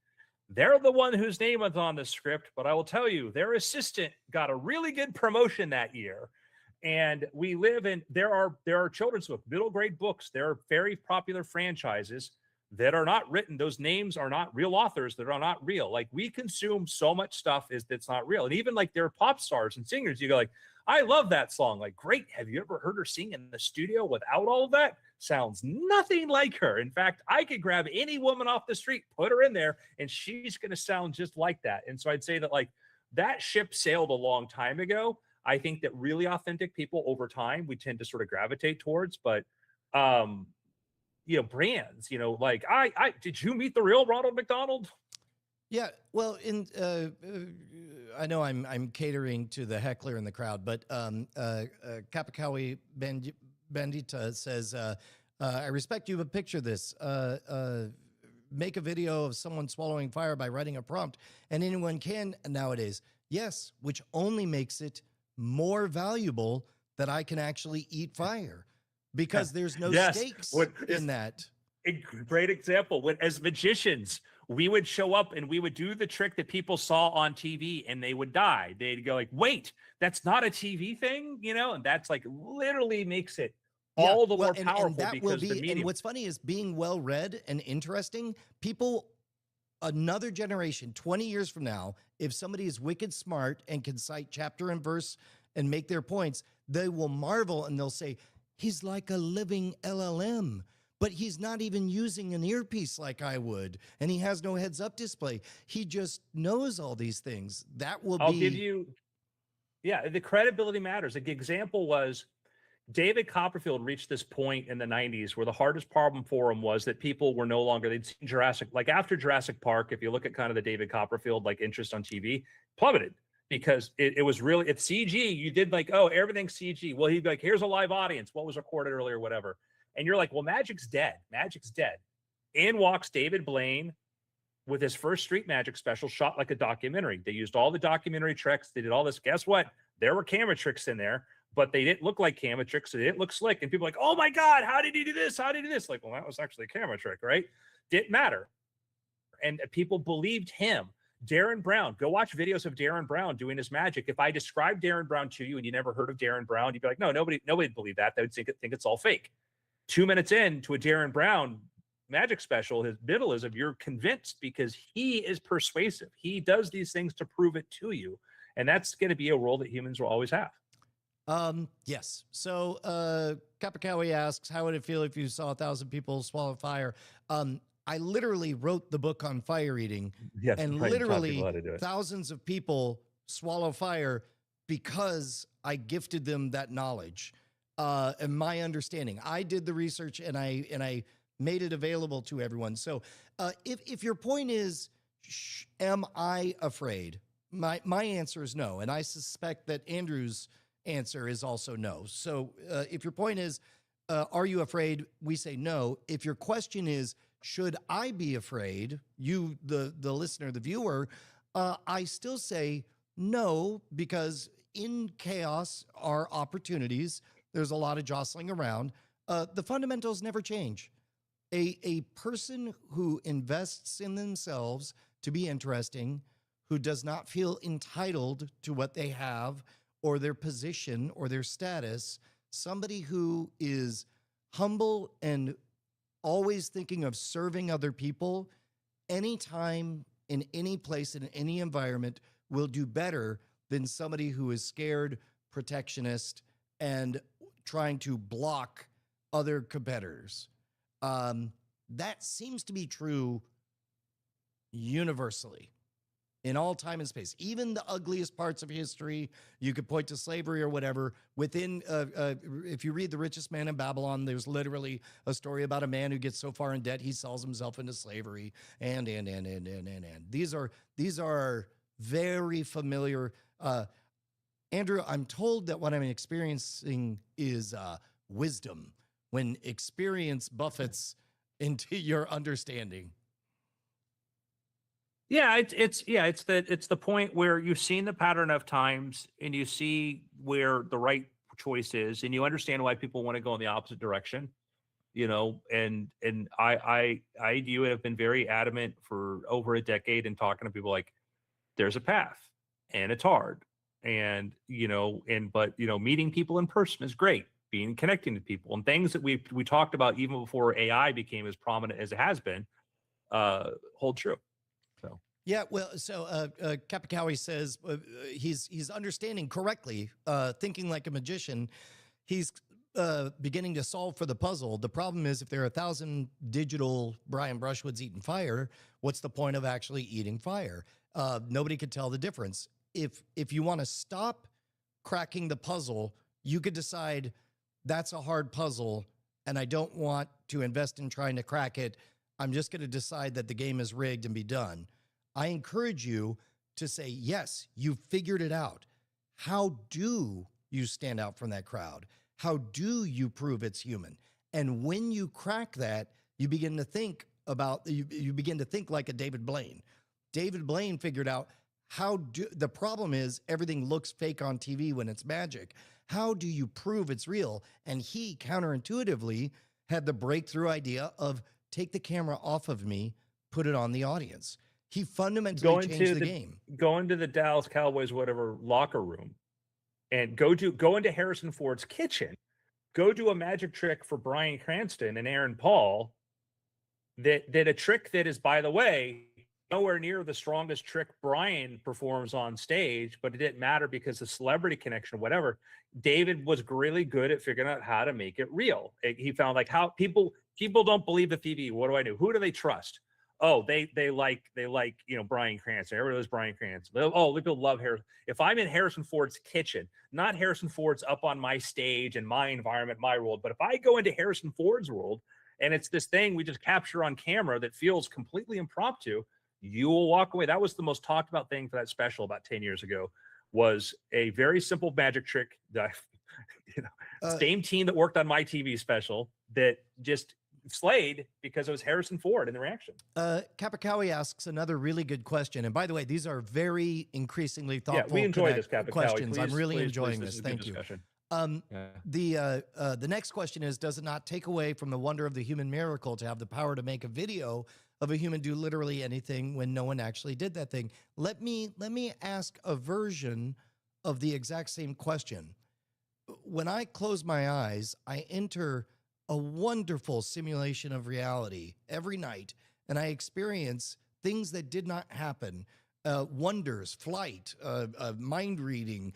They're the one whose name is on the script, but I will tell you, their assistant got a really good promotion that year. And we live in, there are children's books, middle grade books. There are very popular franchises that are not written. Those names are not real authors that are not real. Like we consume so much stuff that's not real. And even like there are pop stars and singers, you go like, I love that song. Like, great. Have you ever heard her sing in the studio without all of that? Sounds nothing like her. In fact, I could grab any woman off the street, put her in there, and she's going to sound just like that. And so I'd say that like that ship sailed a long time ago. I think that really authentic people over time, we tend to sort of gravitate towards, but, brands, like did you meet the real Ronald McDonald? Yeah, well, I know I'm catering to the heckler in the crowd, but Kapakawi Bandita says, I respect you, but picture this. Make a video of someone swallowing fire by writing a prompt, and anyone can nowadays. Yes, which only makes it more valuable that I can actually eat fire because there's no stakes in that. A great example. When as magicians, we would show up and we would do the trick that people saw on TV and they would die. They'd go like, wait, that's not a TV thing, and that's like literally makes it all the more powerful and that because will be, the medium. And what's funny is being well-read and interesting, people, another generation, 20 years from now, if somebody is wicked smart and can cite chapter and verse and make their points, they will marvel and they'll say, he's like a living LLM. But he's not even using an earpiece like I would. And he has no heads-up display. He just knows all these things. That will I'll give you, the credibility matters. Like the example was David Copperfield reached this point in the 90s where the hardest problem for him was that people were no longer, they'd seen Jurassic, like after Jurassic Park, if you look at kind of the David Copperfield, like interest on TV, plummeted because it was really, it's CG. You did like, oh, everything's CG. Well, he'd be like, here's a live audience. What was recorded earlier, whatever. And you're like, well, magic's dead. Magic's dead. In walks David Blaine, with his first street magic special shot like a documentary. They used all the documentary tricks. They did all this. Guess what? There were camera tricks in there, but they didn't look like camera tricks. So they didn't look slick. And people were like, oh my God, how did he do this? How did he do this? Like, well, that was actually a camera trick, right? Didn't matter. And people believed him. Darren Brown, go watch videos of Darren Brown doing his magic. If I describe Darren Brown to you and you never heard of Darren Brown, you'd be like, no, nobody would believe that. They would think it's all fake. 2 minutes into a Darren Brown magic special, his middle is, if you're convinced, because he is persuasive. He does these things to prove it to you. And that's going to be a role that humans will always have. Yes. So, Kapakawi asks, how would it feel if you saw 1,000 people swallow fire? I literally wrote the book on fire eating, Yes, and right, literally thousands of people swallow fire because I gifted them that knowledge. And my understanding, I did the research and I made it available to everyone. So, if your point is, am I afraid? My answer is no. And I suspect that Andrew's answer is also no. So, if your point is, are you afraid? We say no. If your question is, should I be afraid? You, the listener, the viewer, I still say no, because in chaos are opportunities. There's a lot of jostling around. The fundamentals never change. A person who invests in themselves to be interesting, who does not feel entitled to what they have or their position or their status, somebody who is humble and always thinking of serving other people, anytime, in any place, in any environment, will do better than somebody who is scared, protectionist, and trying to block other competitors. That seems to be true universally in all time and space. Even the ugliest parts of history, you could point to slavery or whatever. Within, if you read The Richest Man in Babylon, there's literally a story about a man who gets so far in debt he sells himself into slavery. And these are very familiar. Andrew, I'm told that what I'm experiencing is wisdom, when experience buffets into your understanding. Yeah, it's the point where you've seen the pattern of times and you see where the right choice is, and you understand why people want to go in the opposite direction, and I you have been very adamant for over a decade in talking to people like there's a path and it's hard, and but meeting people in person is great, connecting to people, and things that we talked about even before AI became as prominent as it has been hold true. So. Yeah, well, so Kapakawi says he's understanding correctly, thinking like a magician. He's beginning to solve for the puzzle. The problem is, if there are 1,000 digital Brian Brushwoods eating fire, what's the point of actually eating fire? Nobody could tell the difference. If you want to stop cracking the puzzle, you could decide that's a hard puzzle and I don't want to invest in trying to crack it. I'm just going to decide that the game is rigged and be done. I encourage you to say, yes, you figured it out. How do you stand out from that crowd? How do you prove it's human? And when you crack that, you begin to think about, you begin to think like a David Blaine. David Blaine figured out the problem is everything looks fake on TV when it's magic. How do you prove it's real? And he counterintuitively had the breakthrough idea of take the camera off of me, put it on the audience. He fundamentally changed the game. Go into the Dallas Cowboys, whatever, locker room and go into Harrison Ford's kitchen, go do a magic trick for Bryan Cranston and Aaron Paul that a trick that is, by the way, nowhere near the strongest trick Brian performs on stage, but it didn't matter because the celebrity connection, whatever. David was really good at figuring out how to make it real. He found like how people don't believe the TV. What do I do? Who do they trust? Oh, they like Bryan Cranston. Everybody loves Bryan Cranston. Oh, people love Harrison. If I'm in Harrison Ford's kitchen, not Harrison Ford's up on my stage and my environment, my world, but if I go into Harrison Ford's world and it's this thing we just capture on camera that feels completely impromptu, you will walk away. That was the most talked about thing for that special about 10 years ago, was a very simple magic trick that same team that worked on my TV special that just slayed because it was Harrison Ford in the reaction. Kapakawi asks another really good question. And by the way, these are very increasingly Yeah, thoughtful we enjoy this, Kapakawi. questions. I'm Please, really please, enjoying please, this. is a good Thank you. discussion. The next question is, does it not take away from the wonder of the human miracle to have the power to make a video of a human do literally anything when no one actually did that thing? Let me ask a version of the exact same question. When I close my eyes, I enter a wonderful simulation of reality every night, and I experience things that did not happen, wonders, flight, mind reading,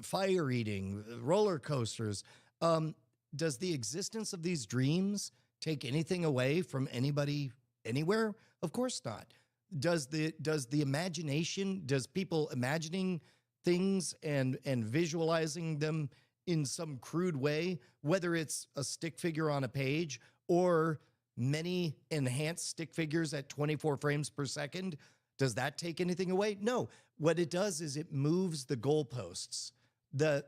fire eating, roller coasters. Does the existence of these dreams take anything away from anybody anywhere? Of course not. Does the imagination, does people imagining things and visualizing them in some crude way, whether it's a stick figure on a page or many enhanced stick figures at 24 frames per second, does that take anything away? No. What it does is it moves the goalposts, the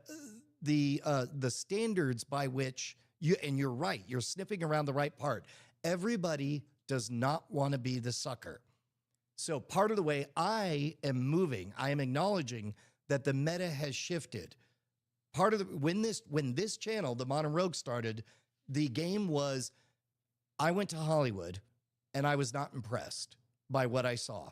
standards by which you, and you're right, you're sniffing around the right part. Everybody does not want to be the sucker. So part of the way I am moving, I am acknowledging that the meta has shifted. Part of the, when this channel, the Modern Rogue, started, the game was, I went to Hollywood and I was not impressed by what I saw,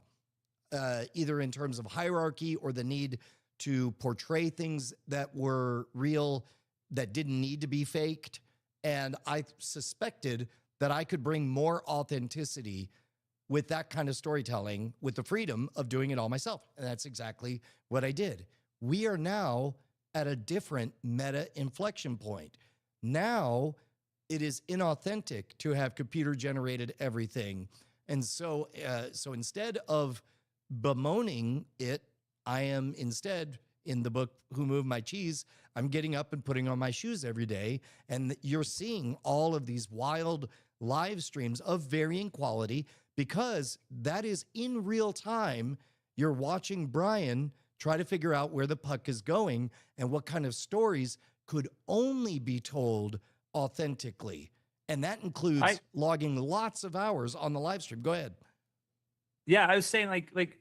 either in terms of hierarchy or the need to portray things that were real, that didn't need to be faked. And I suspected that I could bring more authenticity with that kind of storytelling, with the freedom of doing it all myself. And that's exactly what I did. We are now at a different meta inflection point. Now it is inauthentic to have computer generated everything. And so, so instead of bemoaning it, I am instead, in the book, Who Moved My Cheese, I'm getting up and putting on my shoes every day. And you're seeing all of these wild live streams of varying quality, because that is in real time. You're watching Brian try to figure out where the puck is going and what kind of stories could only be told authentically. And that includes logging lots of hours on the live stream. Go ahead. Yeah, I was saying like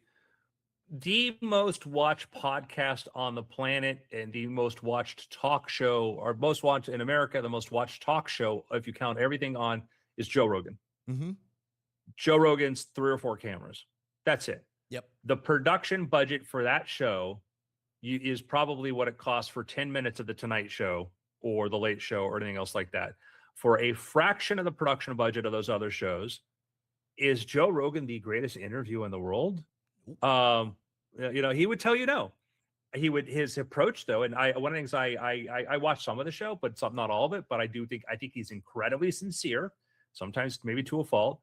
the most watched podcast on the planet and the most watched talk show, or most watched in America, the most watched talk show, if you count everything on, is Joe Rogan. Mm-hmm. Joe Rogan's 3 or 4 cameras. That's it. Yep. The production budget for that show is probably what it costs for 10 minutes of the Tonight Show or the Late Show or anything else like that. For a fraction of the production budget of those other shows, is Joe Rogan the greatest interview in the world? He would tell you no. His approach though, and one of the things I watched some of the show, but not all of it, but I think he's incredibly sincere, sometimes maybe to a fault.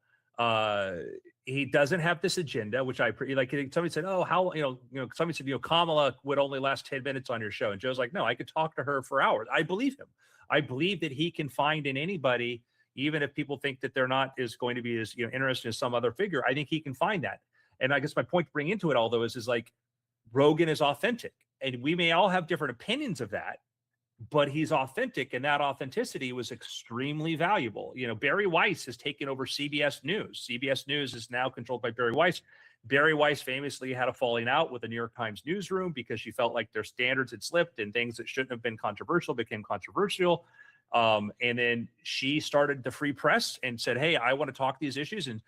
He doesn't have this agenda, which I pretty like. Somebody said, "Oh, how somebody said, Kamala would only last 10 minutes on your show," and Joe's like, "No, I could talk to her for hours." I believe him. I believe that he can find in anybody, even if people think that they're not is going to be as interested as some other figure. I think he can find that. And I guess my point to bring into it all though is like Rogan is authentic, and we may all have different opinions of that, but he's authentic, and that authenticity was extremely valuable. Barry Weiss has taken over CBS News. CBS News is now controlled by Barry Weiss. Barry Weiss famously had a falling out with the New York Times newsroom because she felt like their standards had slipped and things that shouldn't have been controversial became controversial. And then she started the Free Press and said, "Hey, I want to talk these issues." And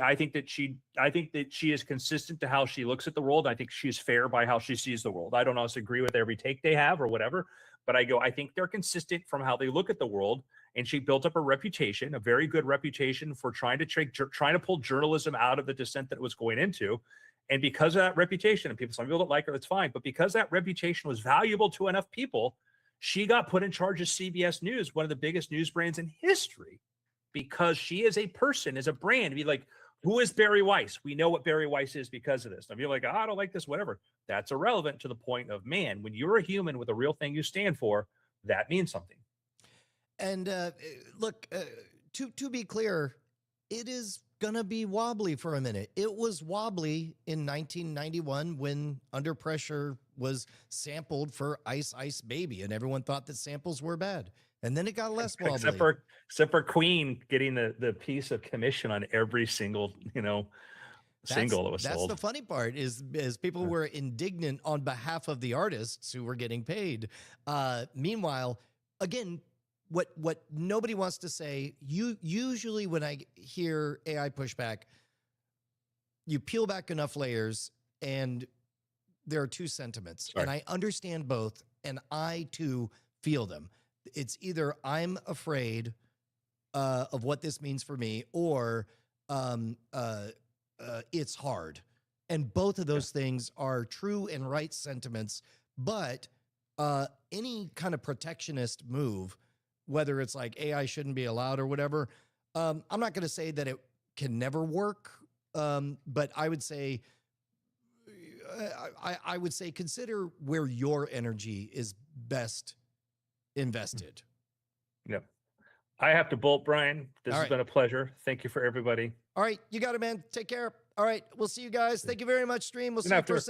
I think that she is consistent to how she looks at the world. I think she's fair by how she sees the world. I don't always agree with every take they have or whatever, but I think they're consistent from how they look at the world. And she built up a reputation, a very good reputation, for trying to pull journalism out of the descent that it was going into. And because of that reputation, and some people don't like her, that's fine. But because that reputation was valuable to enough people, she got put in charge of CBS News, one of the biggest news brands in history, because she is a person, is a brand. Be like, who is Barry Weiss? We know what Barry Weiss is because of this. And you're like, I don't like this, whatever. That's irrelevant to the point of, man, when you're a human with a real thing you stand for, that means something. And look, to be clear, it is going to be wobbly for a minute. It was wobbly in 1991 when Under Pressure was sampled for Ice Ice Baby, and everyone thought that samples were bad. and then it got less wobbly. except for Queen getting the piece of commission on every single, single that was That's sold. the funny part is people were indignant on behalf of the artists who were getting paid. Meanwhile, again, what nobody wants to say, usually when I hear AI pushback, you peel back enough layers and there are two sentiments. Sorry. And I understand both, and I too feel them. It's either I'm afraid of what this means for me, or it's hard. And both of those things are true and right sentiments. But any kind of protectionist move, whether it's like AI shouldn't be allowed or whatever, I'm not going to say that it can never work. But I would say, I would say consider where your energy is best invested. Yep. I have to bolt, Brian. This All has right. been a pleasure. Thank you for everybody. All right, you got it, man. Take care. All right, we'll see you guys. Thank you very much, stream. We'll see you after. first thing